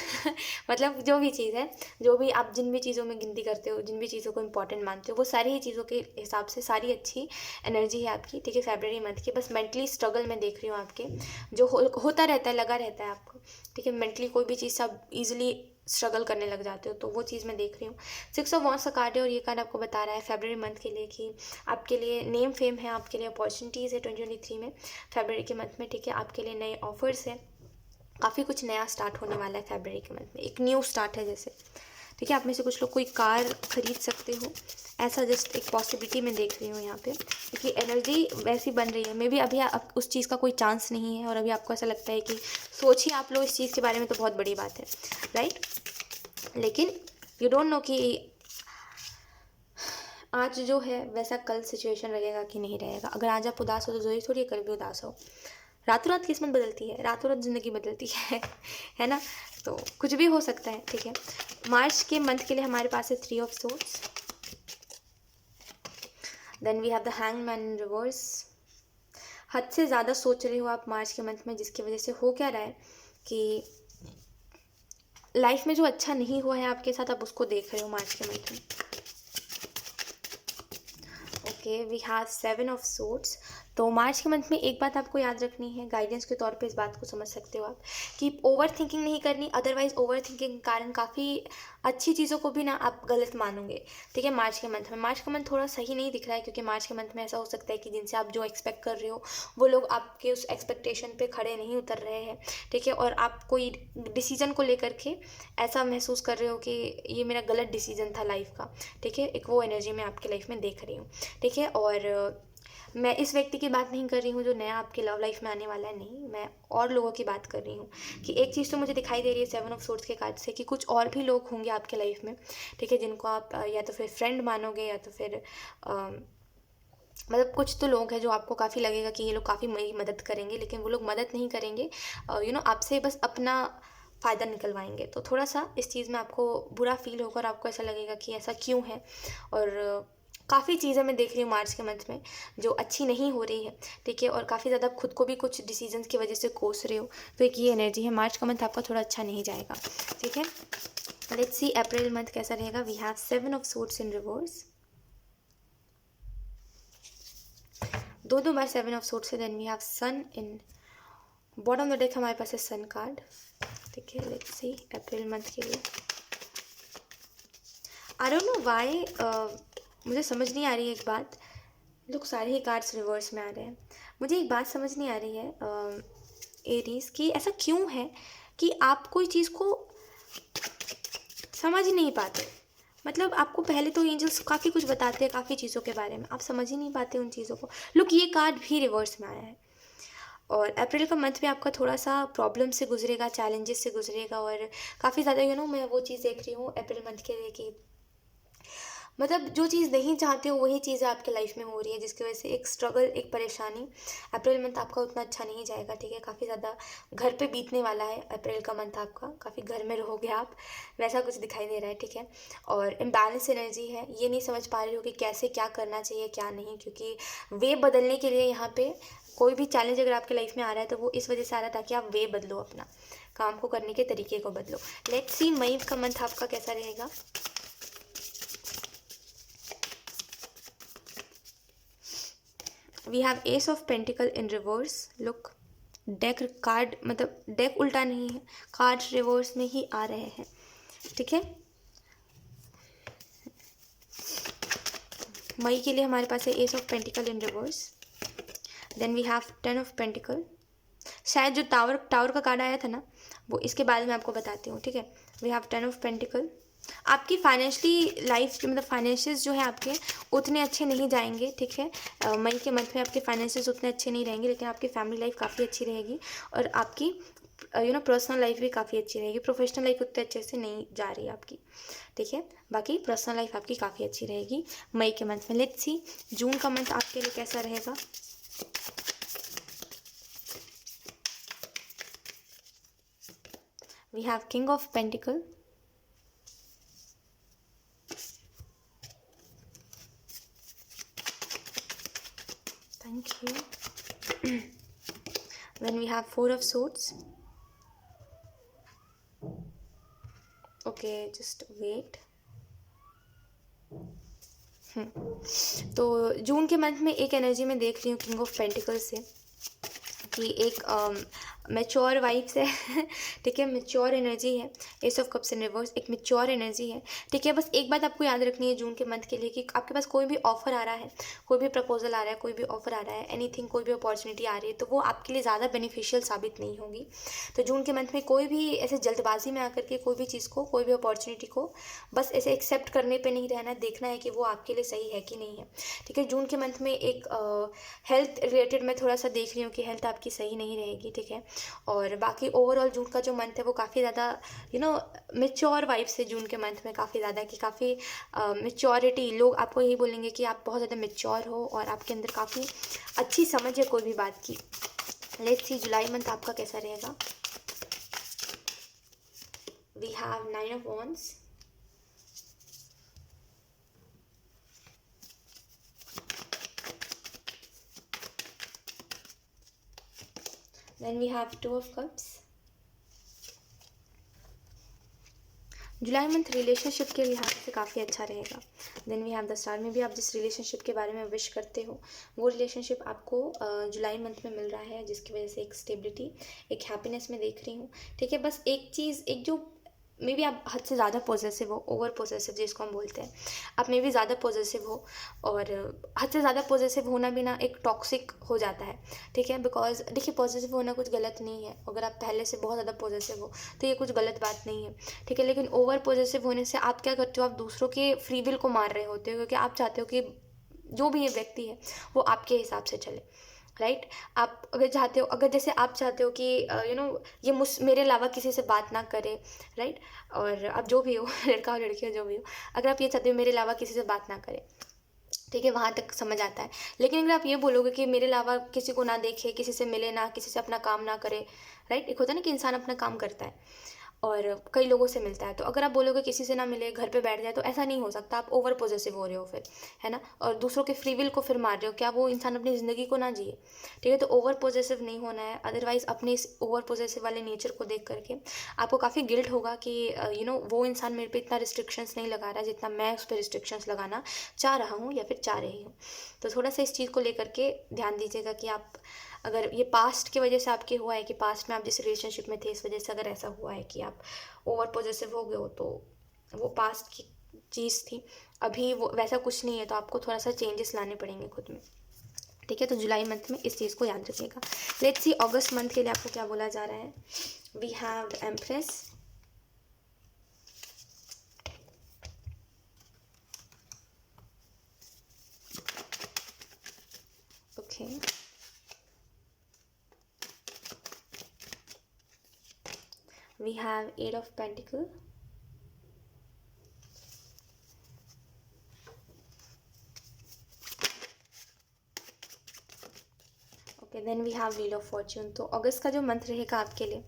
S1: मतलब जो भी चीज़ है, जो भी आप जिन भी चीज़ों में गिनती करते हो, जिन भी चीज़ों को इंपॉर्टेंट मानते हो, वो सारी ही चीज़ों के हिसाब से सारी अच्छी एनर्जी है आपकी। ठीक है। फरवरी मंथ की बस मेंटली स्ट्रगल मैं देख रही हूँ आपके, जो होता रहता है, लगा रहता है आपको। ठीक है। मेंटली कोई भी चीज़ आप ईजिली स्ट्रगल करने लग जाते हो, तो वो चीज़ मैं देख रही हूँ। 6 ऑफ वॉन्ड्स का कार्ड है और ये कार्ड आपको बता रहा है फरवरी मंथ के लिए कि आपके लिए नेम फेम है, आपके लिए अपॉर्चुनिटीज़ है 2023 में, फरवरी के मंथ में। ठीक है। आपके लिए नए ऑफर्स है, काफ़ी कुछ नया स्टार्ट होने वाला है फरवरी के मंथ में, एक न्यू स्टार्ट है जैसे। ठीक है। आप में से कुछ लोग कोई कार खरीद सकते हो, ऐसा जस्ट एक पॉसिबिलिटी मैं देख रही हूँ यहाँ पे, क्योंकि एनर्जी वैसी बन रही है। मे बी अभी आप उस चीज़ का कोई चांस नहीं है और अभी आपको ऐसा लगता है कि सोचिए आप लोग इस चीज़ के बारे में, तो बहुत बड़ी बात है, राइट। लेकिन यू डोंट नो कि आज जो है वैसा कल सिचुएशन रहेगा कि नहीं रहेगा। अगर आज आप उदास हो तो ज़रूरी थोड़ी कल भी उदास हो। रातों रात किस्मत बदलती है, रातों रात ज़िंदगी बदलती है ना। तो कुछ भी हो सकता है। ठीक है। मार्च के मंथ के लिए हमारे पास है 3 of swords, then we have the hangman in reverse. हद से ज़्यादा सोच रहे हो आप मार्च के मंथ में, जिसकी वजह से हो क्या रहा है कि लाइफ में जो अच्छा नहीं हुआ है आपके साथ, आप उसको देख रहे हो मार्च के मंथ में। Okay, we have 7 of swords. तो मार्च के मंथ में एक बात आपको याद रखनी है, गाइडेंस के तौर पे इस बात को समझ सकते हो आप, कि ओवर थिंकिंग नहीं करनी। अदरवाइज ओवर थिंकिंग के कारण काफ़ी अच्छी चीज़ों को भी ना आप गलत मानोगे। ठीक है। मार्च के मंथ थोड़ा सही नहीं दिख रहा है, क्योंकि मार्च के मंथ में ऐसा हो सकता है कि जिनसे आप जो एक्सपेक्ट कर रहे हो वो लोग आपके उस एक्सपेक्टेशन पे खड़े नहीं उतर रहे हैं। ठीक है। और आप कोई डिसीजन को लेकर के ऐसा महसूस कर रहे हो कि ये मेरा गलत डिसीजन था लाइफ का। ठीक है। एक वो एनर्जी मैं आपकी लाइफ में देख रही हूँ। ठीक है। और मैं इस व्यक्ति की बात नहीं कर रही हूँ जो नया आपके लव लाइफ में आने वाला है, नहीं, मैं और लोगों की बात कर रही हूँ। कि एक चीज़ तो मुझे दिखाई दे रही है 7 ऑफ सोर्ड्स के कार्ड से, कि कुछ और भी लोग होंगे आपके लाइफ में। ठीक है। जिनको आप या तो फिर फ्रेंड मानोगे, या तो फिर मतलब कुछ तो लोग हैं जो आपको काफ़ी लगेगा कि ये लोग काफ़ी मेरी मदद करेंगे, लेकिन वो लोग मदद नहीं करेंगे, आपसे बस अपना फ़ायदा निकलवाएंगे। तो थोड़ा सा इस चीज़ में आपको बुरा फील होगा और आपको ऐसा लगेगा कि ऐसा क्यों है। और काफ़ी चीज़ें मैं देख रही हूँ मार्च के मंथ में जो अच्छी नहीं हो रही है। ठीक है। और काफ़ी ज़्यादा खुद को भी कुछ डिसीजंस की वजह से कोस रहे हो, तो एक ये एनर्जी है। मार्च का मंथ आपका थोड़ा अच्छा नहीं जाएगा। ठीक है। लेट्स सी अप्रैल मंथ कैसा रहेगा। We have 7 of swords in reverse, दो बार 7 ऑफ सोर्ड्स है। Then we have sun in bottom of the deck, हमारे पास है सन कार्ड। ठीक है। लेट्स सी अप्रैल मंथ के लिए। आई डोंट नो व्हाई, मुझे समझ नहीं आ रही है एक बात, लोग सारे ही कार्ड्स रिवर्स में आ रहे हैं। मुझे एक बात समझ नहीं आ रही है एरीज, कि ऐसा क्यों है कि आप कोई चीज़ को समझ ही नहीं पाते। मतलब आपको पहले तो एंजल्स काफ़ी कुछ बताते हैं काफ़ी चीज़ों के बारे में, आप समझ ही नहीं पाते उन चीज़ों को। लुक, ये कार्ड भी रिवर्स में आया है। और अप्रैल का मंथ में आपका थोड़ा सा प्रॉब्लम से गुजरेगा, चैलेंजेस से गुजरेगा, और काफ़ी ज़्यादा मैं वो चीज़ देख रही हूँ अप्रैल मंथ के लिए कि मतलब जो चीज़ नहीं चाहते हो वही चीज़ आपके लाइफ में हो रही है, जिसकी वजह से एक स्ट्रगल, एक परेशानी। अप्रैल मंथ आपका उतना अच्छा नहीं जाएगा। ठीक है। काफ़ी ज़्यादा घर पे बीतने वाला है अप्रैल का मंथ आपका, काफ़ी घर में रहोगे आप, वैसा कुछ दिखाई दे रहा है। ठीक है। और इम्बैलेंस एनर्जी है, ये नहीं समझ पा रहे हो कि कैसे क्या करना चाहिए क्या नहीं, क्योंकि वे बदलने के लिए यहाँ पे कोई भी चैलेंज अगर आपके लाइफ में आ रहा है तो वो इस वजह से आ रहा है ताकि आप वे बदलो, अपना काम को करने के तरीके को बदलो। लेट्स सी मई का मंथ आपका कैसा रहेगा। We have ace of pentacle in reverse. Look, deck card मतलब डेक उल्टा नहीं है, कार्ड रिवर्स में ही आ रहे हैं। ठीक है। मई के लिए हमारे पास है ace of pentacle in reverse. Then we have 10 of pentacle. शायद जो टावर का कार्ड आया था ना, वो इसके बारे में आपको बताती हूँ। ठीक है। We have 10 of pentacle. आपकी फाइनेंशियली लाइफ मतलब फाइनेंशियल्स जो है आपके उतने अच्छे नहीं जाएंगे, ठीक है। मई के मंथ में आपके फाइनेंशियल्स उतने अच्छे नहीं रहेंगे, लेकिन आपकी फैमिली लाइफ काफ़ी अच्छी रहेगी और आपकी पर्सनल लाइफ भी काफ़ी अच्छी रहेगी। प्रोफेशनल लाइफ उतने अच्छे से नहीं जा रही है आपकी, ठीक है। बाकी पर्सनल लाइफ आपकी काफ़ी अच्छी रहेगी मई के मंथ में। लेट्स सी जून का मंथ आपके लिए कैसा रहेगा। We have king of pentacle, thank you. Then we have 4 of swords. Okay, just wait. तो जून के मंथ में एक एनर्जी में देख रही हूँ किंग ऑफ पेंटिकल से कि एक मैच्योर वाइब्स है ठीक है, मैच्योर एनर्जी है। Ace of cups in reverse एक मैच्योर एनर्जी है, ठीक है। बस एक बात आपको याद रखनी है जून के मंथ के लिए कि आपके पास कोई भी ऑफर आ रहा है, कोई भी प्रपोजल आ रहा है, कोई भी ऑफर आ रहा है, एनीथिंग, कोई भी अपॉर्चुनिटी आ रही है, तो वो आपके लिए ज़्यादा बेनिफिशियल साबित नहीं होगी। तो जून के मंथ में कोई भी ऐसे जल्दबाजी में आकर के कोई भी चीज़ को, कोई भी अपॉर्चुनिटी को बस ऐसे एक्सेप्ट करने पर नहीं रहना, देखना है कि वो आपके लिए सही है कि नहीं है, ठीक है। जून के मंथ में एक हेल्थ रिलेटेड मैं थोड़ा सा देख रही हूँ कि हेल्थ आपकी सही नहीं रहेगी, ठीक है। और बाकी ओवरऑल जून का जो मंथ है वो काफ़ी ज़्यादा मेच्योर वाइब से जून के मंथ में काफ़ी ज़्यादा कि काफ़ी मेच्योरिटी, लोग आपको यही बोलेंगे कि आप बहुत ज़्यादा मेच्योर हो और आपके अंदर काफ़ी अच्छी समझ है कोई भी बात की। लेट्स सी जुलाई मंथ आपका कैसा रहेगा। We have 9 of wands, then we have 2 of cups। जुलाई मंथ रिलेशनशिप के लिहाज से काफ़ी अच्छा रहेगा। Then we have the star में भी आप जिस रिलेशनशिप के बारे में विश करते हो वो रिलेशनशिप आपको जुलाई मंथ में मिल रहा है, जिसकी वजह से एक स्टेबिलिटी, एक हैप्पीनेस में देख रही हूँ, ठीक है। बस एक चीज़, एक जो मे बी आप हद से ज़्यादा पॉजेसिव हो, ओवर पॉजेसिव जिसको हम बोलते हैं, आप मे बी ज़्यादा पॉजेसिव हो और हद से ज़्यादा पॉजेसिव होना भी ना एक टॉक्सिक हो जाता है, ठीक है। बिकॉज देखिए पॉजेसिव होना कुछ गलत नहीं है, अगर आप पहले से बहुत ज़्यादा पॉजेसिव हो तो ये कुछ गलत बात नहीं है, ठीक है। लेकिन ओवर पॉजेसिव होने से आप क्या करते हो, आप दूसरों के फ्री विल को मार रहे होते हो, क्योंकि आप चाहते हो कि जो भी ये व्यक्ति है वो आपके हिसाब से चले, राइट। आप अगर चाहते हो, अगर जैसे आप चाहते हो कि ये मेरे अलावा किसी से बात ना करे, राइट। और आप जो भी हो लड़का हो लड़की हो जो भी हो, अगर आप ये चाहते हो मेरे अलावा किसी से बात ना करे, ठीक है, वहाँ तक समझ आता है। लेकिन अगर आप ये बोलोगे कि मेरे अलावा किसी को ना देखे, किसी से मिले ना, किसी से अपना काम ना करे, राइट। एक होता है ना कि इंसान अपना काम करता है और कई लोगों से मिलता है, तो अगर आप बोलोगे किसी से ना मिले, घर पे बैठ जाए, तो ऐसा नहीं हो सकता, आप ओवर पॉजेसिव हो रहे हो फिर, है ना। और दूसरों के फ्री विल को फिर मार रहे हो, क्या वो इंसान अपनी ज़िंदगी को ना जिए, ठीक है। तो ओवर पॉजेसिव नहीं होना है, अदरवाइज़ अपने इस ओवर पॉजेसिव वाले नेचर को देख करके आपको काफ़ी गिल्ट होगा कि वो इंसान मेरे पे इतना रिस्ट्रिक्शंस नहीं लगा रहा जितना मैं उस पर रिस्ट्रिक्शंस लगाना चाह रहा हूँ या फिर चाह रही हूँ। तो थोड़ा सा इस चीज़ को लेकर के ध्यान दीजिएगा कि आप, अगर ये पास्ट की वजह से आपके हुआ है कि पास्ट में आप जिस रिलेशनशिप में थे इस वजह से अगर ऐसा हुआ है कि आप ओवर पॉजेसिव हो गए हो, तो वो पास्ट की चीज़ थी, अभी वो वैसा कुछ नहीं है, तो आपको थोड़ा सा चेंजेस लाने पड़ेंगे खुद में, ठीक है। तो जुलाई मंथ में इस चीज़ को याद रखिएगा। लेट्स सी अगस्त मंथ के लिए आपको क्या बोला जा रहा है। We have the empress, okay. We have 8 of Pentacle, okay. Then we have wheel of fortune. तो अगस्त का जो मंथ रहेगा आपके लिए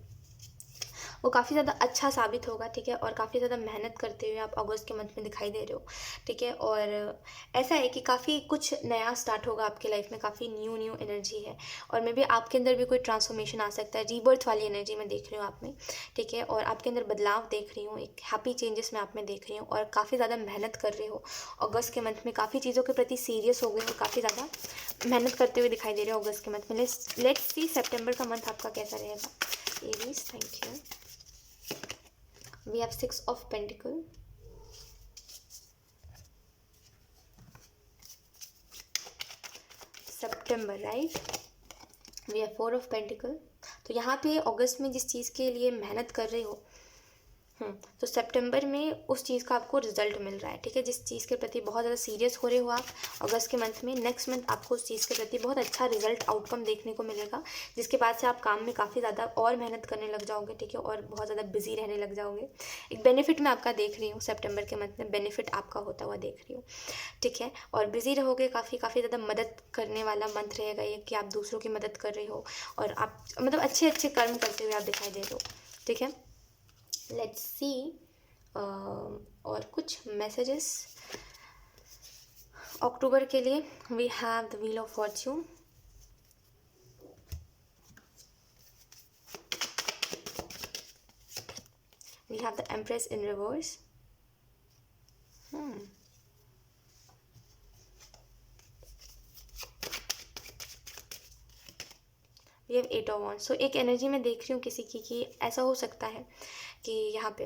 S1: वो काफ़ी ज़्यादा अच्छा साबित होगा, ठीक है। और काफ़ी ज़्यादा मेहनत करते हुए आप अगस्त के मंथ में दिखाई दे रहे हो, ठीक है। और ऐसा है कि काफ़ी कुछ नया स्टार्ट होगा आपकी लाइफ में, काफ़ी न्यू एनर्जी है और मे बी आपके अंदर भी कोई ट्रांसफॉर्मेशन आ सकता है, रीबर्थ वाली एनर्जी में देख रही हूँ आप में, ठीक है। और आपके अंदर बदलाव देख रही हूँ, एक हैप्पी चेंजेस में आप में देख रही हूँ और काफ़ी ज़्यादा मेहनत कर रहे हो अगस्त के मंथ में, काफ़ी चीज़ों के प्रति सीरियस हो गए हो, काफ़ी ज़्यादा मेहनत करते हुए दिखाई दे रहे हो अगस्त के मंथ में। लेट्स सी सितंबर का मंथ आपका कैसा रहेगा। Aries, thank you. We have 6 of Pentacle, September, right? We have 4 of Pentacle। तो यहाँ पे अगस्त में जिस चीज़ के लिए मेहनत कर रहे हो, तो सितंबर में उस चीज़ का आपको रिजल्ट मिल रहा है, ठीक है। जिस चीज़ के प्रति बहुत ज़्यादा सीरियस हो रहे हो आप अगस्त के मंथ में, नेक्स्ट मंथ आपको उस चीज़ के प्रति बहुत अच्छा रिजल्ट आउटकम देखने को मिलेगा, जिसके बाद से आप काम में काफ़ी ज़्यादा और मेहनत करने लग जाओगे, ठीक है, और बहुत ज़्यादा बिजी रहने लग जाओगे। एक बेनिफिट मैं आपका देख रही हूँ, सितंबर के मंथ में बेनिफिट आपका होता हुआ देख रही हूँ, ठीक है। और बिजी रहोगे, काफ़ी ज़्यादा मदद करने वाला मंथ रहेगा ये, कि आप दूसरों की मदद कर रहे हो और आप मतलब अच्छे अच्छे कर्म करते हुए आप दिखाई दे रहे हो, ठीक है। लेट्स सी और कुछ मैसेजेस अक्टूबर के लिए। We have the wheel of fortune, we have the empress in reverse, we have 8 of wands. So एक एनर्जी में देख रही हूँ किसी की कि ऐसा हो सकता है कि यहाँ पे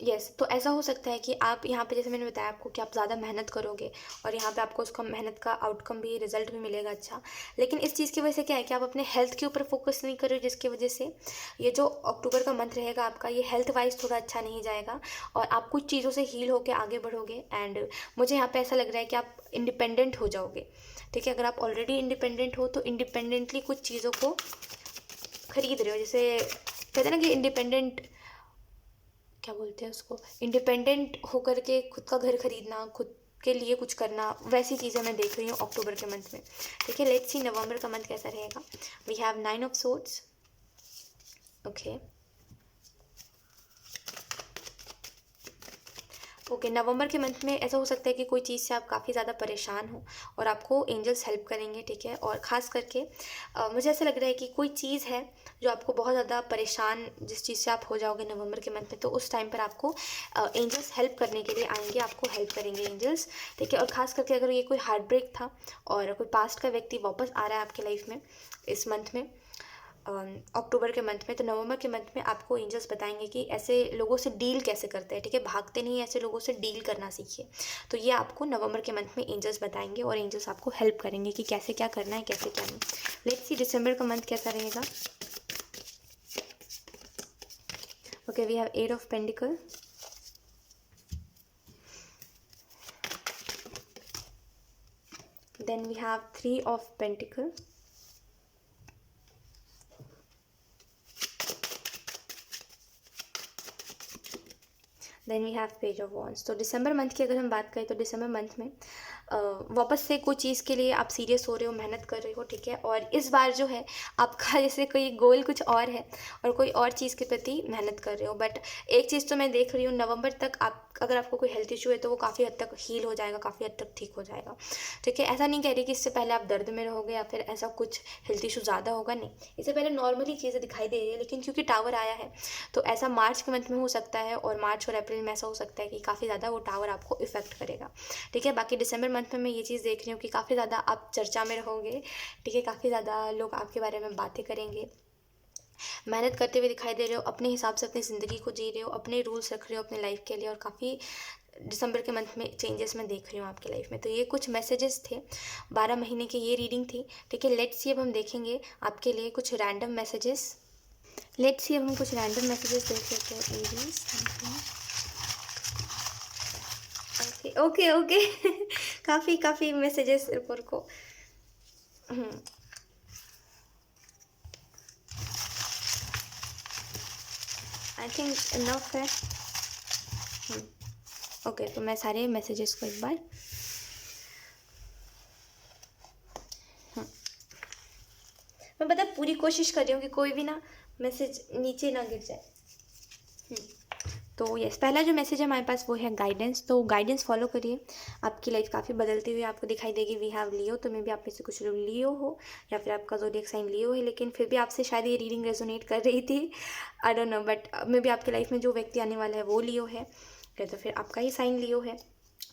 S1: यस, तो ऐसा हो सकता है कि आप यहाँ पे, जैसे मैंने बताया आपको, कि आप ज़्यादा मेहनत करोगे और यहाँ पे आपको उसका मेहनत का आउटकम भी, रिजल्ट भी मिलेगा अच्छा। लेकिन इस चीज़ की वजह से क्या है कि आप अपने हेल्थ के ऊपर फोकस नहीं कर रहे हो, जिसकी वजह से ये जो अक्टूबर का मंथ रहेगा आपका, ये हेल्थ वाइज थोड़ा अच्छा नहीं जाएगा और आप कुछ चीज़ों से हील होकर आगे बढ़ोगे। एंड मुझे यहाँ पर ऐसा लग रहा है कि आप इंडिपेंडेंट हो जाओगे, ठीक है। अगर आप ऑलरेडी इंडिपेंडेंट हो तो इंडिपेंडेंटली कुछ चीज़ों को खरीद रहे हो, जैसे कहते हैं ना कि इंडिपेंडेंट, क्या बोलते हैं उसको, इंडिपेंडेंट होकर के खुद का घर खरीदना, खुद के लिए कुछ करना, वैसी चीज़ें मैं देख रही हूँ अक्टूबर के मंथ में, ठीक है। लेट्स सी नवंबर का मंथ कैसा रहेगा। We have 9 of swords, okay okay. नवंबर के मंथ में ऐसा हो सकता है कि कोई चीज़ से आप काफ़ी ज़्यादा परेशान हो और आपको एंजल्स हेल्प करेंगे, ठीक है। और ख़ास करके मुझे ऐसा लग रहा है कि कोई चीज़ है जो आपको बहुत ज़्यादा परेशान, जिस चीज़ से आप हो जाओगे नवंबर के मंथ में, तो उस टाइम पर आपको एंजल्स हेल्प करने के लिए आएंगे, आपको हेल्प करेंगे एंजल्स, ठीक है। और ख़ास करके अगर ये कोई हार्ट ब्रेक था और कोई पास्ट का व्यक्ति वापस आ रहा है आपके लाइफ में इस मंथ में, अक्टूबर के मंथ में, तो नवंबर के मंथ में आपको एंजल्स बताएंगे कि ऐसे लोगों से डील कैसे करते हैं, ठीक है। भागते नहीं, ऐसे लोगों से डील करना सीखिए। तो ये आपको नवंबर के मंथ में एंजल्स बताएंगे और एंजल्स आपको हेल्प करेंगे कि कैसे क्या करना है, कैसे क्या नहीं। लेट्स सी दिसंबर का मंथ कैसा रहेगा। Okay, we have 8 of pentacle, then we have 3 of pentacle, then we have page of wands. तो दिसंबर मंथ की अगर हम बात करें तो दिसंबर मंथ में वापस से कोई चीज़ के लिए आप सीरियस हो रहे हो, मेहनत कर रहे हो, ठीक है। और इस बार जो है आपका जैसे कोई गोल कुछ और है और कोई और चीज़ के प्रति मेहनत कर रहे हो। बट एक चीज़ तो मैं देख रही हूँ, नवंबर तक आप, अगर आपको कोई हेल्थ इशू है तो वो काफ़ी हद तक हील हो जाएगा, काफ़ी हद तक ठीक हो जाएगा, ठीक है। ऐसा नहीं कह रही कि इससे पहले आप दर्द में रहोगे या फिर ऐसा कुछ हेल्थ इशू ज़्यादा होगा, नहीं, इससे पहले नॉर्मली चीज़ें दिखाई दे रही है। लेकिन क्योंकि टावर आया है तो ऐसा मार्च के मंथ में हो सकता है और मार्च और अप्रैल में ऐसा हो सकता है कि काफ़ी ज़्यादा वो टावर आपको इफेक्ट करेगा, ठीक है। बाकी दिसंबर मंथ में मैं ये चीज़ देख रही हूँ कि काफ़ी ज़्यादा आप चर्चा में रहोगे, ठीक है। काफ़ी ज़्यादा लोग आपके बारे में बातें करेंगे, मेहनत करते हुए दिखाई दे रहे हो, अपने हिसाब से अपनी ज़िंदगी को जी रहे हो, अपने रूल्स रख रहे हो अपने लाइफ के लिए, और काफ़ी दिसंबर के मंथ में चेंजेस मैं देख रही हूँ आपकी लाइफ में। तो ये कुछ मैसेजेस थे, 12 महीने की ये रीडिंग थी, ठीक है। लेट्स सी अब हम देखेंगे आपके लिए कुछ रैंडम मैसेजेस। लेट्स सी अब हम कुछ रैंडम मैसेजेस देख लेते हैं। एरीज, ओके ओके ओके काफ़ी मैसेजेस, रुको आई थिंक इनफ है। ओके, तो मैं सारे मैसेजेस को एक बार मैं पता पूरी कोशिश कर रही हूँ कि कोई भी ना मैसेज नीचे ना गिर जाए। तो यस, पहला जो मैसेज है हमारे पास वो है गाइडेंस। तो गाइडेंस फॉलो करिए, आपकी लाइफ काफ़ी बदलती हुई आपको दिखाई देगी। वी हैव लियो, तो मे भी आप में से कुछ लोग लियो हो या फिर आपका ज़ोडिएक साइन लियो है, लेकिन फिर भी आपसे शायद ये रीडिंग रेजोनेट कर रही थी, आई डोंट नो। बट मे भी आपकी लाइफ में जो व्यक्ति आने वाला है वो लियो है, तो फिर आपका ही साइन लियो है।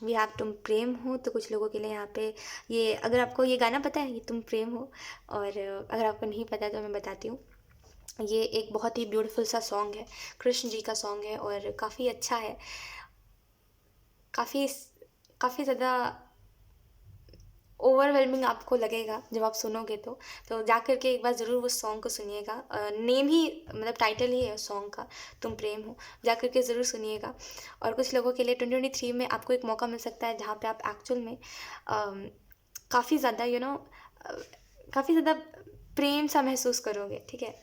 S1: वी हैव तुम प्रेम हो, तो कुछ लोगों के लिए यहाँ पे ये, अगर आपको ये गाना पता है ये तुम प्रेम हो, और अगर आपको नहीं पता है तो मैं बताती हूँ। ये एक बहुत ही ब्यूटीफुल सा सॉन्ग है, कृष्ण जी का सॉन्ग है और काफ़ी अच्छा है, काफ़ी काफ़ी ज़्यादा ओवरवेलमिंग आपको लगेगा जब आप सुनोगे तो जा कर के एक बार ज़रूर उस सॉन्ग को सुनिएगा। नेम ही मतलब टाइटल ही है उस सॉन्ग का, तुम प्रेम हो, जा कर के ज़रूर सुनिएगा। और कुछ लोगों के लिए 2023 में आपको एक मौका मिल सकता है जहाँ पे आप एक्चुअल में काफ़ी ज़्यादा काफ़ी ज़्यादा प्रेम सा महसूस करोगे, ठीक है।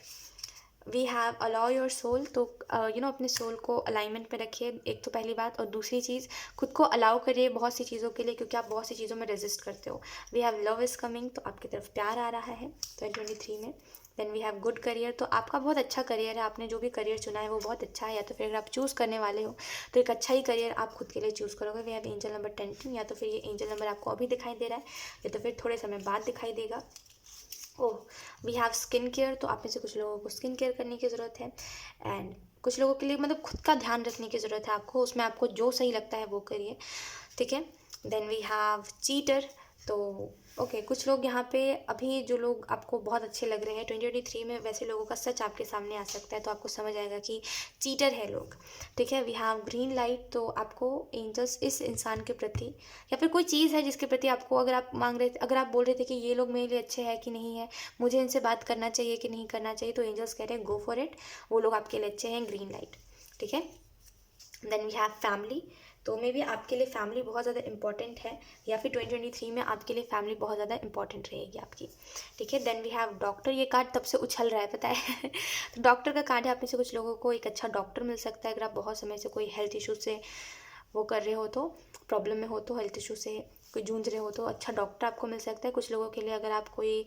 S1: We have allow your soul, तो अपने सोल को अलाइनमेंट में रखिए, एक तो पहली बात। और दूसरी चीज़, खुद को अलाउ करिए बहुत सी चीज़ों के लिए, क्योंकि आप बहुत सी चीज़ों में रेजिस्ट करते हो। We have love is coming, तो आपकी तरफ प्यार आ रहा है 2023 में। Then we have good career, तो आपका बहुत अच्छा करियर है, आपने जो भी करियर चुना है वो बहुत अच्छा है। या तो फिर अगर आप चूज़ करने वाले हो तो एक अच्छा ही करियर आप खुद के लिए चूज़ करोगे। वी हैव एंजल नंबर 10, या तो फिर ये एंजल नंबर आपको अभी दिखाई दे रहा है या तो फिर थोड़े समय बाद दिखाई देगा। ओह, वी हैव स्किन केयर, तो आप में से कुछ लोगों को स्किन केयर करने की ज़रूरत है। एंड कुछ लोगों के लिए मतलब खुद का ध्यान रखने की ज़रूरत है आपको, उसमें आपको जो सही लगता है वो करिए, ठीक है। देन वी हैव चीटर, तो ओके, कुछ लोग यहाँ पे अभी जो लोग आपको बहुत अच्छे लग रहे हैं 2023 में, वैसे लोगों का सच आपके सामने आ सकता है, तो आपको समझ आएगा कि चीटर है लोग, ठीक है। वी हैव ग्रीन लाइट, तो आपको एंजल्स इस इंसान के प्रति या फिर कोई चीज़ है जिसके प्रति आपको, अगर आप बोल रहे थे कि ये लोग मेरे लिए अच्छे हैं कि नहीं है, मुझे इनसे बात करना चाहिए कि नहीं करना चाहिए, तो एंजल्स कह रहे हैं गो फॉर इट, वो लोग आपके लिए अच्छे हैं, ग्रीन लाइट, ठीक है। देन वी हैव फैमिली, तो मे भी आपके लिए फैमिली बहुत ज़्यादा इंपॉर्टेंट है, या फिर 2023 में आपके लिए फैमिली बहुत ज़्यादा इंपॉर्टेंट रहेगी आपकी, ठीक है। देन वी हैव डॉक्टर, ये कार्ड तब से उछल रहा है पता है तो डॉक्टर का कार्ड है, आप में से कुछ लोगों को एक अच्छा डॉक्टर मिल सकता है अगर आप बहुत समय से कोई हेल्थ इशू से वो कर रहे हो, तो प्रॉब्लम में हो, तो हेल्थ इशू से कोई जूझ रहे हो तो अच्छा डॉक्टर आपको मिल सकता है। कुछ लोगों के लिए अगर आप कोई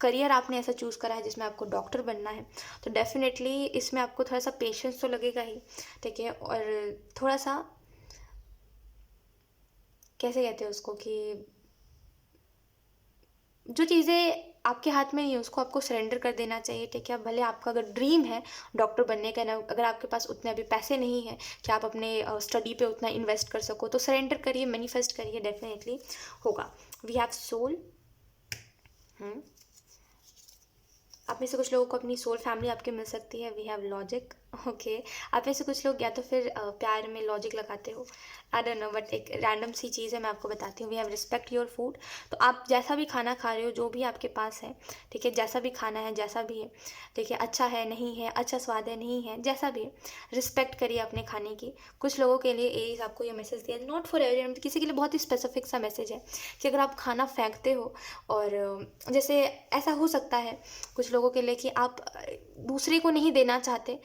S1: करियर आपने ऐसा चूज़ करा है जिसमें आपको डॉक्टर बनना है, तो डेफिनेटली इसमें आपको थोड़ा सा पेशेंस तो लगेगा ही, ठीक है। और थोड़ा सा कैसे कहते हैं उसको कि जो चीज़ें आपके हाथ में नहीं है उसको आपको सरेंडर कर देना चाहिए, ठीक है। भले आपका अगर ड्रीम है डॉक्टर बनने का ना, अगर आपके पास उतने अभी पैसे नहीं हैं कि आप अपने स्टडी पे उतना इन्वेस्ट कर सको, तो सरेंडर करिए, मैनिफेस्ट करिए, डेफिनेटली होगा। वी हैव सोल, आप में से कुछ लोगों को अपनी सोल फैमिली आपकी मिल सकती है। वी हैव लॉजिक, ओके, आप में से कुछ लोग या तो फिर प्यार में लॉजिक लगाते हो, आई डोंट नो, बट एक रैंडम सी चीज़ है, मैं आपको बताती हूँ। We have respect your food, तो आप जैसा भी खाना खा रहे हो, जो भी आपके पास है, ठीक है, जैसा भी खाना है, जैसा भी है, ठीक है, अच्छा है नहीं है, अच्छा स्वाद है नहीं है, जैसा भी है, रिस्पेक्ट करिए अपने खाने की। कुछ लोगों के लिए एज आपको ये मैसेज दिया, नॉट फॉर एवरीवन, किसी के लिए बहुत ही स्पेसिफिक सा मैसेज है कि अगर आप खाना फेंकते हो, और जैसे ऐसा हो सकता है कुछ लोगों के लिए कि आप दूसरे को नहीं देना चाहते,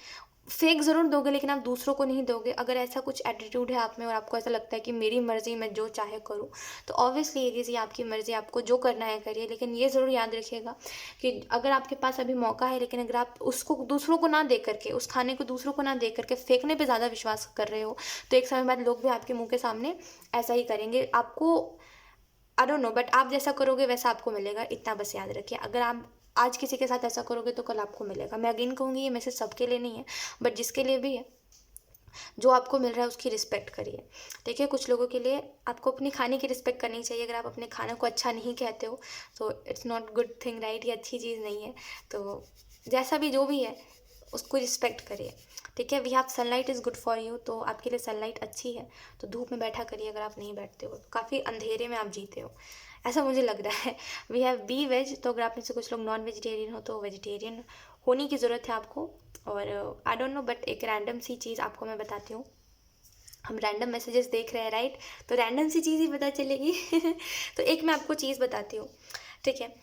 S1: फेक ज़रूर दोगे लेकिन आप दूसरों को नहीं दोगे। अगर ऐसा कुछ एटीट्यूड है आप में और आपको ऐसा लगता है कि मेरी मर्ज़ी मैं जो चाहे करूँ, तो ऑब्वियसली ये आपकी मर्ज़ी, आपको जो करना है करिए। लेकिन ये ज़रूर याद रखिएगा कि अगर आपके पास अभी मौका है, लेकिन अगर आप उसको दूसरों को ना दे करके, उस खाने को दूसरों को ना दे करके फेंकने पे ज़्यादा विश्वास कर रहे हो, तो एक समय बाद लोग भी आपके मुँह के सामने ऐसा ही करेंगे। आपको आई डोंट नो, बट आप जैसा करोगे वैसा आपको मिलेगा, इतना बस याद रखिए। अगर आप आज किसी के साथ ऐसा करोगे तो कल आपको मिलेगा। मैं अगेन कहूँगी ये मैसेज सबके लिए नहीं है, बट जिसके लिए भी है, जो आपको मिल रहा है उसकी रिस्पेक्ट करिए, ठीक है। कुछ लोगों के लिए आपको अपने खाने की रिस्पेक्ट करनी चाहिए। अगर आप अपने खाने को अच्छा नहीं कहते हो तो it's not good thing, right, ये अच्छी चीज़ नहीं है। तो जैसा भी जो भी है उसको रिस्पेक्ट करिए, ठीक है। We have sunlight is good for you, तो आपके लिए सनलाइट अच्छी है, तो धूप में बैठा करिए। अगर आप नहीं बैठते हो, काफ़ी अंधेरे में आप जीते हो, ऐसा मुझे लग रहा है। वी हैव बी वेज, तो अगर आप में से कुछ लोग नॉन वेजिटेरियन हो तो वेजिटेरियन होने की ज़रूरत है आपको। और आई डोंट नो, बट एक रैंडम सी चीज़ आपको मैं बताती हूँ। हम रैंडम मैसेजेस देख रहे हैं, राइट, तो रैंडम सी चीज़ ही पता चलेगी तो एक मैं आपको चीज़ बताती हूँ, ठीक है।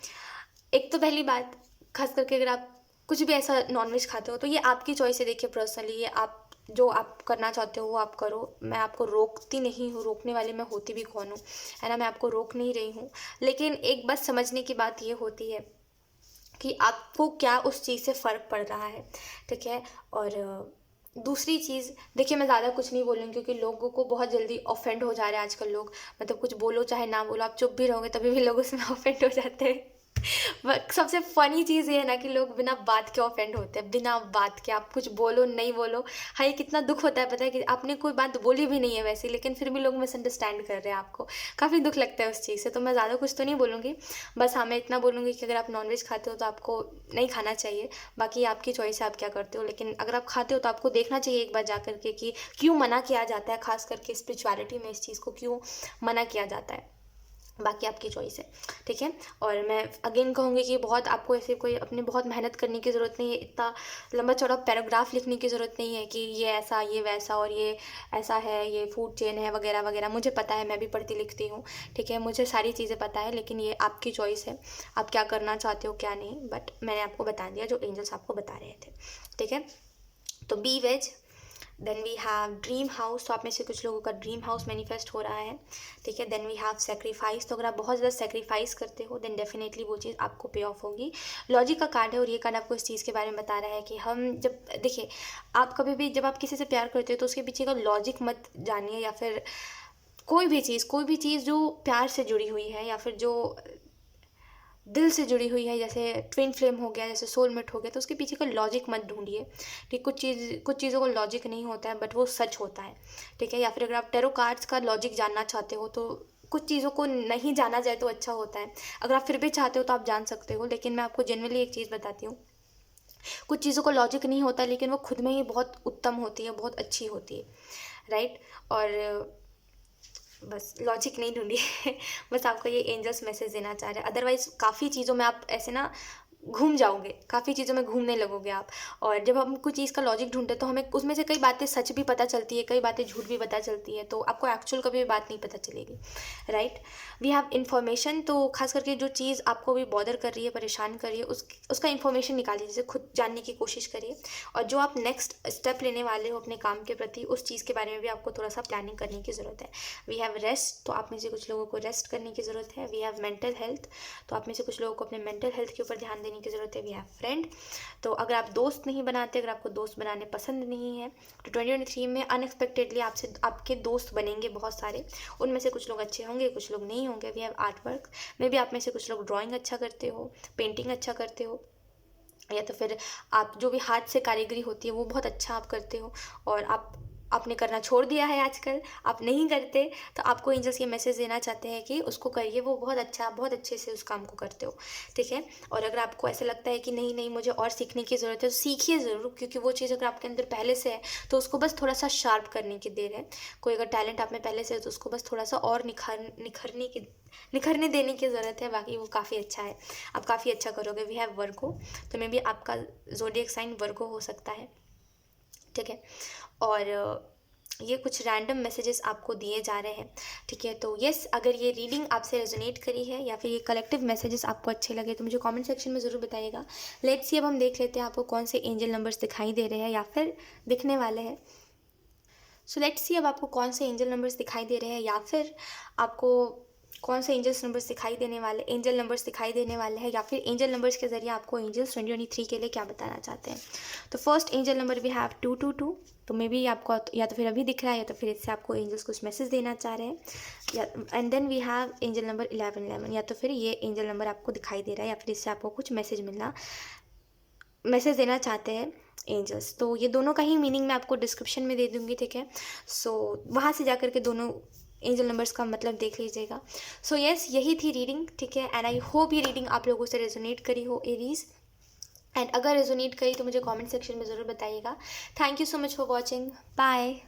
S1: एक तो पहली बात, खास करके अगर आप कुछ भी ऐसा नॉनवेज खाते हो तो ये आपकी चॉइस है, देखिए पर्सनली ये आप जो आप करना चाहते हो वो आप करो। मैं आपको रोकती नहीं हूँ, रोकने वाली मैं होती भी कौन हूँ, है ना, मैं आपको रोक नहीं रही हूँ। लेकिन एक बस समझने की बात ये होती है कि आपको क्या उस चीज़ से फ़र्क पड़ रहा है, ठीक है। और दूसरी चीज़, देखिए मैं ज़्यादा कुछ नहीं बोलूँगी क्योंकि लोगों को बहुत जल्दी ऑफेंड हो जा रहे हैं आजकल लोग, मतलब कुछ बोलो चाहे ना बोलो, आप चुप भी रहोगे तभी भी लोग उसमें ऑफेंड हो जाते हैं। सबसे फनी चीज़ ये है ना कि लोग बिना बात के ऑफेंड होते हैं, बिना बात के, आप कुछ बोलो नहीं बोलो। हाँ, ये कितना दुख होता है पता है कि आपने कोई बात बोली भी नहीं है वैसे, लेकिन फिर भी लोग मिसअंडरस्टैंड कर रहे हैं आपको, काफ़ी दुख लगता है उस चीज़ से। तो मैं ज़्यादा कुछ तो नहीं बोलूँगी, बस हाँ मैं इतना बोलूँगी कि अगर आप नॉनवेज खाते हो तो आपको नहीं खाना चाहिए, बाकी आपकी चॉइस है आप क्या करते हो। लेकिन अगर आप खाते हो तो आपको देखना चाहिए एक बार जा कर के कि क्यों मना किया जाता है, खास करके स्पिरिचुअलिटी में इस चीज़ को क्यों मना किया जाता है। बाकी आपकी चॉइस है, ठीक है। और मैं अगेन कहूँगी कि बहुत आपको ऐसे कोई अपनी बहुत मेहनत करने की ज़रूरत नहीं है, इतना लंबा चौड़ा पैराग्राफ लिखने की ज़रूरत नहीं है कि ये ऐसा, ये वैसा और ये ऐसा है, ये फूड चेन है वगैरह वगैरह। मुझे पता है, मैं भी पढ़ती लिखती हूँ, ठीक है, मुझे सारी चीज़ें पता है, लेकिन ये आपकी चॉइस है, आप क्या करना चाहते हो क्या नहीं। बट मैंने आपको बता दिया जो एंजल्स आपको बता रहे थे, ठीक है। तो be veg. Then we have dream house, तो आप में से कुछ लोगों का ड्रीम हाउस मैनिफेस्ट हो रहा है, ठीक है। देन वी हैव सेक्रीफाइस, तो अगर आप बहुत ज़्यादा सेक्रीफाइस करते हो देन डेफिनेटली वो चीज़ आपको पे ऑफ होगी। लॉजिक का कार्ड है और ये कार्ड आपको इस चीज़ के बारे में बता रहा है कि हम जब देखिए, आप कभी भी जब आप किसी से प्यार करते हो तो उसके पीछे का लॉजिक मत जानिए, या फिर कोई भी चीज़ जो प्यार से जुड़ी हुई है या फिर जो दिल से जुड़ी हुई है, जैसे ट्विन फ्लेम हो गया, जैसे सोलमेट हो गया, तो उसके पीछे का लॉजिक मत ढूंढिए, ठीक। कुछ चीज़ों को लॉजिक नहीं होता है बट वो सच होता है, ठीक है। या फिर अगर आप टैरो कार्ड्स का लॉजिक जानना चाहते हो तो कुछ चीज़ों को नहीं जाना जाए तो अच्छा होता है। अगर आप फिर भी चाहते हो तो आप जान सकते हो, लेकिन मैं आपको जनरली एक चीज़ बताती हूँ, कुछ चीज़ों को लॉजिक नहीं होता लेकिन वो खुद में ही बहुत उत्तम होती है, बहुत अच्छी होती है, राइट। और बस लॉजिक नहीं ढूंढिए बस आपको ये एंजल्स मैसेज देना चाह रहे हैं। अदरवाइज काफ़ी चीज़ों में आप ऐसे ना घूम जाओगे, काफ़ी चीज़ों में घूमने लगोगे आप। और जब हम कुछ चीज़ का लॉजिक ढूंढते हैं तो हमें उसमें से कई बातें सच भी पता चलती है, कई बातें झूठ भी पता चलती है, तो आपको एक्चुअल कभी भी बात नहीं पता चलेगी, राइट। वी हैव इन्फॉर्मेशन, तो खास करके जो चीज़ आपको भी बॉदर कर रही है, परेशान कर रही है, उसका इन्फॉर्मेशन निकालिए, जैसे खुद जानने की कोशिश करिए। और जो आप नेक्स्ट स्टेप लेने वाले हो अपने काम के प्रति, उस चीज़ के बारे में भी आपको थोड़ा सा प्लानिंग करने की ज़रूरत है। वी हैव रेस्ट, तो आप में से कुछ लोगों को रेस्ट करने की ज़रूरत है। वी हैव मेंटल हेल्थ, तो आप में से कुछ लोगों को अपने मेंटल हेल्थ के ऊपर ध्यान देने की ज़रूरत है। वी हैव फ्रेंड, तो अगर आप दोस्त नहीं बनाते, अगर आपको दोस्त बनाने पसंद नहीं है तो 2023 में अनएक्सपेक्टेडली आपसे आपके दोस्त बनेंगे बहुत सारे, उनमें से कुछ लोग अच्छे होंगे, कुछ लोग नहीं होंगे। वी हैव आर्ट वर्क, में भी आप में से कुछ लोग ड्राइंग अच्छा करते हो, पेंटिंग अच्छा करते हो, या तो फिर आप जो भी हाथ से कारीगरी होती है वो बहुत अच्छा आप करते हो, और आपने करना छोड़ दिया है आजकल, आप नहीं करते, तो आपको एंजल्स ये मैसेज देना चाहते हैं कि उसको करिए, वो बहुत अच्छा, बहुत अच्छे से उस काम को करते हो, ठीक है। और अगर आपको ऐसा लगता है कि नहीं नहीं मुझे और सीखने की ज़रूरत है, तो सीखिए ज़रूर, क्योंकि वो चीज़ अगर आपके अंदर पहले से है तो उसको बस थोड़ा सा शार्प करने की देर है। कोई अगर टैलेंट आप में पहले से है तो उसको बस थोड़ा सा और निखरने देने की ज़रूरत है, बाकी वो काफ़ी अच्छा है, आप काफ़ी अच्छा करोगे। वी हैव वर्गो, तो मे बी आपका ज़ोडिएक साइन वर्गो हो सकता है, ठीक है। और ये कुछ रैंडम मैसेजेस आपको दिए जा रहे हैं, ठीक है। तो यस, अगर ये रीडिंग आपसे रेजोनेट करी है या फिर ये कलेक्टिव मैसेजेस आपको अच्छे लगे तो मुझे कमेंट सेक्शन में ज़रूर बताइएगा। लेट्स सी, अब हम देख लेते हैं आपको कौन से एंजल नंबर्स दिखाई दे रहे हैं या फिर दिखने वाले हैं। सो लेट्स सी, अब आपको कौन से एंजल नंबर्स दिखाई दे रहे हैं या फिर आपको कौन से एंजल नंबर्स दिखाई देने वाले हैं, या फिर एंजल नंबर्स के जरिए आपको एंजल्स 2023 के लिए क्या बताना चाहते हैं। तो first angel number we have 222, तो मे बी आपको या तो फिर अभी दिख रहा है या तो फिर इससे आपको एंजल्स कुछ मैसेज देना चाह रहे हैं, या and then we have angel number 1111, या तो फिर ये एंजल नंबर आपको दिखाई दे रहा है या फिर इससे आपको कुछ मैसेज देना चाहते हैं एंजल्स। तो ये दोनों का ही मीनिंग मैं आपको डिस्क्रिप्शन में दे दूँगी, ठीक है। सो वहाँ से जा कर के दोनों एंजल नंबर्स का मतलब देख लीजिएगा। सो यस, यही थी रीडिंग, ठीक है। एंड आई होप ये रीडिंग आप लोगों से रेजोनेट करी हो एरीज, एंड अगर रेजोनेट करी तो मुझे कमेंट सेक्शन में ज़रूर बताइएगा। Thank you so much for watching, bye.